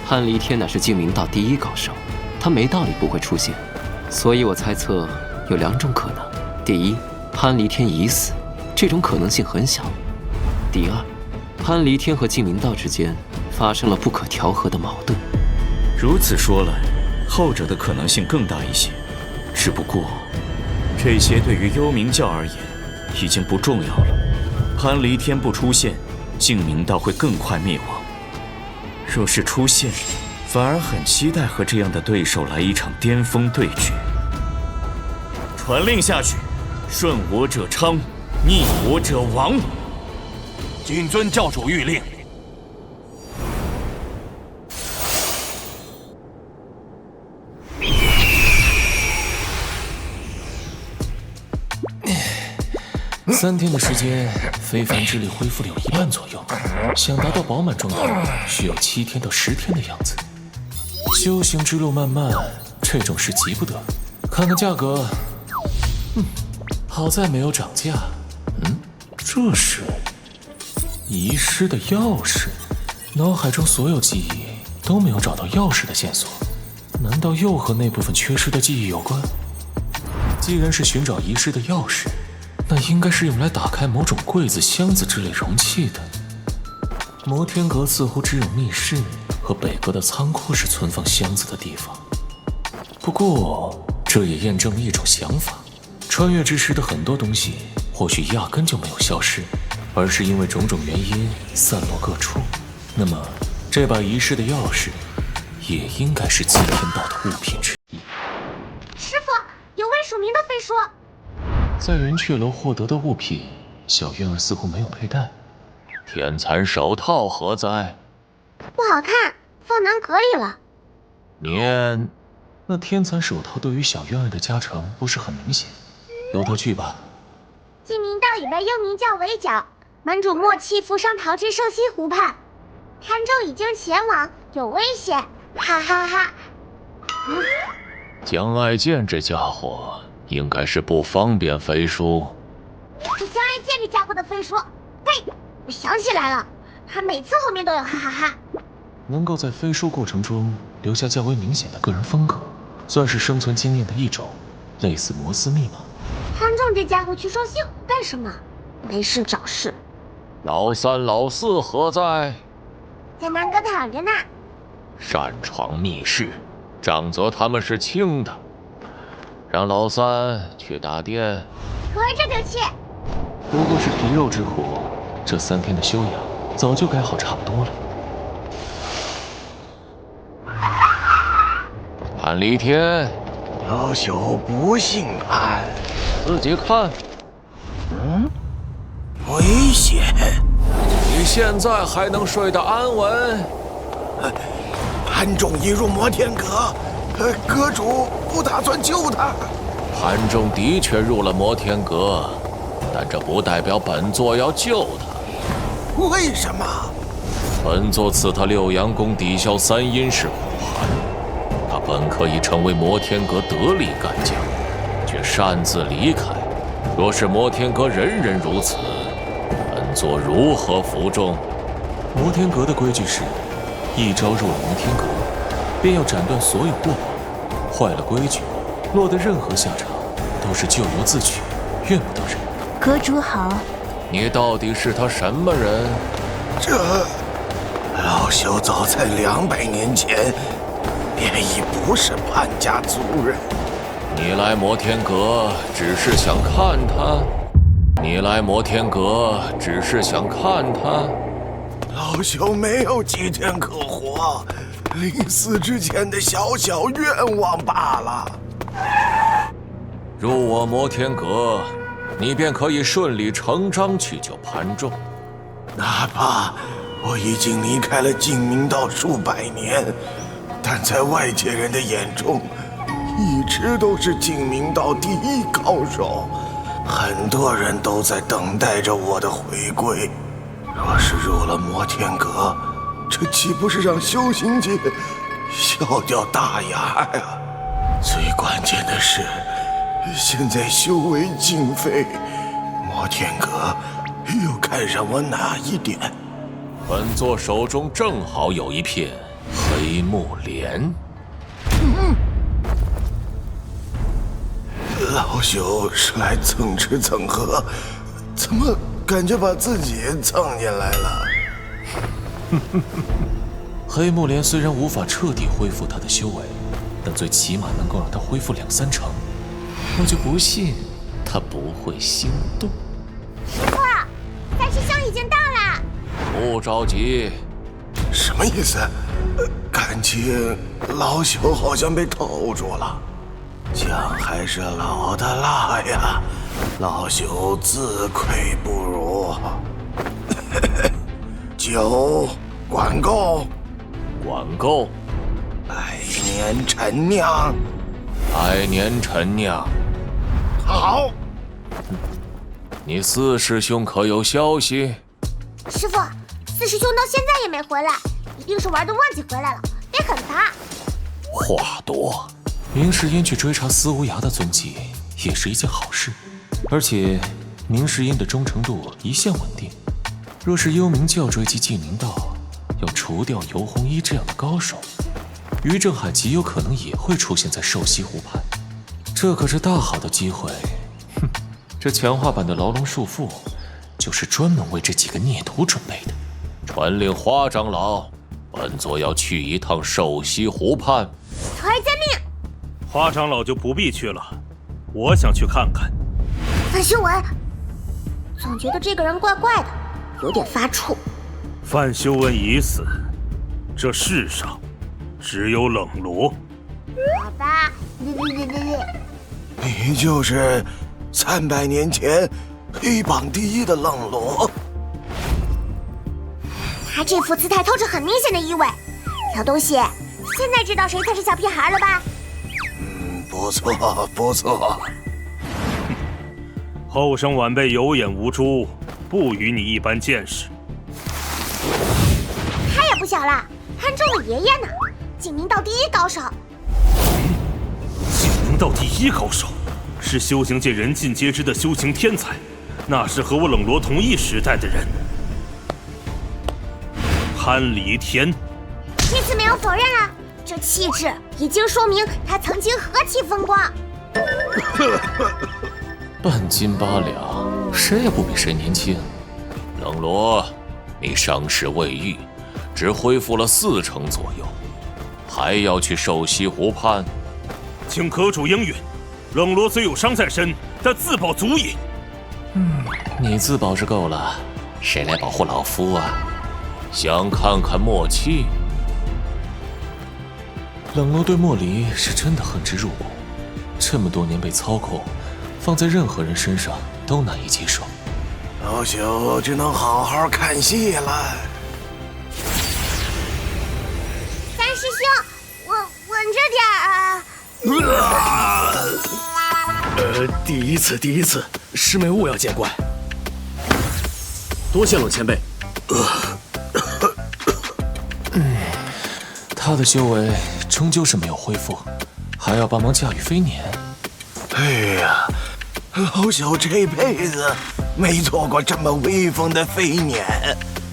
Speaker 15: 潘离天乃是净明道第一高手，他没道理不会出现。所以我猜测有2种可能：第一，潘离天已死，这种可能性很小；第二，潘离天和净明道之间发生了不可调和的矛盾。
Speaker 14: 如此说来，后者的可能性更大一些。只不过，这些对于幽冥教而言已经不重要了。潘离天不出现，净明道会更快灭亡。若是出现，反而很期待和这样的对手来一场巅峰对决。传令下去，顺我者昌，逆我者亡。
Speaker 16: 谨遵教主谕令。
Speaker 4: 3天的时间，非凡之力恢复了有1半左右，想达到饱满状态，需要7天到10天的样子。修行之路漫漫，这种事急不得。看看价格，好在没有涨价。这是遗失的钥匙，脑海中所有记忆都没有找到钥匙的线索，难道又和那部分缺失的记忆有关？既然是寻找遗失的钥匙，那应该是用来打开某种柜子、箱子之类容器的。摩天阁似乎只有密室和北阁的仓库是存放箱子的地方。不过，这也验证了一种想法：穿越之时的很多东西，或许压根就没有消失，而是因为种种原因散落各处，那么这把遗失的钥匙，也应该是祭天道的物品之一。
Speaker 17: 师傅，有位署名的飞书。
Speaker 4: 在云雀楼获得的物品，小月儿似乎没有佩戴。
Speaker 1: 天蚕手套何在？
Speaker 17: 不好看，放囊壳里了。
Speaker 1: 念，
Speaker 4: 那天蚕手套对于小月儿的加成不是很明显，由他去吧。
Speaker 17: 晋明道已被幽冥教围剿，门主莫契扶伤逃至兽溪湖畔，潘仲已经前往，有危险，哈哈哈。
Speaker 1: 江爱剑这家伙应该是不方便飞书。
Speaker 17: 是江爱剑这家伙的飞书。呸！我想起来了，他每次后面都有哈哈哈。
Speaker 4: 能够在飞书过程中留下较为明显的个人风格，算是生存经验的一种，类似摩斯密码。
Speaker 17: 潘仲这家伙去兽溪湖干什么？没事找事。
Speaker 1: 老三老四何在？
Speaker 17: 在南阁躺着呢。
Speaker 1: 擅闯密室，长则他们是轻的。让老三去打电。
Speaker 17: 可这就去。
Speaker 4: 不过是皮肉之苦，这3天的修养早就该好差不多了。
Speaker 1: 潘离天，
Speaker 7: 老朽不姓潘，
Speaker 1: 自己看。
Speaker 7: 危险！
Speaker 1: 你现在还能睡得安稳？
Speaker 7: 潘仲已入摩天阁，阁主不打算救他。
Speaker 1: 潘仲的确入了摩天阁，但这不代表本座要救他。
Speaker 7: 为什么？
Speaker 1: 本座赐他六阳功抵消3阴式苦寒，他本可以成为摩天阁得力干将，却擅自离开。若是摩天阁人人如此，本座如何服众？
Speaker 4: 摩天阁的规矩是，一招入了摩天阁，便要斩断所有过往，坏了规矩，落得任何下场都是咎由自取，怨不得人。
Speaker 13: 阁主好。
Speaker 1: 你到底是他什么人？
Speaker 7: 这老朽早在200年前便已不是潘家族人。
Speaker 1: 你来摩天阁只是想看他？你来摩天阁只是想看他？
Speaker 7: 老朽没有几天可活，临死之前的小小愿望罢了。
Speaker 1: 入我摩天阁，你便可以顺理成章去救潘仲。
Speaker 7: 哪怕我已经离开了净明道数百年，但在外界人的眼中，一直都是净明道第一高手。很多人都在等待着我的回归。若是入了摩天阁，这岂不是让修行界笑掉大牙呀？最关键的是，现在修为尽废，摩天阁又看上我哪一点？
Speaker 1: 本座手中正好有一片黑木莲。
Speaker 7: 老朽是来蹭吃蹭喝，怎么感觉把自己蹭进来了？
Speaker 4: 黑木莲虽然无法彻底恢复他的修为，但最起码能够让他恢复2-3成。我就不信他不会心动。
Speaker 17: 师傅，3师兄已经到了。
Speaker 1: 不着急。
Speaker 7: 什么意思？感情老朽好像被透住了。姜还是老的辣呀，老朽自愧不如。酒管够，
Speaker 1: 管够。
Speaker 7: 百年陈酿，
Speaker 1: 百年陈酿。
Speaker 7: 好。
Speaker 1: 你4师兄可有消息？
Speaker 17: 师傅，4师兄到现在也没回来，一定是玩的忘记回来了，得狠他。
Speaker 1: 话多。
Speaker 4: 明世英去追查司无涯的踪迹，也是一件好事。而且，明世英的忠诚度一向稳定。若是幽冥教追击净明道，要除掉尤弘一这样的高手，于正海极有可能也会出现在兽溪湖畔。这可是大好的机会。哼，这强化版的牢笼束缚，就是专门为这几个孽徒准备的。
Speaker 1: 传令花长老，本座要去一趟兽溪湖畔。
Speaker 17: 徒儿遵命。
Speaker 8: 花长老就不必去了，我想去看看。
Speaker 17: 范修文，总觉得这个人怪怪的，有点发怵。
Speaker 8: 范修文已死，这世上只有冷罗。
Speaker 17: 好吧，
Speaker 7: 你就是300年前黑榜第1的冷罗。
Speaker 17: 他这副姿态透着很明显的意味。小东西，现在知道谁才是小屁孩了吧？
Speaker 7: 不错不错。
Speaker 8: 后生晚辈有眼无珠，不与你一般见识。
Speaker 17: 他也不小了，潘仲的爷爷呢，景明道第1高手。
Speaker 8: 景明道第1高手，是修行界人尽皆知的修行天才，那是和我冷罗同一时代的人。潘黎天，
Speaker 17: 这次没有否认了，这气质已经说明他曾经何其风光。
Speaker 4: 半斤8两，谁也不比谁年轻。
Speaker 1: 冷罗，你伤势未愈，只恢复了40%左右，还要去瘦西湖畔？
Speaker 8: 请阁主应允，冷罗虽有伤在身，但自保足矣。
Speaker 4: 你自保是够了，谁来保护老夫啊？
Speaker 1: 想看看默契？
Speaker 4: 冷罗对莫离是真的恨之入骨，这么多年被操控，放在任何人身上都难以接受。
Speaker 7: 老朽只能好好看戏了。
Speaker 17: 三师兄，稳着点啊！
Speaker 10: 第一次，师妹勿要见怪。多谢冷前辈。
Speaker 4: 他的修为终究是没有恢复，还要帮忙驾驭飞辇。
Speaker 7: 哎呀，老朽这辈子没坐过这么威风的飞辇，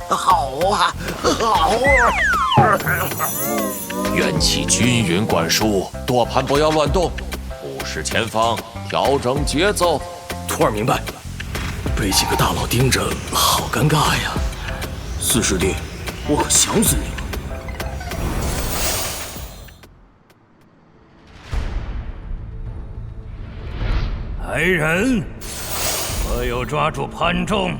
Speaker 7: 好啊，好啊！
Speaker 1: 元气均匀灌输，舵盘不要乱动，目视前方，调整节奏。
Speaker 10: 徒儿明白。被几个大佬盯着，好尴尬呀！四师弟，我可想死你了。
Speaker 8: 来人，我有抓住潘仲。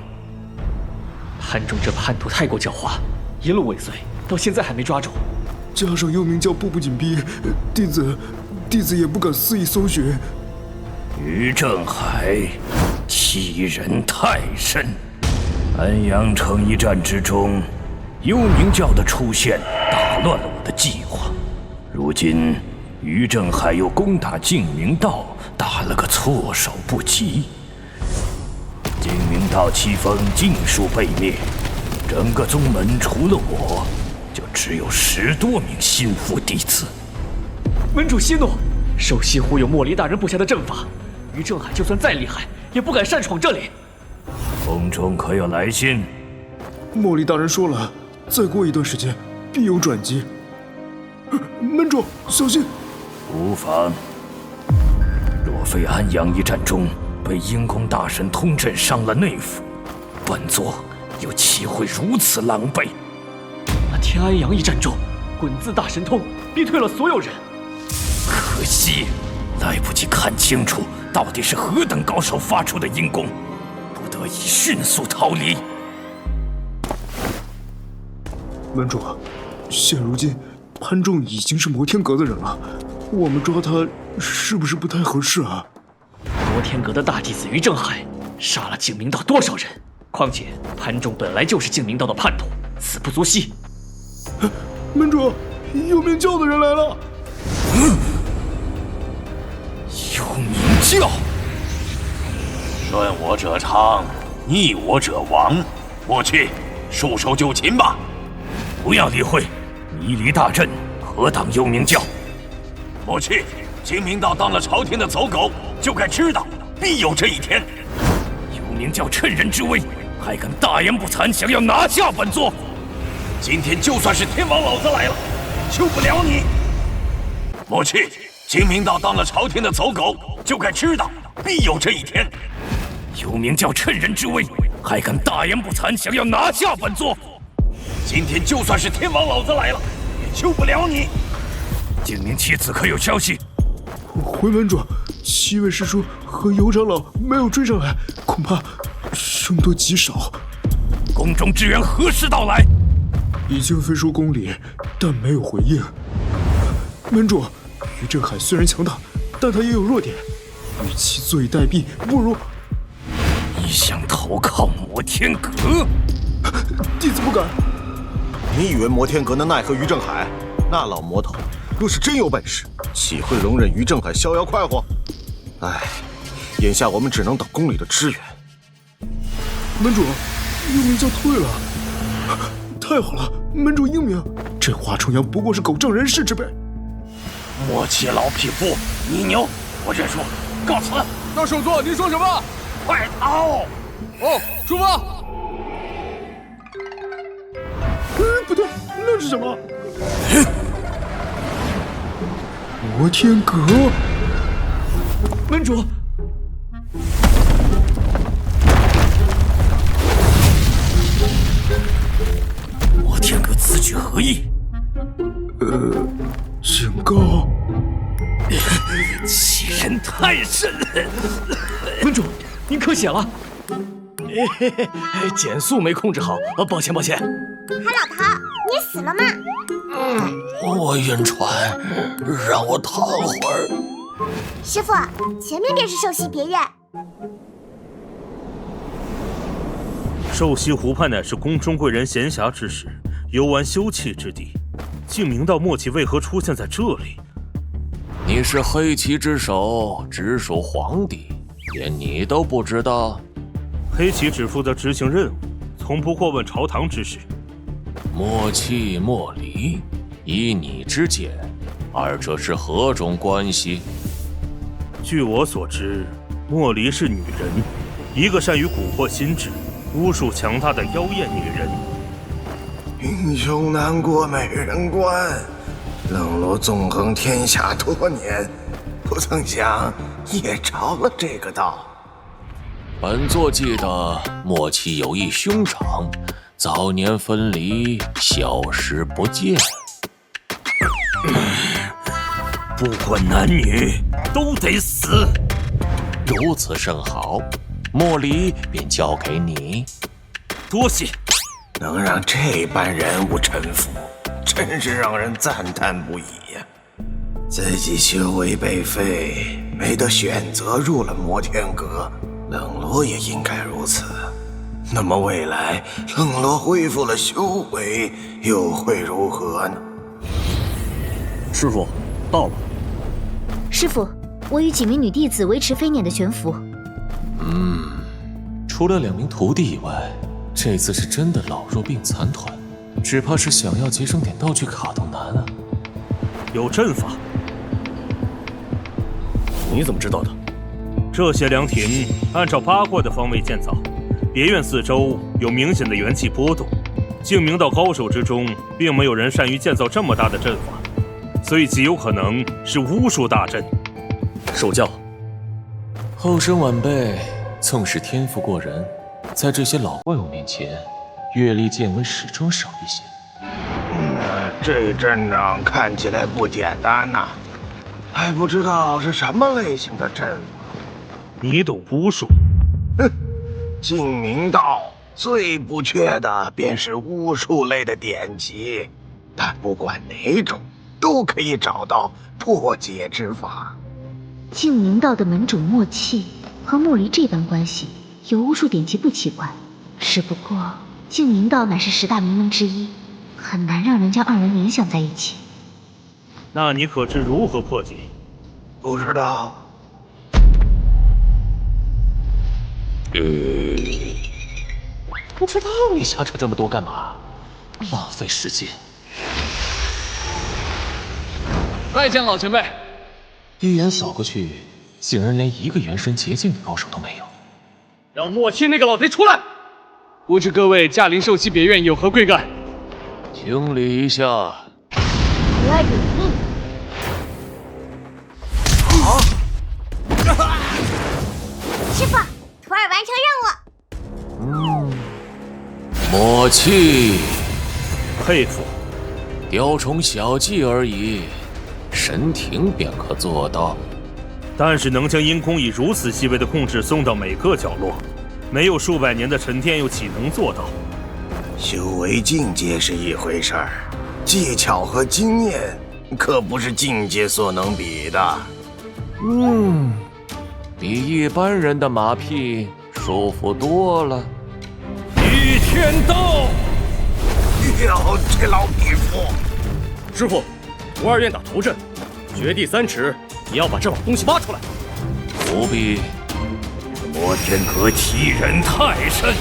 Speaker 3: 潘仲这叛徒太过狡猾，一路尾随，到现在还没抓住。
Speaker 11: 加上幽冥教步步紧逼，弟子也不敢肆意搜寻。
Speaker 8: 于正海欺人太甚。安阳城一战之中，幽冥教的出现打乱了我的计划。如今于正海又攻打净明道，打了个措手不及。净明道七峰尽数被灭，整个宗门除了我，就只有10多名心腹弟子。
Speaker 3: 门主息怒，守西湖有莫离大人布下的阵法，于正海就算再厉害，也不敢擅闯这里。
Speaker 8: 宫中可有来信？
Speaker 11: 莫离大人说了，再过一段时间必有转机。门主小心！
Speaker 8: 无妨。若非安阳一战中被阴宫大神通阵伤了内府，本座又岂会如此狼狈？
Speaker 3: 那天安阳一战中，滚字大神通逼退了所有人。
Speaker 8: 可惜来不及看清楚到底是何等高手发出的阴功，不得已迅速逃离。
Speaker 11: 门主，现如今潘仲已经是摩天阁的人了，我们抓他是不是不太合适啊？
Speaker 3: 摩天阁的大弟子于正海杀了净明道多少人？况且潘仲本来就是净明道的叛徒，死不足惜。
Speaker 11: 门主，幽冥教的人来了！
Speaker 8: 幽冥教，顺我者昌，逆我者亡。我去，束手就擒吧！不要理会，迷离大阵，何挡幽冥教？我去，净明道当了朝廷的走狗，就该知道必有这一天。幽冥教趁人之危，还敢大言不惭，想要拿下本座。今天就算是天王老子来了，也救不了你。我去，净明道当了朝廷的走狗，就该知道必有这一天。幽冥教趁人之危，还敢大言不惭，想要拿下本座。今天就算是天王老子来了，也救不了你。净明妻子可有消息？
Speaker 11: 回门主，7位师叔和尤长老没有追上来，恐怕凶多吉少。
Speaker 8: 宫中支援何时到来？
Speaker 11: 已经飞出公里，但没有回应。门主，于振海虽然强大，但他也有弱点，与其坐以待毙，不如……
Speaker 8: 你想投靠摩天阁？
Speaker 11: 弟子不敢。
Speaker 7: 你以为摩天阁能奈何于振海？那老魔头若是真有本事，岂会容忍于振海逍遥快活？唉，眼下我们只能等宫里的支援。
Speaker 11: 门主，幽冥教退了，太好了！门主英明，这华重阳不过是狗仗人势之辈。
Speaker 8: 默契老匹夫，你牛，我认输，告辞。
Speaker 12: 那首座，你说什么？
Speaker 8: 快逃！
Speaker 12: 哦，出发！
Speaker 11: 不对，那是什么？摩天阁，
Speaker 3: 门主。
Speaker 8: 摩天阁此举何意？
Speaker 11: 警告！
Speaker 8: 欺人太甚！
Speaker 3: 门主，您咳血了。减速没控制好，抱歉。
Speaker 17: 海老头，你死了吗？
Speaker 1: 我晕船，让我躺会儿。
Speaker 17: 师傅，前面便是寿溪别院。
Speaker 8: 寿溪湖畔乃是宫中贵人闲暇之时游玩休憩之地，净明道默契为何出现在这里？
Speaker 1: 你是黑旗之首，直属皇帝，连你都不知道？
Speaker 8: 黑旗只负责执行任务，从不过问朝堂之事。
Speaker 1: 默契、莫离，依你之见，二者是何种关系？
Speaker 8: 据我所知，莫离是女人，一个善于蛊惑心智、巫术强大的妖艳女人。
Speaker 7: 英雄难过美人关，冷落纵横天下多年，不曾想也着了这个道。
Speaker 1: 本座记得默契有一兄长，早年分离，消失不见。
Speaker 8: 不管男女，都得死。
Speaker 1: 如此甚好，莫离便交给你。
Speaker 8: 多谢。
Speaker 7: 能让这般人物臣服，真是让人赞叹不已呀！自己修为被废，没得选择入了摩天阁，冷罗也应该如此。那么未来冷罗恢复了修为，又会如何呢？
Speaker 10: 师傅，到了。
Speaker 18: 师傅，我与几名女弟子维持飞辇的悬浮。
Speaker 4: 除了2名徒弟以外，这次是真的老弱病残团，只怕是想要节省点道具卡都难啊。
Speaker 8: 有阵法。
Speaker 10: 你怎么知道的？
Speaker 8: 这些凉亭按照八卦的方位建造，别院四周有明显的元气波动。净明道高手之中，并没有人善于建造这么大的阵法，所以极有可能是巫术大阵。
Speaker 10: 受教。
Speaker 4: 后生晚辈纵使天赋过人，在这些老怪物面前，阅历见闻始终少一些。
Speaker 7: 这阵仗看起来不简单呐，还不知道是什么类型的阵法。
Speaker 8: 你懂巫术？
Speaker 7: 哼，净明道最不缺的便是巫术类的典籍，但不管哪种，都可以找到破解之法。
Speaker 18: 净明道的门主默契和莫离这般关系，有巫术典籍不奇怪，只不过净明道乃是10大名门之一，很难让人将二人联想在一起。
Speaker 8: 那你可知如何破解？
Speaker 7: 不知道。
Speaker 4: 不知道你瞎扯这么多干嘛？浪费时间。
Speaker 12: 拜见老前辈。
Speaker 4: 一眼扫过去，竟然连一个元神结境的高手都没有。
Speaker 12: 让默契那个老贼出来！不知各位驾临寿溪别院有何贵干？
Speaker 1: 请理一下。
Speaker 18: 来人命！
Speaker 7: 好。
Speaker 17: 师傅，徒儿完成任务。
Speaker 1: 默契，
Speaker 8: 佩服。
Speaker 1: 雕虫小技而已，神庭便可做到。
Speaker 8: 但是能将阴空以如此细微的控制送到每个角落，没有数百年的沉淀又岂能做到？
Speaker 7: 修为境界是一回事儿，技巧和经验可不是境界所能比的。
Speaker 1: 比一般人的马屁舒服多了。
Speaker 11: 倚天刀！
Speaker 7: 哟，这老匹夫！
Speaker 10: 师傅，不二愿打头阵，绝地3尺，也要把这老东西挖出来。
Speaker 1: 不必。
Speaker 11: 摩天阁欺人太甚，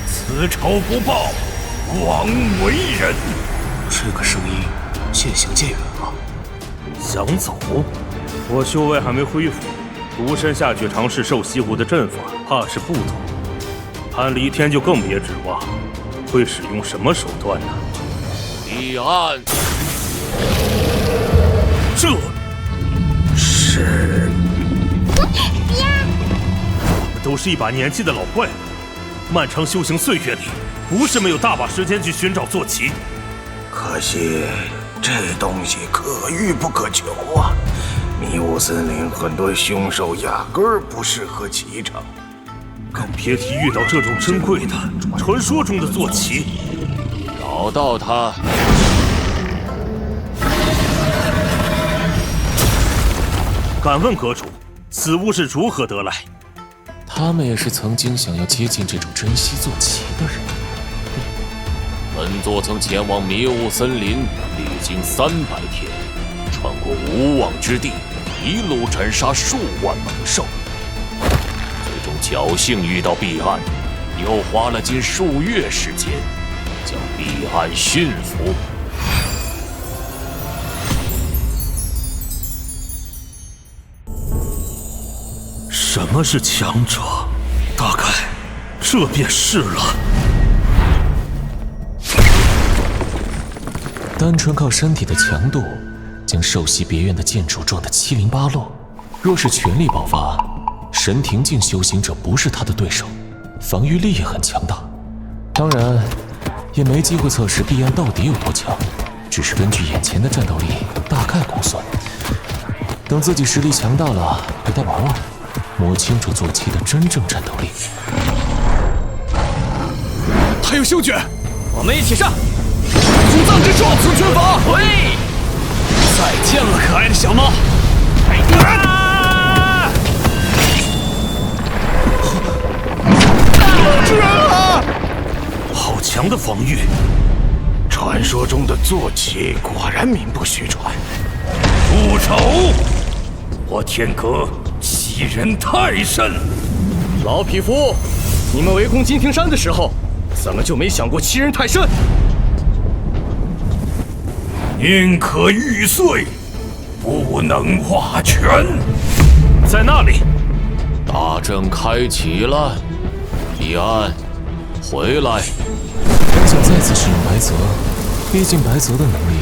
Speaker 11: 此仇不报，枉为人。
Speaker 10: 这个声音渐行渐远了。
Speaker 8: 想走？我修为还没恢复，独身下去尝试兽西湖的阵法，怕是不妥。潘离天就更别指望，会使用什么手段呢？
Speaker 1: 立案！
Speaker 8: 这
Speaker 7: 是
Speaker 8: 都是一把年纪的老怪物，漫长修行岁月里，不是没有大把时间去寻找坐骑。
Speaker 7: 可惜这东西可遇不可求啊！迷雾森林很多凶兽压根儿不适合骑乘，
Speaker 8: 更别提遇到这种珍贵的传说中的坐骑。
Speaker 1: 找到他！
Speaker 8: 敢问阁主，此物是如何得来？
Speaker 4: 他们也是曾经想要接近这种珍稀坐骑的人。
Speaker 1: 本座曾前往迷雾森林，历经300天，穿过无望之地，一路斩杀数万猛兽，最终侥幸遇到彼岸，又花了近数月时间，将彼岸驯服。
Speaker 8: 什么是强者？大概这便是了。
Speaker 4: 单纯靠身体的强度，将兽息别院的建筑撞得七零八落。若是全力爆发，神庭境修行者不是他的对手，防御力也很强大。当然，也没机会测试碧岸到底有多强，只是根据眼前的战斗力大概估算。等自己实力强大了，陪他玩玩，摸清楚坐骑的真正战斗力。
Speaker 3: 还有修卷，我们一起上！主藏之术，出拳法！喂！再见了，可爱的小猫！
Speaker 7: 吃人了！
Speaker 8: 好强的防御！
Speaker 7: 传说中的坐骑果然名不虚传。
Speaker 11: 住手！我天阁欺人太甚！
Speaker 10: 老匹夫，你们围攻金庭山的时候，怎么就没想过欺人太甚？
Speaker 11: 宁可玉碎，不能画全。
Speaker 8: 在那里，
Speaker 1: 大阵开启了，彼岸，回来。
Speaker 4: 本想再次使用白泽，毕竟白泽的能力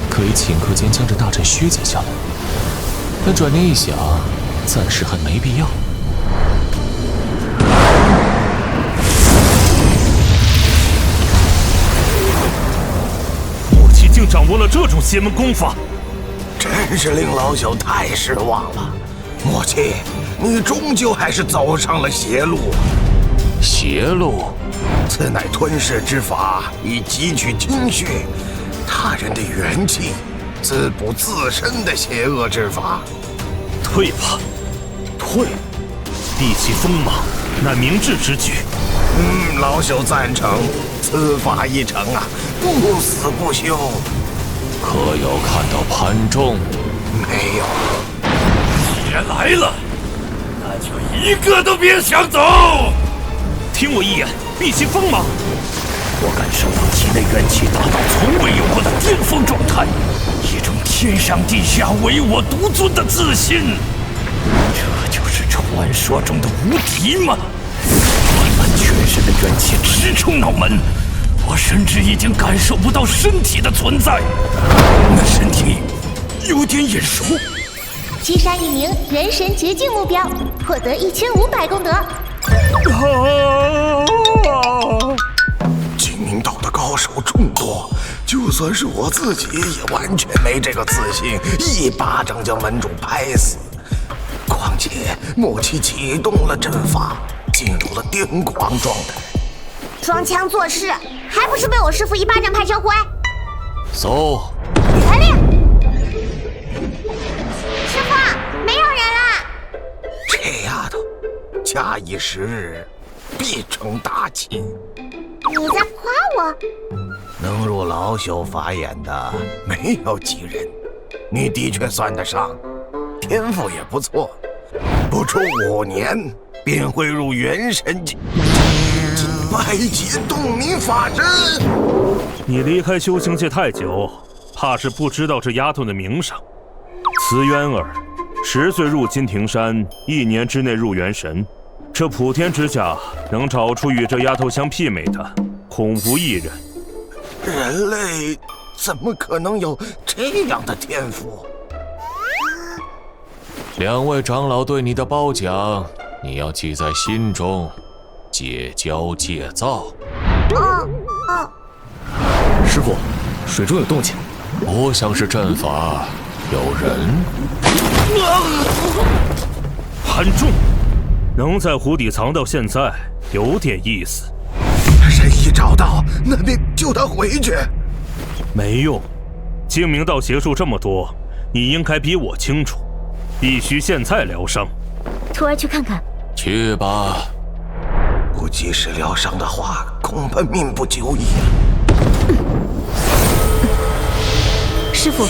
Speaker 4: 可以顷刻间将这大阵削减下来。但转念一想，暂时还没必要。
Speaker 8: 竟掌握了这种邪门功法，
Speaker 7: 真是令老朽太失望了。默契，你终究还是走上了邪路。
Speaker 1: 邪路？
Speaker 7: 此乃吞噬之法，以汲取精血、他人的元气，滋补自身的邪恶之法。
Speaker 8: 退吧，退！避其锋芒，乃明智之举。
Speaker 7: 老朽赞成。此法一成啊，不死不休。
Speaker 1: 可有看到潘仲？
Speaker 7: 没有。
Speaker 11: 既然来了，那就一个都别想走。
Speaker 8: 听我一言，避其锋芒。
Speaker 11: 我感受到体内元气达到从未有过的巅峰状态，一种天上地下唯我独尊的自信。这就是传说中的无敌吗？全身的元气直冲脑门，我甚至已经感受不到身体的存在，那身体有点眼熟。
Speaker 9: 击杀一名元神绝境目标，获得1500功德。
Speaker 7: 金明岛的高手众多，就算是我自己也完全没这个自信，一巴掌将门主拍死。况且默契启动了阵法，进入了癫狂状态。
Speaker 17: 装腔作势，还不是被我师父一巴掌拍成灰？
Speaker 1: 走。
Speaker 17: 全力！师父，没有人了。
Speaker 7: 这丫头，假以时日，必成大器。
Speaker 17: 你在夸我？
Speaker 7: 能入老朽法眼的没有几人，你的确算得上，天赋也不错。不出5年，便会入元神境，外界洞明法阵。
Speaker 8: 你离开修行界太久，怕是不知道这丫头的名声。慈渊儿，10岁入金庭山，1年之内入元神。这普天之下，能找出与这丫头相媲美的，空无一人。
Speaker 7: 人类怎么可能有这样的天赋
Speaker 1: ？2位长老对你的褒奖，你要记在心中，戒骄戒躁。
Speaker 10: 师父，水中有动静，
Speaker 1: 不像是阵法，有人。
Speaker 8: 韩仲，能在湖底藏到现在，有点意思。
Speaker 7: 人一找到，那便救他回去。
Speaker 8: 没用，净明道邪术这么多，你应该比我清楚。必须现在疗伤。
Speaker 18: 徒儿去看看。
Speaker 1: 去吧。
Speaker 7: 不及时疗伤的话，恐怕命不久矣。
Speaker 18: 师父，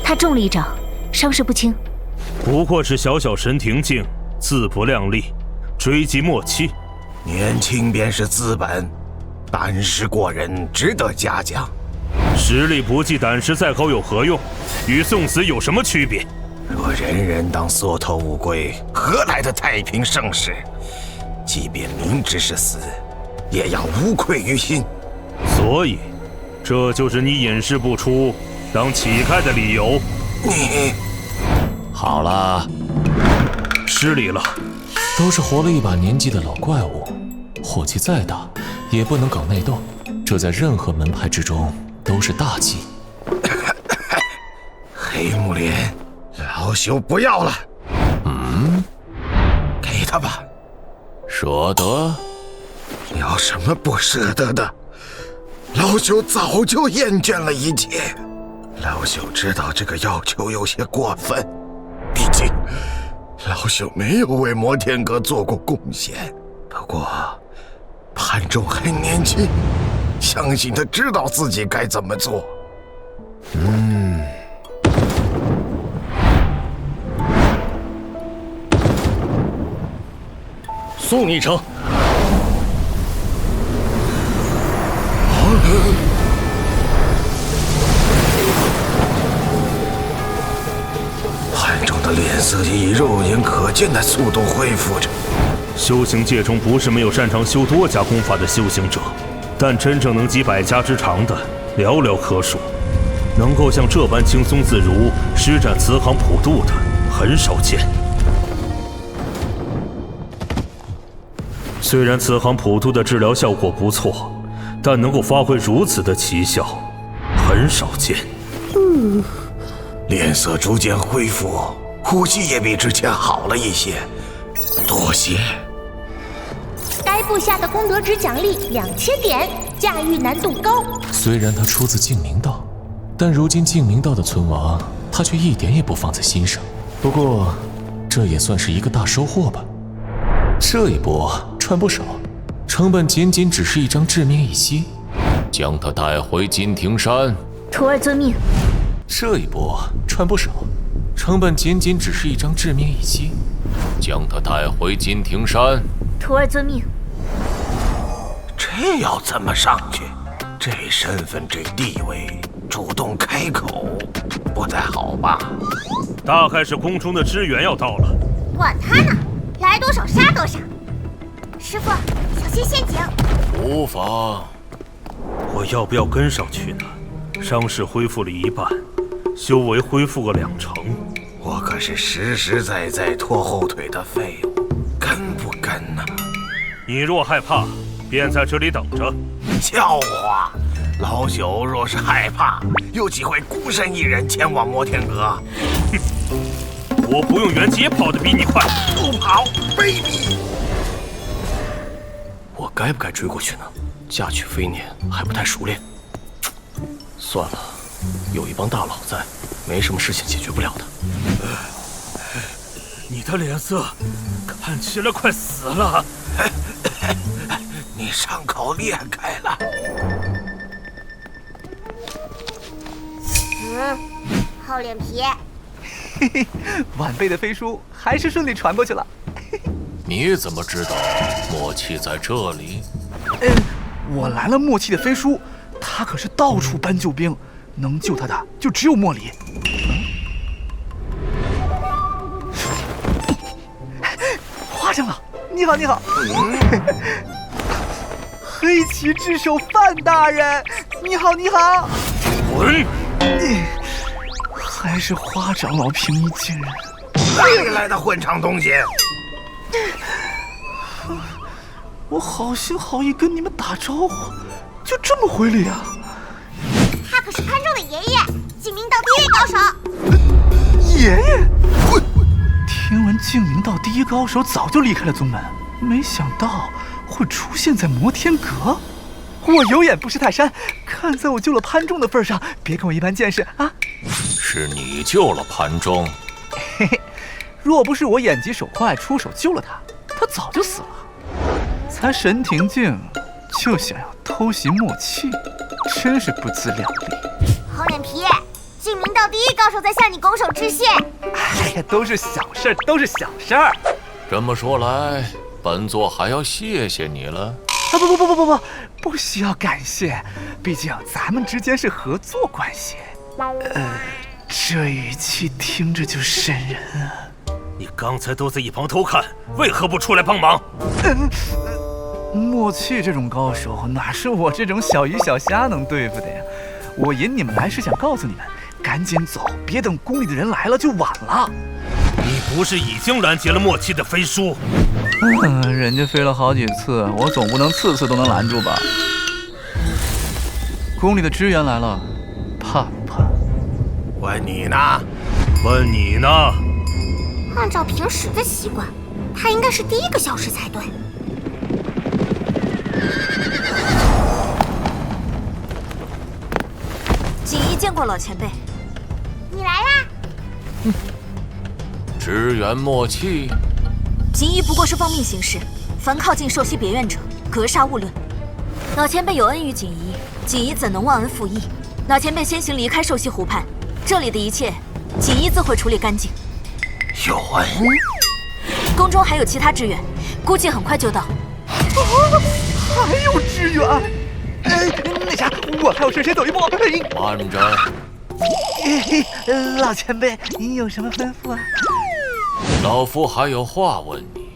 Speaker 18: 他中了一掌，伤势不轻。
Speaker 8: 不过是小小神庭境，自不量力，追击末期。
Speaker 7: 年轻便是资本，胆识过人，值得嘉奖。
Speaker 8: 实力不济，胆识再高有何用？与送死有什么区别？
Speaker 7: 若人人当缩头乌龟，何来的太平盛世？即便明知是死，也要无愧于心。
Speaker 8: 所以，这就是你隐世不出，当乞丐的理由。
Speaker 7: 你
Speaker 1: 好了，
Speaker 8: 失礼了。
Speaker 4: 都是活了一把年纪的老怪物，火气再大，也不能搞内斗。这在任何门派之中都是大忌。
Speaker 7: 黑木莲。老朽不要了。给他吧。
Speaker 1: 舍得？
Speaker 7: 有什么不舍得的？老朽早就厌倦了一切。老朽知道这个要求有些过分，毕竟老朽没有为摩天阁做过贡献。不过潘仲很年轻，相信他知道自己该怎么做。
Speaker 10: 送你一程。
Speaker 7: 潘仲的脸色以肉眼可见的速度恢复着。
Speaker 8: 修行界中不是没有擅长修多家功法的修行者，但真正能集百家之长的寥寥可数。能够像这般轻松自如施展慈航普渡的很少见。虽然慈航普渡的治疗效果不错，但能够发挥如此的奇效，很少见。
Speaker 7: 脸色逐渐恢复，呼吸也比之前好了一些。多谢。
Speaker 9: 该部下的功德值奖励2000点，驾驭难度高。
Speaker 4: 虽然他出自净明道，但如今净明道的存亡，他却一点也不放在心上。不过，这也算是一个大收获吧。这一波赚不少，成本仅仅只是一张致命一息。
Speaker 1: 将他带回金庭山。
Speaker 18: 徒儿遵命。
Speaker 4: 这一波赚不少，成本仅仅只是一张致命一息。
Speaker 1: 将他带回金庭山。
Speaker 18: 徒儿遵命。
Speaker 7: 这要怎么上去？这身份，这地位，主动开口，不太好吧？
Speaker 8: 大概是宫中的支援要到了。
Speaker 17: 管他呢，来多少杀多少。师傅，小心陷阱。
Speaker 1: 无妨。
Speaker 8: 我要不要跟上去呢？伤势恢复了一半，修为恢复个2成。
Speaker 7: 我可是实实在在拖后腿的废物，跟不跟呢？
Speaker 8: 你若害怕，便在这里等着。
Speaker 7: 笑话！老朽若是害怕，有机会孤身一人前往摩天阁。
Speaker 8: 我不用元气也跑得比你快。
Speaker 7: 不跑，卑鄙！
Speaker 10: 我该不该追过去呢？嫁娶飞年还不太熟练。算了，有一帮大佬在，没什么事情解决不了的。
Speaker 8: 你的脸色看起来快死了，
Speaker 7: 你伤口裂开了。
Speaker 17: 厚脸皮。
Speaker 2: 嘿嘿，晚辈的飞书还是顺利传过去了。
Speaker 1: 你怎么知道默契在这里？
Speaker 2: 我拦了默契的飞书，他可是到处搬救兵，能救他的就只有莫离。花长老，你好，你好。黑旗之首范大人，你好，你好。
Speaker 8: 滚！
Speaker 2: 还是花长老平易近人。
Speaker 7: 哪里来的混账东西！
Speaker 2: 我好心好意跟你们打招呼，就这么回礼啊？
Speaker 17: 他可是潘仲的爷爷，净明道第一高手。
Speaker 2: 爷爷？听闻净明道第一高手早就离开了宗门，没想到会出现在摩天阁。我有眼不识泰山，看在我救了潘仲的份上，别跟我一般见识啊！
Speaker 1: 是你救了潘仲。
Speaker 2: 嘿嘿，若不是我眼疾手快出手救了他，他早就死了。才神庭境就想要偷袭默契，真是不自量力。
Speaker 17: 厚脸皮，净明道第一高手在向你拱手致谢。
Speaker 2: 哎呀，都是小事儿，都是小事儿。
Speaker 1: 这么说来，本座还要谢谢你了。
Speaker 2: 啊不需要感谢，毕竟咱们之间是合作关系。这语气听着就瘆人啊！
Speaker 8: 你刚才都在一旁偷看，为何不出来帮忙？
Speaker 2: 默契这种高手，哪是我这种小鱼小虾能对付的呀？我引你们来是想告诉你们，赶紧走，别等宫里的人来了就晚了。
Speaker 8: 你不是已经拦截了默契的飞书？
Speaker 2: 人家飞了好几次，我总不能次次都能拦住吧？宫里的支援来了，怕不怕？
Speaker 7: 问你呢？
Speaker 8: 问你呢？
Speaker 17: 按照平时的习惯，他应该是第一个消失才对。
Speaker 13: 锦衣见过老前辈。
Speaker 17: 你来啦！
Speaker 1: 支援默契。
Speaker 13: 锦衣不过是奉命行事，凡靠近受袭别院者，格杀勿论。老前辈有恩于锦衣，锦衣怎能忘恩负义？老前辈先行离开受袭湖畔，这里的一切，锦衣自会处理干净。
Speaker 7: 有恩？
Speaker 13: 宫中还有其他支援，估计很快就到。
Speaker 2: 还有支援？那啥，我还要率先走一步。
Speaker 1: 慢着。
Speaker 2: 老前辈，您有什么吩咐啊？
Speaker 1: 老夫还有话问你。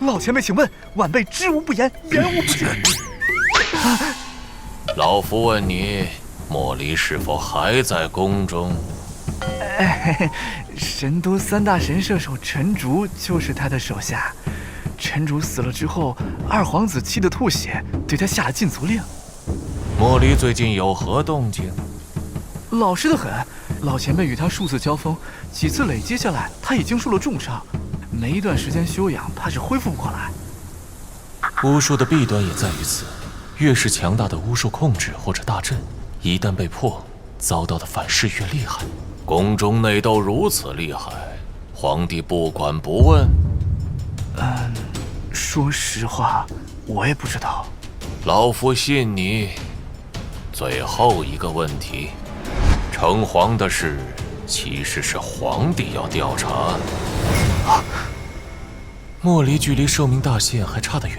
Speaker 2: 老前辈，请问，晚辈知无不言，言无不尽。
Speaker 1: 老夫问你，莫离是否还在宫中？
Speaker 2: 神都三大神射手陈竹就是他的手下。陈竹死了之后，二皇子气得吐血，对他下了禁足令。
Speaker 1: 莫离最近有何动静？
Speaker 2: 老实得很，老前辈与他数次交锋，几次累积下来，他已经受了重伤，没一段时间休养，怕是恢复不过来。
Speaker 4: 巫术的弊端也在于此，越是强大的巫术控制或者大阵，一旦被破，遭到的反噬越厉害。
Speaker 1: 宫中内斗如此厉害，皇帝不管不问？
Speaker 2: 说实话，我也不知道。
Speaker 1: 老夫信你。最后一个问题，城隍的事其实是皇帝要调查。
Speaker 4: 莫离距离寿命大限还差得远，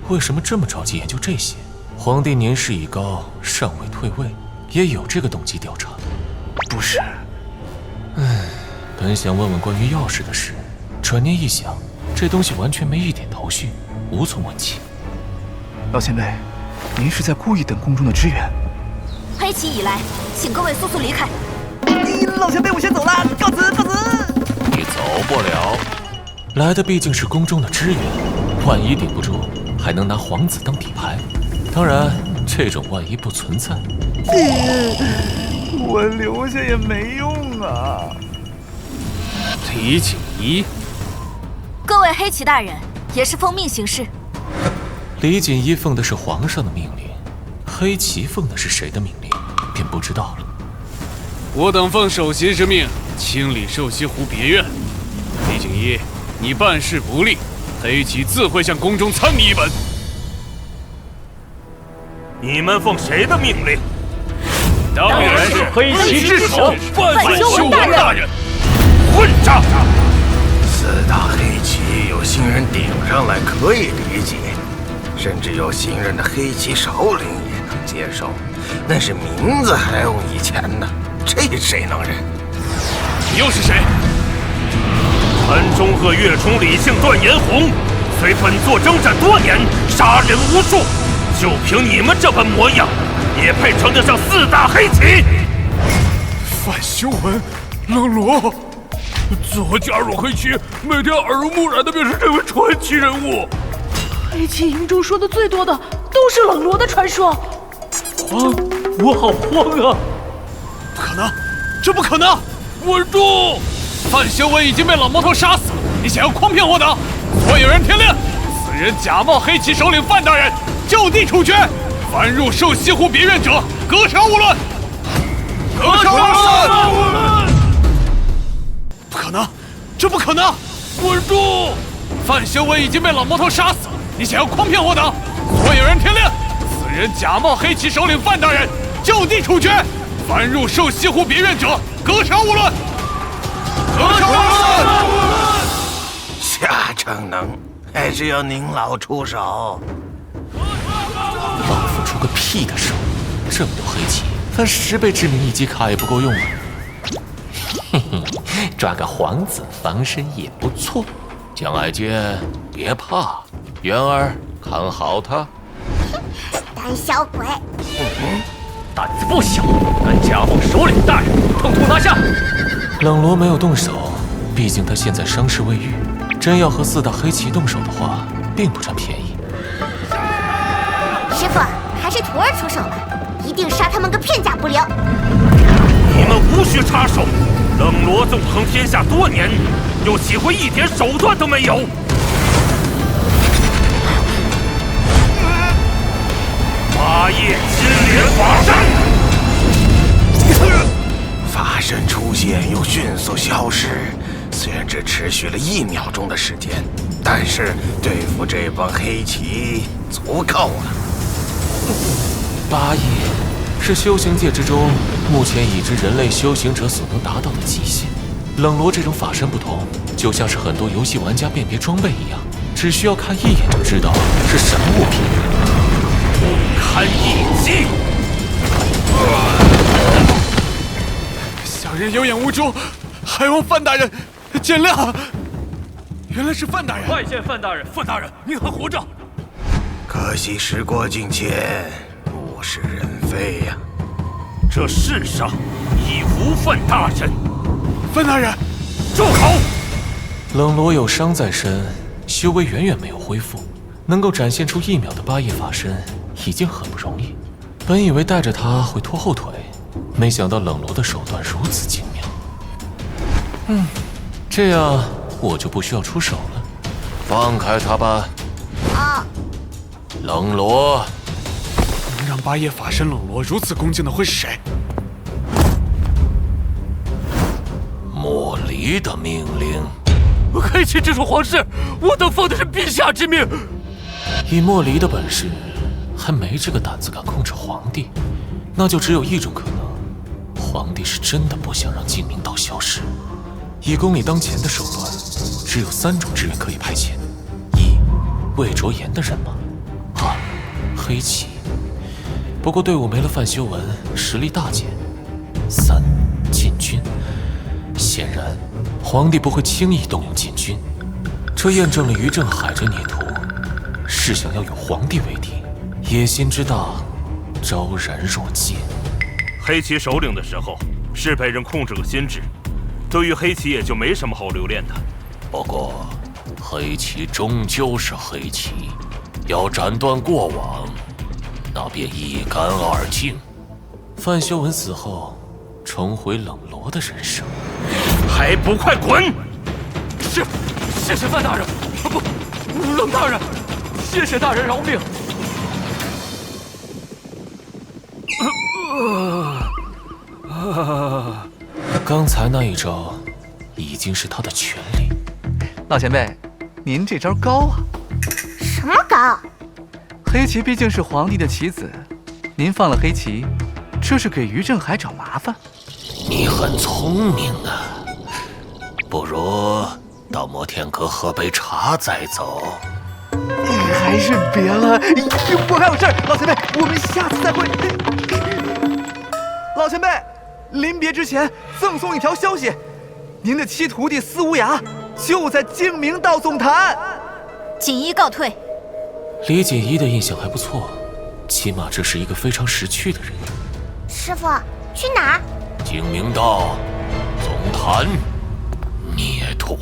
Speaker 4: 为什么这么着急研究这些？皇帝年事已高，尚未退位，也有这个动机调查。
Speaker 2: 不是。
Speaker 4: 本想问问关于钥匙的事，转念一想，这东西完全没一点头绪，无从问起。
Speaker 2: 老前辈，您是在故意等宫中的支援？
Speaker 13: 黑旗已来，请各位速速离开。
Speaker 2: 老前辈，我先走了，告辞告辞。
Speaker 1: 你走不了，
Speaker 4: 来的毕竟是宫中的支援，万一顶不住，还能拿皇子当底牌。当然，这种万一不存在。
Speaker 2: 我留下也没用啊。
Speaker 3: 李锦衣，
Speaker 13: 各位黑旗大人，也是奉命行事。
Speaker 4: 李锦衣奉的是皇上的命令，黑旗奉的是谁的命令，便不知道了。
Speaker 12: 我等奉首席之命，清理寿西湖别院。李锦衣，你办事不力，黑旗自会向宫中参你一本。
Speaker 8: 你们奉谁的命令？
Speaker 12: 当然是黑旗之首范修文大人。
Speaker 8: 混账！4大黑旗有新人顶上来可以理解，甚至有新任的黑旗首领也能接受，但是名字还用以前呢，这谁能忍？
Speaker 12: 你又是谁？
Speaker 8: 陈忠和岳冲、李姓段延红，随本座征战多年，杀人无数，就凭你们这般模样，也配称得上4大黑旗？
Speaker 11: 范修文、冷罗，自我加入黑旗，每天耳濡目染的便是这位传奇人物。
Speaker 19: 黑旗营中说的最多的都是冷罗的传说。
Speaker 3: 慌，我好慌啊！
Speaker 12: 不可能，这不可能！
Speaker 11: 稳住！
Speaker 12: 范修文已经被老魔头杀死，你想要诓骗我等？所有人听令，此人假冒黑旗首领范大人，就地处决！凡入寿西湖别院者，格杀勿论！格杀勿论！不可能，这不可能！
Speaker 11: 稳住！
Speaker 12: 范修文已经被老魔头杀死，你想要诓骗我等？所有人听令，此人假冒黑旗首领范大人，就地处决！凡入寿西湖别院者，格杀勿论！格杀勿论！
Speaker 8: 夏承能，还是要您老出手。
Speaker 4: 老夫出个屁的手！这么多黑旗，翻10倍致命一击卡也不够用啊！嘿嘿，抓个皇子防身也不错。江爱娟，别怕，元儿看好他。
Speaker 17: 胆小鬼！
Speaker 3: 胆子不小，敢假冒首领大人，统统拿下！
Speaker 4: 冷罗没有动手，毕竟他现在伤势未愈，真要和4大黑旗动手的话，并不占便宜。
Speaker 17: 师傅，还是徒儿出手吧，一定杀他们个片甲不留。
Speaker 8: 你们无需插手，冷罗纵横天下多年，又岂会一点手段都没有？8叶金莲法身，法身出现又迅速消失，虽然只持续了1秒钟的时间，但是对付这帮黑旗足够了。
Speaker 4: 8叶是修行界之中目前已知人类修行者所能达到的极限。冷罗这种法身不同，就像是很多游戏玩家辨别装备一样，只需要看一眼就知道是什么物品。
Speaker 8: 不堪一击！
Speaker 12: 小人有眼无珠，还望范大人见谅。原来是范大人！
Speaker 3: 拜见范大人！
Speaker 11: 范大人，您还活着？
Speaker 8: 可惜时过境迁，物是人非呀。这世上已无范大人。
Speaker 12: 范大人，
Speaker 8: 住口！
Speaker 4: 冷罗有伤在身，修为远远没有恢复，能够展现出1秒的8叶法身，已经很不容易。本以为带着他会拖后腿，没想到冷罗的手段如此精妙。这样我就不需要出手了。放开他吧。
Speaker 17: 啊！
Speaker 4: 冷罗，
Speaker 12: 能让8叶法身冷罗如此恭敬的会是谁？
Speaker 4: 莫离的命令。
Speaker 11: 黑旗之主皇室，我等奉的是陛下之命。
Speaker 4: 以莫离的本事，还没这个胆子敢控制皇帝，那就只有一种可能：皇帝是真的不想让净明道消失。以宫里当前的手段，只有3种支援可以派遣：一，魏卓言的人马；二，黑旗。不过队伍没了范修文，实力大减；三，禁军。显然，皇帝不会轻易动用禁军，这验证了于正海这孽徒是想要与皇帝为敌，野心之大，昭然若揭。
Speaker 8: 黑旗首领的时候是被人控制了心智，对于黑旗也就没什么好留恋的。
Speaker 1: 不过，黑旗终究是黑旗，要斩断过往，那便一干二净。
Speaker 4: 范修文死后，重回冷罗的人生，
Speaker 8: 还不快滚！
Speaker 3: 谢谢范大人，不，冷大人，谢谢大人饶命。
Speaker 4: 刚才那一招已经是他的全力。
Speaker 2: 老前辈，您这招高啊！
Speaker 17: 什么高？
Speaker 2: 黑棋毕竟是皇帝的棋子，您放了黑棋，这是给于正海找麻烦。
Speaker 1: 你很聪明啊，不如到摩天阁喝杯茶再走。
Speaker 2: 还是别了，我还有事儿。老前辈，我们下次再会。老前辈，临别之前赠送一条消息，您的七徒弟司无涯就在净明道总坛。
Speaker 13: 锦衣告退。
Speaker 4: 李锦衣的印象还不错，起码这是一个非常识趣的人。
Speaker 17: 师傅，去哪儿？
Speaker 1: 净明道总坛孽徒。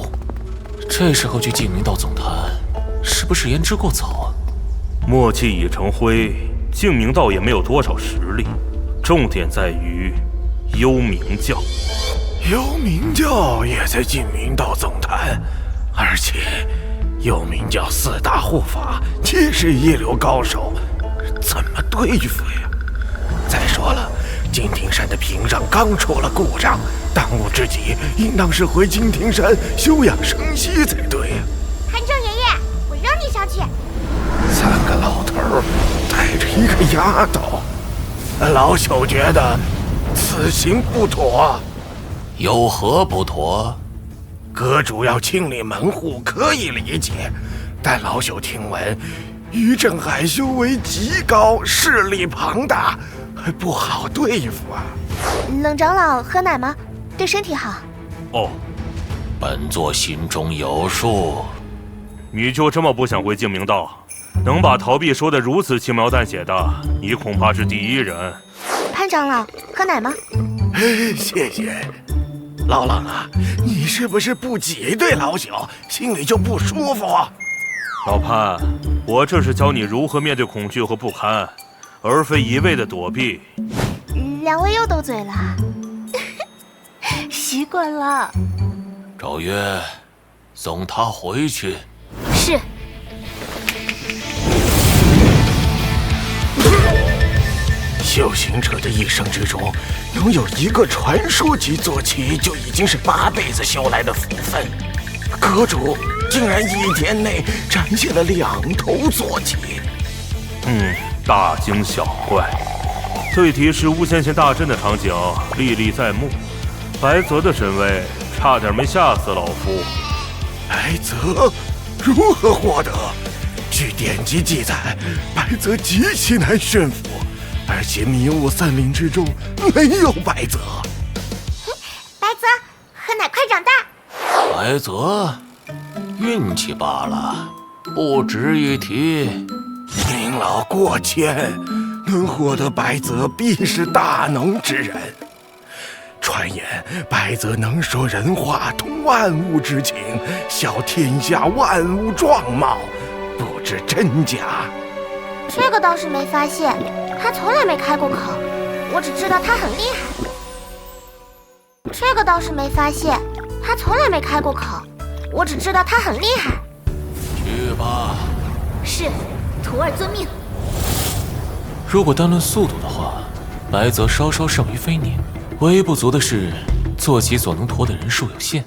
Speaker 4: 这时候去净明道总坛，是不是言之过早啊？
Speaker 8: 默契已成灰，净明道也没有多少实力，重点在于幽冥教。
Speaker 7: 幽冥教也在净明道总坛，而且幽冥教4大护法皆是一流高手，怎么对付呀？再说了，金庭山的屏障刚出了故障，当务之急应当是回金庭山休养生息才对呀。
Speaker 17: 韩正爷爷，我扔你上去。
Speaker 7: 3个老头带着一个丫头，老朽觉得此行不妥。
Speaker 1: 有何不妥？
Speaker 7: 阁主要清理门户可以理解，但老朽听闻于正海修为极高，势力庞大，还不好对付啊。
Speaker 17: 冷长老喝奶吗？对身体好。
Speaker 8: 哦，
Speaker 1: 本座心中有数。
Speaker 8: 你就这么不想回净明道？能把逃避说得如此轻描淡写的，你恐怕是第一人。
Speaker 17: 潘长老，喝奶吗？
Speaker 7: 谢谢。老冷啊，你是不是不挤兑老朽，心里就不舒服？
Speaker 8: 老潘，我这是教你如何面对恐惧和不堪，而非一味的躲避。
Speaker 17: 两位又斗嘴了，习惯了。
Speaker 1: 赵月，送他回去。
Speaker 13: 是。
Speaker 7: 修行者的一生之中，拥有一个传说级坐骑，就已经是8辈子修来的福分。阁主竟然1天内展现了2头坐骑，
Speaker 8: 大惊小怪。对题是巫仙仙大阵的场景历历在目，白泽的神威差点没吓死老夫。
Speaker 7: 白泽如何获得？据典籍记载，白泽极其难驯服，而且迷雾森林之中没有白泽。
Speaker 17: 白泽，喝奶快长大。
Speaker 1: 白泽，运气罢了，不值一提。
Speaker 7: 名老过谦，能获得白泽必是大能之人。传言白泽能说人话，通万物之情，晓天下万物状貌，不知真假。
Speaker 17: 这个倒是没发现，他从来没开过口，我只知道他很厉害。这个倒是没发现，他从来没开过口，我只知道他很厉害。
Speaker 1: 去吧。
Speaker 13: 是，徒儿遵命。
Speaker 4: 如果单论速度的话，白泽稍稍胜于飞鸟，唯一不足的是坐骑所能驮的人数有限。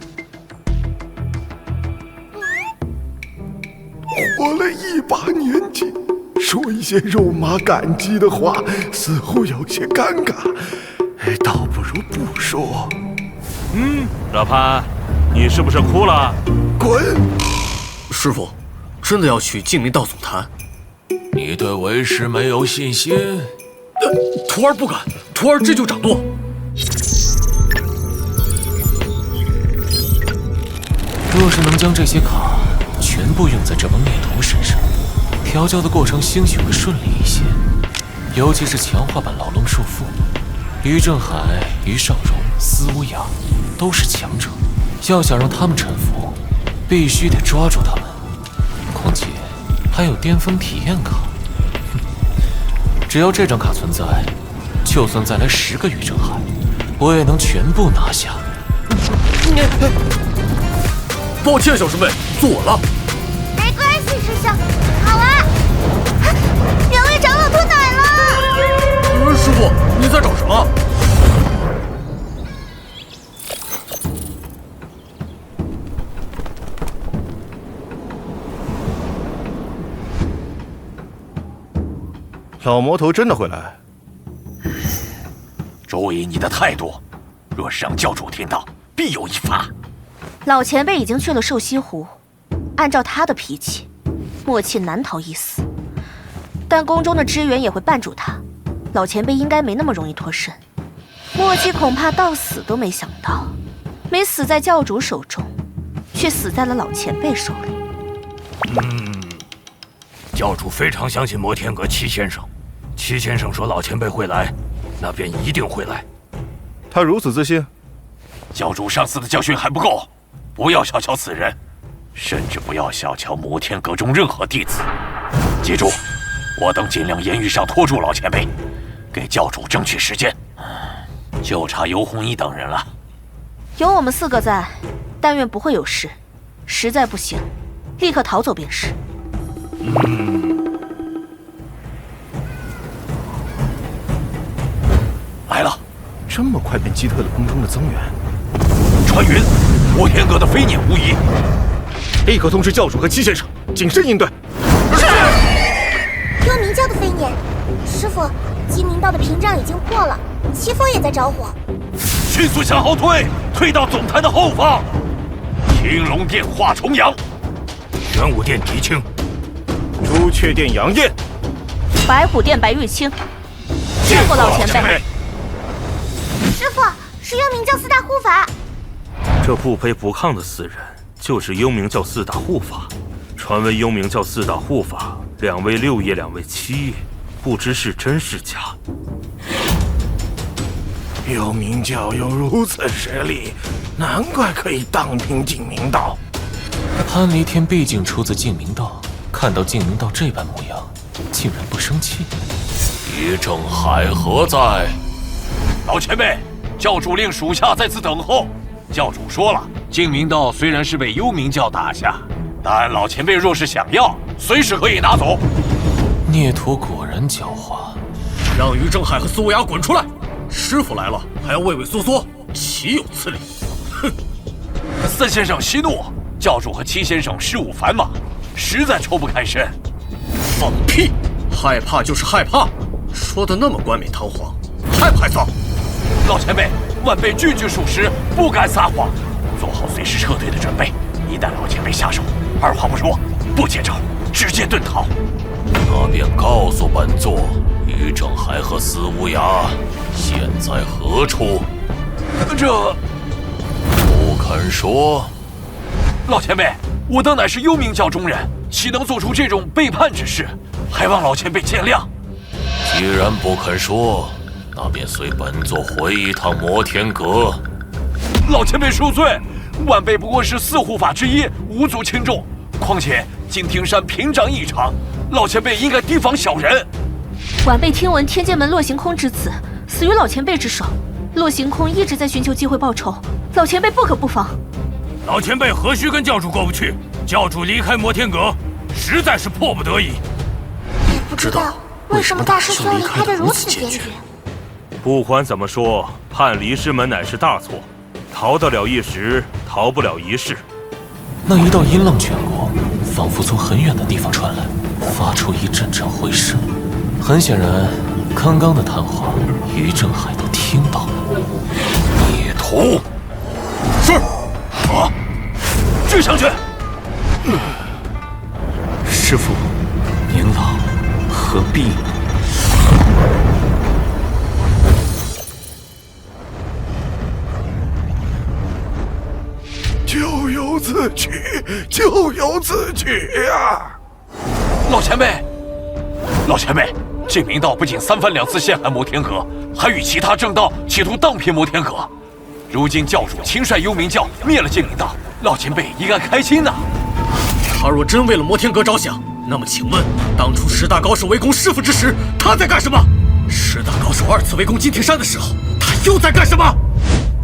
Speaker 7: 活了1把年纪，说一些肉麻感激的话，似乎有些尴尬，倒不如不说。
Speaker 8: 老潘，你是不是哭了？
Speaker 7: 滚！
Speaker 10: 师傅，真的要去净明道总坛？
Speaker 1: 你对为师没有信心？
Speaker 10: 徒儿不敢，徒儿这就掌舵。
Speaker 4: 若是能将这些卡全部用在这帮孽徒身上，调教的过程兴许会顺利一些。尤其是强化版牢笼束缚，于正海、于少荣、司无涯都是强者，要想让他们臣服，必须得抓住他们。况且还有巅峰体验卡，只要这张卡存在，就算再来10个于正海，我也能全部拿下。
Speaker 10: 抱歉，小师妹，坐稳了。
Speaker 17: 没关系，师兄，好玩。2位长老脱奶了。
Speaker 10: 师傅。
Speaker 8: 什么？
Speaker 7: 老魔头真的会来？
Speaker 1: 注意你的态度，若是让教主听到，必有一罚。
Speaker 13: 老前辈已经去了寿西湖，按照他的脾气，默契难逃一死。但宫中的支援也会绊住他，老前辈应该没那么容易脱身。默契恐怕到死都没想到，没死在教主手中，却死在了老前辈手里。
Speaker 8: 教主非常相信摩天阁戚先生，戚先生说老前辈会来，那便一定会来。
Speaker 7: 他如此自信？
Speaker 1: 教主上次的教训还不够，不要小瞧此人，甚至不要小瞧摩天阁中任何弟子。记住，我等尽量言语上拖住老前辈，给教主争取时间。就差尤红衣等人了。
Speaker 13: 有我们4个在，但愿不会有事。实在不行，立刻逃走便是。
Speaker 1: 来了，
Speaker 7: 这么快便击退了宫中的增援。
Speaker 1: 传云，摩天阁的飞辇无疑。
Speaker 7: 立刻通知教主和戚先生，谨慎应对。
Speaker 17: 是。幽冥教的飞辇，师傅，鸡鸣道的屏障已经破了，奇风也在着火。
Speaker 1: 迅速向后退，退到总坛的后方。青龙殿华重阳，
Speaker 8: 玄武殿狄青，
Speaker 7: 朱雀殿杨艳，
Speaker 13: 白虎殿白玉清。见过老前辈。
Speaker 17: 师傅，是幽冥教4大护法。
Speaker 8: 这不卑不亢的4人，就是幽冥教4大护法。传闻幽冥教4大护法，2位6叶，2位7叶，不知是真是假。
Speaker 7: 幽冥教有如此实力，难怪可以荡平净明道。
Speaker 4: 潘离天毕竟出自净明道，看到净明道这般模样，竟然不生气。
Speaker 1: 于正海何在？老前辈，教主令属下在此等候。教主说了，净明道虽然是被幽冥教打下，但老前辈若是想要，随时可以拿走。
Speaker 4: 孽徒果然狡猾，
Speaker 8: 让于正海和苏雅滚出来！师傅来了，还要畏畏缩缩，岂有此理！哼！4
Speaker 1: 先生息怒，教主和戚先生事务繁忙，实在抽不开身。
Speaker 8: 放屁！害怕就是害怕，说的那么冠冕堂皇，害不害臊？
Speaker 1: 老前辈，晚辈句句属实，不敢撒谎，做好随时撤退的准备。一旦老前辈下手，二话不说，不接招，直接遁逃。那便告诉本座，于正海和司无涯现在何处？这不肯说。老前辈，我等乃是幽冥教中人，岂能做出这种背叛之事？还望老前辈见谅。既然不肯说，那便随本座回一趟摩天阁。老前辈恕罪，晚辈不过是4护法之一，无足轻重。况且金庭山屏障异常，老前辈应该提防小人。
Speaker 13: 晚辈听闻天剑门洛行空之子死于老前辈之手，洛行空一直在寻求机会报仇，老前辈不可不防。
Speaker 8: 老前辈何须跟教主过不去？教主离开摩天阁，实在是迫不得已。
Speaker 17: 也不知道为什么大师兄离开的如此坚决。
Speaker 8: 不管怎么说，叛离师门乃是大错，逃得了一时，逃不了一世。
Speaker 4: 那一道音浪卷过，仿佛从很远的地方传来，发出一阵阵回声。很显然，刚刚的谈话，于正海都听到了。
Speaker 1: 孽徒，是啊，追上去！
Speaker 14: 师父，年老何必呢？
Speaker 7: 咎由自取，咎由自取呀！
Speaker 1: 老前辈，老前辈，净明道不仅3番2次陷害摩天阁，还与其他正道企图荡平摩天阁。如今教主亲率幽冥教灭了净明道，老前辈应该开心呐。
Speaker 8: 他若真为了摩天阁着想，那么请问，当初10大高手围攻师傅之时，他在干什么？10大高手2次围攻金庭山的时候，他又在干什么？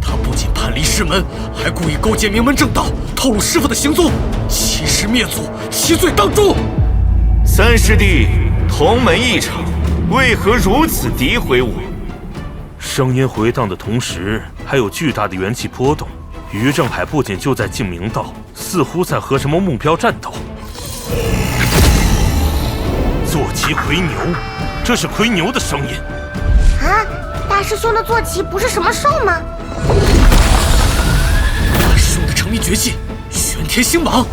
Speaker 8: 他不仅叛离师门，还故意勾结名门正道，透露师傅的行踪，欺师灭祖，其罪当诛。
Speaker 20: 3师弟同门一场，为何如此诋毁我？
Speaker 8: 声音回荡的同时，还有巨大的元气波动。于正海不仅就在静明道，似乎在和什么目标战斗。坐骑回牛，这是回牛的声音。
Speaker 17: 啊，大师兄的坐骑不是什么兽吗？
Speaker 3: 大师兄的成名绝技玄天星芒。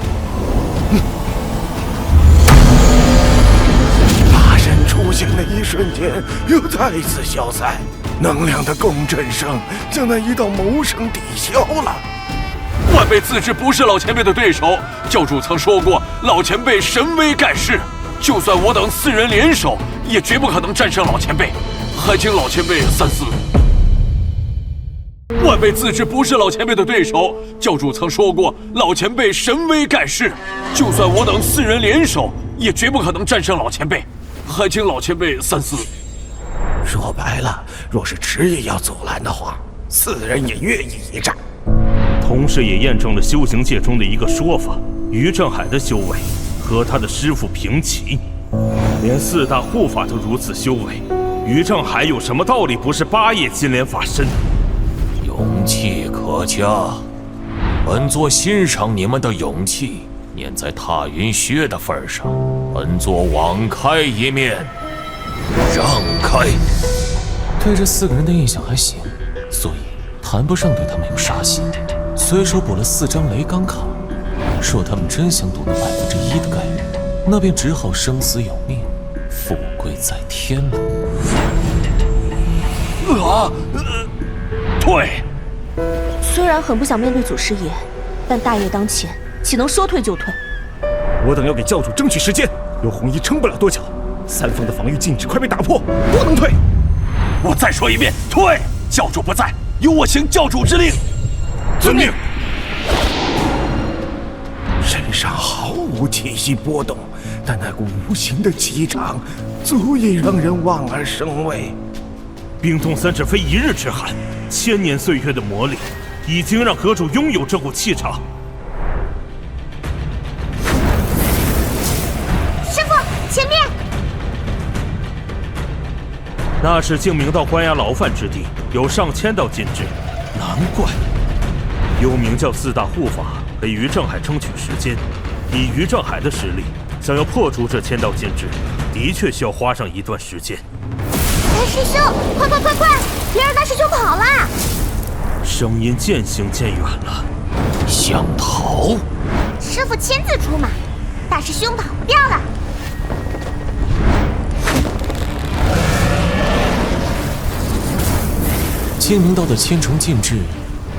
Speaker 7: 大人出现的一瞬间，又再一次消散，能量的共振声将那一道谋声抵消了。
Speaker 12: 晚辈自知不是老前辈的对手，教主曾说过，老前辈神威盖世，就算我等4人联手，也绝不可能战胜老前辈，还请老前辈三思。晚辈自知不是老前辈的对手，教主曾说过，老前辈神威盖世，就算我等4人联手，也绝不可能战胜老前辈，还请老前辈三思。
Speaker 7: 说白了，若是执意要阻拦的话，4人也愿意一战。
Speaker 8: 同时也验证了修行界中的一个说法：于正海的修为和他的师父平齐，连4大护法都如此修为，于正海有什么道理不是8叶金莲法身？
Speaker 1: 勇气可嘉，本座欣赏你们的勇气，念在踏云靴的份上，本座网开一面，让开。
Speaker 4: 对这4个人的印象还行，所以谈不上对他们有杀心。随手补了4张雷钢卡，若他们真想赌那1%的概率，那便只好生死有命，富贵在天了。
Speaker 12: 退！
Speaker 13: 虽然很不想面对祖师爷，但大业当前，岂能说退就退？
Speaker 5: 我等要给教主争取时间，有红衣撑不了多久，3方的防御禁制快被打破，不能退。
Speaker 12: 我再说一遍，退！教主不在，由我行教主之令。
Speaker 7: 遵命。身上毫无气息波动，但那股无形的气场，足以让人望而生畏。
Speaker 8: 冰冻三尺非一日之寒，1000年岁月的磨砺，已经让阁主拥有这股气场。
Speaker 17: 师傅，前面！
Speaker 8: 那是静明道关押牢犯之地，有上千道禁制，难怪。幽冥教4大护法给于正海争取时间，以于正海的实力，想要破除这1000道禁制，的确需要花上一段时间。
Speaker 17: 大师兄，快！别让大师兄跑了！
Speaker 8: 声音渐行渐远了，
Speaker 1: 想逃？
Speaker 17: 师傅亲自出马，大师兄跑不掉了。
Speaker 4: 静明道的千重禁制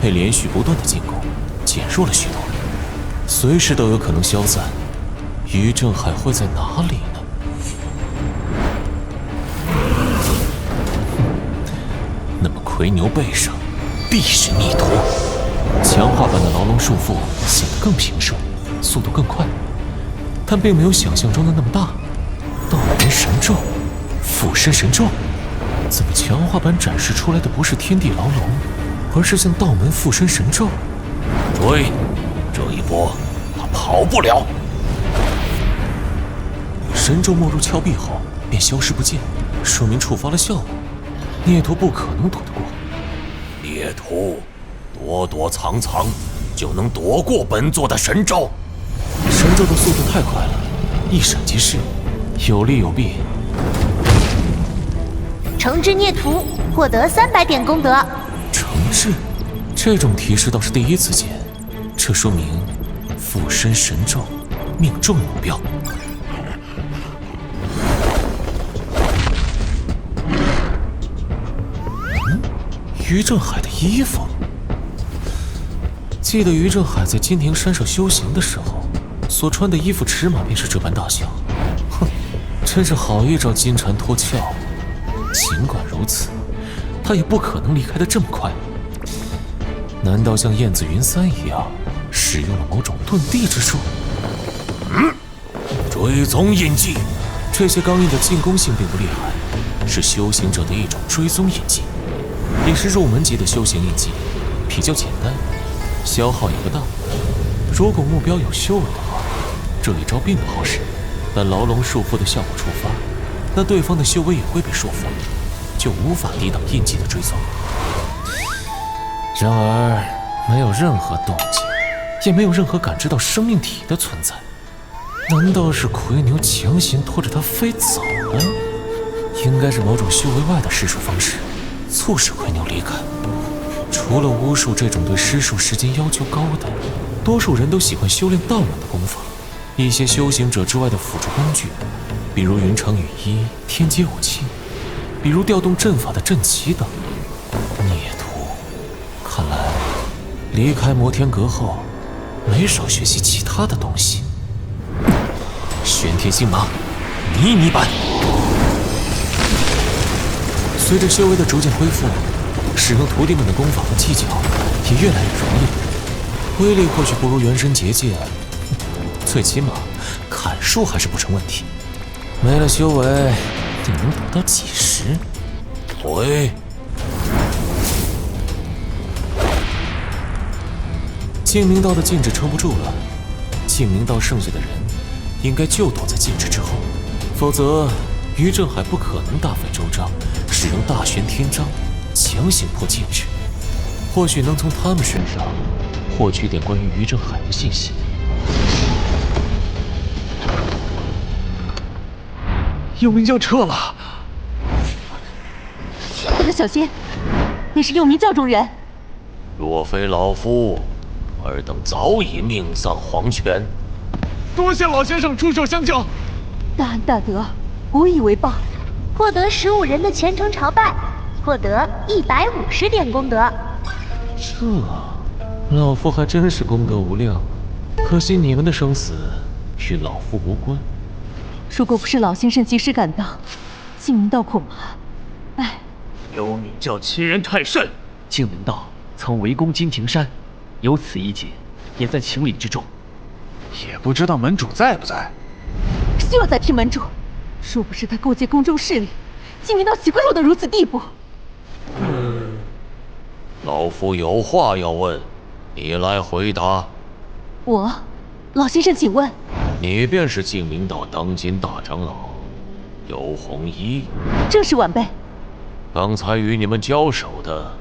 Speaker 4: 被连续不断的进攻减弱了许多，随时都有可能消散。于正海会在哪里呢？那么魁牛背上必是逆徒。强化版的牢笼束缚显得更平顺，速度更快，但并没有想象中的那么大。道门神咒，附身神咒。怎么强化版展示出来的不是天地牢笼，而是像道门附身神咒？
Speaker 1: 追！这一波他跑不了。
Speaker 4: 神咒没入峭壁后便消失不见，说明触发了效果，孽徒不可能躲得过。
Speaker 1: 孽徒躲躲藏藏就能躲过本座的神咒。
Speaker 4: 神咒的速度太快了，一闪即逝，有利有弊。
Speaker 9: 惩治孽徒，获得300点功德。
Speaker 4: 惩治，这种提示倒是第一次见，这说明附身神咒命中目标。于正海的衣服，记得于正海在金庭山上修行的时候，所穿的衣服尺码便是这般大小。哼，真是好一招金蝉脱壳。尽管如此，他也不可能离开得这么快。难道像燕子云三一样，使用了某种遁地之术？
Speaker 1: 追踪印记，
Speaker 4: 这些钢印的进攻性并不厉害，是修行者的一种追踪印记，也是入门级的修行印记，比较简单，消耗也不大。如果目标有修为的话，这一招并不好使，但牢笼束缚的效果触发，那对方的修为也会被束缚。就无法抵挡印记的追踪。然而，没有任何动静，也没有任何感知到生命体的存在。难道是奎牛强行拖着他飞走了？应该是某种修为外的施术方式，促使奎牛离开。除了巫术这种对施术时间要求高的，多数人都喜欢修炼道门的功法。一些修行者之外的辅助工具，比如云长羽衣、天阶武器，比如调动阵法的阵旗等。孽徒，看来离开摩天阁后，没少学习其他的东西。玄天星芒，迷你版。随着修为的逐渐恢复，使用徒弟们的功法和技巧也越来越容易，威力或许不如元神结界，最起码砍树还是不成问题。没了修为，你能等到几时？回。净明道的禁制撑不住了，净明道剩下的人应该就躲在禁制之后，否则于正海不可能大费周章使用大玄天章强行破禁制，或许能从他们身上获取点关于于正海的信息。
Speaker 3: 幽冥教撤了，
Speaker 18: 大哥小心，那是幽冥教中人。
Speaker 1: 若非老夫，尔等早已命丧黄泉。
Speaker 12: 多谢老先生出手相救，
Speaker 18: 大恩大德，无以为报。
Speaker 9: 获得15人的虔诚朝拜，获得150点功德。
Speaker 4: 这，老夫还真是功德无量。可惜你们的生死与老夫无关。
Speaker 18: 如果不是老先生及时赶到，净明道恐怕……哎，
Speaker 3: 幽冥教欺人太甚！净明道曾围攻金庭山，有此一劫，也在情理之中。
Speaker 12: 也不知道门主在不在。
Speaker 18: 休要再提门主，若不是他勾结宫中势力，净明道岂会落得如此地步？
Speaker 1: 老夫有话要问，你来回答。
Speaker 18: 我，老先生请问。
Speaker 1: 你便是净明道当今大长老尤弘一？
Speaker 18: 正是晚辈。
Speaker 1: 刚才与你们交手的，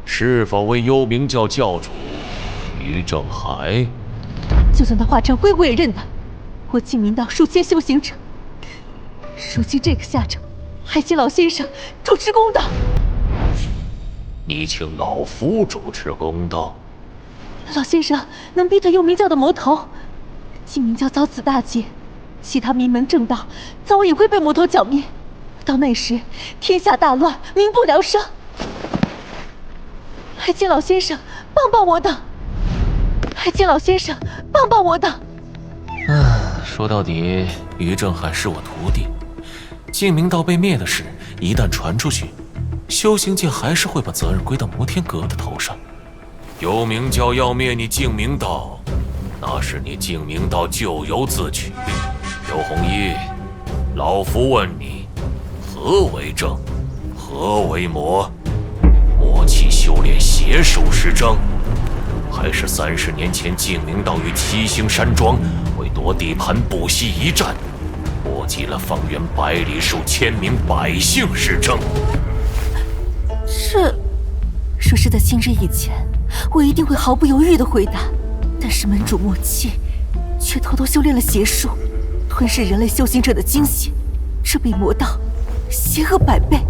Speaker 1: 是否为幽冥教教主于正海？
Speaker 18: 就算他化成灰，我也认他。我净明道数千修行者，如今这个下场，还请老先生主持公道。
Speaker 1: 你请老夫主持公道？
Speaker 18: 老先生能逼退幽冥教的魔头，净明教遭此大劫，其他名门正道早已会被魔头剿灭。到那时，天下大乱，民不聊生。还请老先生帮帮我等。还请老先生帮帮我等。
Speaker 4: 说到底，于正海是我徒弟。净明道被灭的事一旦传出去，修行界还是会把责任归到摩天阁的头上。
Speaker 1: 幽冥教要灭你净明道，那是你净明道咎由自取。尤弘一，老夫问你，何为正，何为魔？默契修炼邪术是正，还是30年前净明道与七星山庄为夺地盘不惜一战，波及了方圆100里数千名百姓是正？
Speaker 18: 这，若是在今日以前，我一定会毫不犹豫地回答。但是门主默契却偷偷修炼了邪术，吞噬人类修行者的精血，这比魔道邪恶100倍。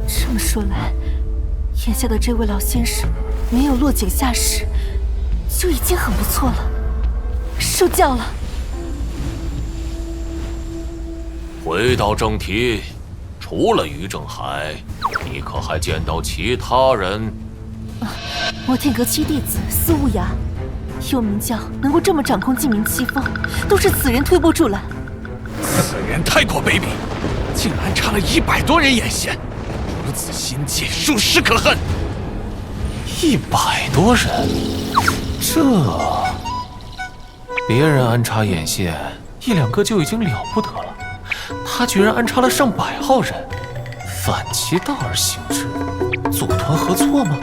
Speaker 18: 这么说来，眼下的这位老先生没有落井下石，就已经很不错了。受教了。
Speaker 1: 回到正题，除了于正海，你可还见到其他人？
Speaker 18: 摩天阁7弟子司无涯，幽冥教能够这么掌控净冥7峰，都是此人推波助澜。
Speaker 12: 此人太过卑鄙，竟然插了100多人眼线，如此心计，属实可恨。
Speaker 4: 100多人，这别人安插眼线1两个就已经了不得了，他居然安插了上百号人，反其道而行之，组团合作吗？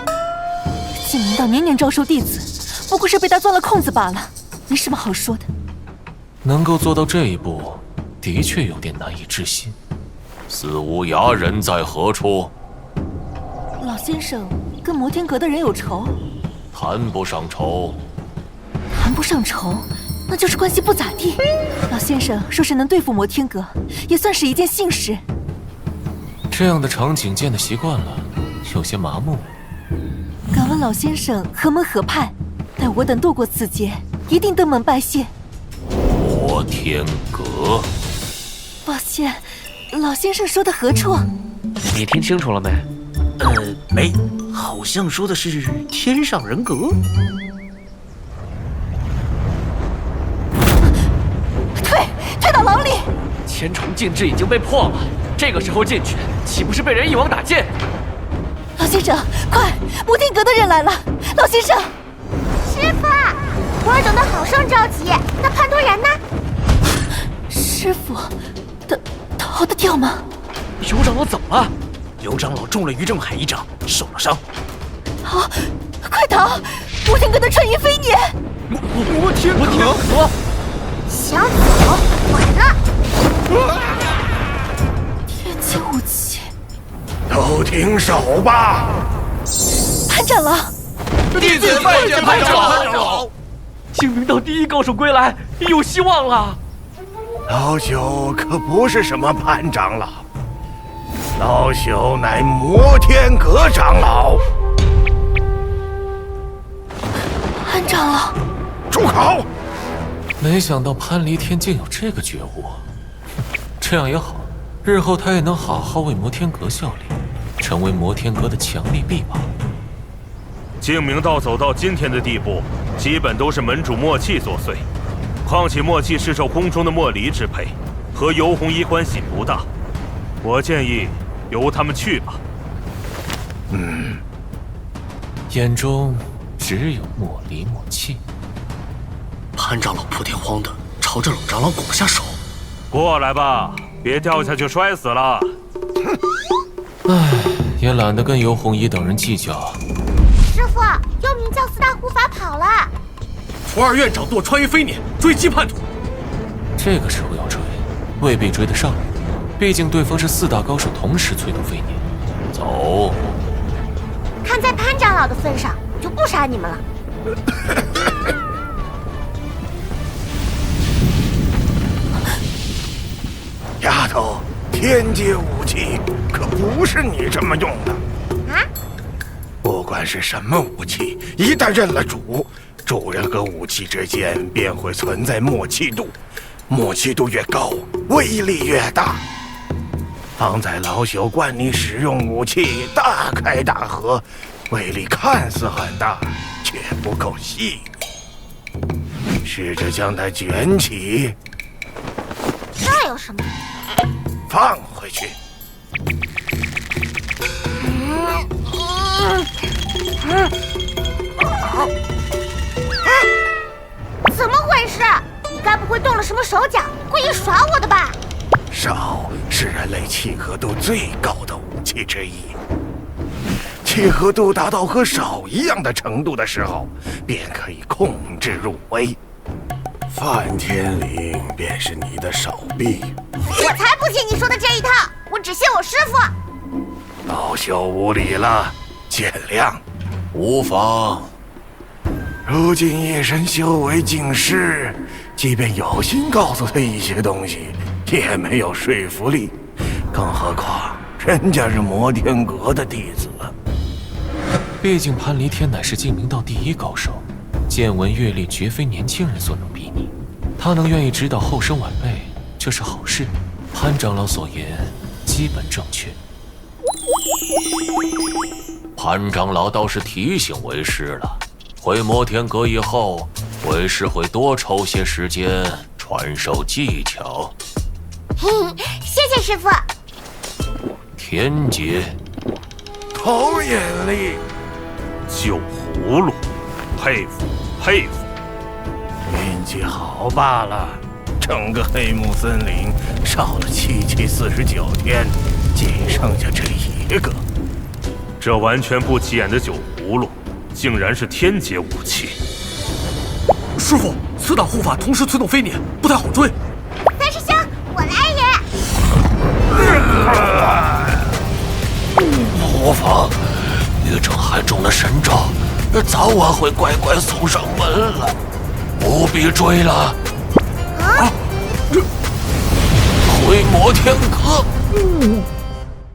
Speaker 18: 净明道年年招收弟子，不过是被他钻了空子罢了，没什么好说的。
Speaker 4: 能够做到这一步，的确有点难以置信。
Speaker 1: 司无涯人在何处？
Speaker 13: 老先生跟摩天阁的人有仇？
Speaker 1: 谈不上仇。
Speaker 13: 谈不上仇，那就是关系不咋地。老先生说是能对付摩天阁，也算是一件幸事。
Speaker 4: 这样的场景见得习惯了，有些麻木。
Speaker 13: 敢问老先生何门何派？待我等渡过此劫，一定登门拜谢。
Speaker 1: 摩天阁。
Speaker 13: 抱歉，老先生说的何处？
Speaker 3: 你听清楚了没？
Speaker 5: 没，好像说的是天上人格。
Speaker 13: 退到牢里！
Speaker 3: 千重禁制已经被破了，这个时候进去，岂不是被人一网打尽？
Speaker 13: 老先生，快！摩天阁的人来了！老先生，
Speaker 17: 师傅，我尔等的好生着急，那潘多然呢？
Speaker 13: 师傅，逃得掉吗？
Speaker 3: 尤长老怎么了？
Speaker 5: 尤长老中了于正海一掌，受了伤。
Speaker 13: 逃！快逃！摩天阁的穿云飞撵！
Speaker 5: 摩天阁！
Speaker 17: 想走，晚了！
Speaker 13: 天阶武器，
Speaker 7: 都停手吧！
Speaker 13: 潘长老，
Speaker 12: 弟子拜见潘长老。
Speaker 3: 精明道第一高手归来，有希望了。
Speaker 7: 老朽可不是什么潘长老，老朽乃摩天阁长老。
Speaker 13: 潘长老，
Speaker 7: 住口！
Speaker 4: 没想到潘离天竟有这个觉悟，这样也好，日后他也能好好为摩天阁效力，成为摩天阁的强力臂膀。
Speaker 8: 净明道走到今天的地步，基本都是门主默契作祟。况且默契是受宫中的莫离支配，和尤红衣关系不大。我建议由他们去吧。
Speaker 4: 眼中只有莫离默契。
Speaker 10: 潘长老破天荒的朝着冷长老拱下手，
Speaker 8: 过来吧，别掉下去摔死了。
Speaker 4: 唉，也懒得跟尤红衣等人计较。
Speaker 17: 师傅，幽冥教四大护法跑了。
Speaker 5: 楚二院长舵穿云飞撵，追击叛徒。
Speaker 4: 这个时候要追，未必追得上，毕竟对方是四大高手同时催动飞撵。
Speaker 1: 走。
Speaker 17: 看在潘长老的份上，我就不杀你们了。
Speaker 7: 丫头，天阶武器可不是你这么用的。
Speaker 17: 啊？
Speaker 7: 不管是什么武器，一旦认了主，主人和武器之间便会存在默契度，默契度越高，威力越大。方才老朽惯你使用武器大开大合，威力看似很大，却不够细腻。试着将它卷起，
Speaker 17: 这有什么？
Speaker 7: 放回去。
Speaker 17: 怎么回事？你该不会动了什么手脚，故意耍我的吧？
Speaker 7: 少是人类契合度最高的武器之一。契合度达到和少一样的程度的时候，便可以控制入微。梵天绫便是你的手臂。
Speaker 17: 我才不信你说的这一套，我只信我师傅。
Speaker 7: 老朽无礼了，见谅。
Speaker 1: 无妨。
Speaker 7: 如今夜神修为尽失，即便有心告诉他一些东西，也没有说服力。更何况人家是摩天阁的弟子。
Speaker 4: 毕竟潘离天乃是净明道第一高手，见闻阅历绝非年轻人所能比拟。他能愿意指导后生晚辈，这是好事。潘长老所言基本正确。
Speaker 1: 潘长老倒是提醒为师了，回摩天阁以后，为师会多抽些时间传授技巧。
Speaker 17: 谢谢师傅。
Speaker 1: 天劫，
Speaker 7: 投眼力，
Speaker 8: 酒葫芦，佩服佩服。
Speaker 7: 运气好罢了，整个黑木森林烧了7749天，仅剩下这一个。
Speaker 8: 这完全不起眼的酒葫芦，竟然是天阶武器。
Speaker 5: 师傅，四大护法同时催动飞撵，不太好追。
Speaker 17: 三师兄，我来也。
Speaker 1: 无妨，
Speaker 7: 玉成还中了神咒，早晚会乖乖送上门了，不必追了。
Speaker 17: 啊！
Speaker 7: 回摩天阁。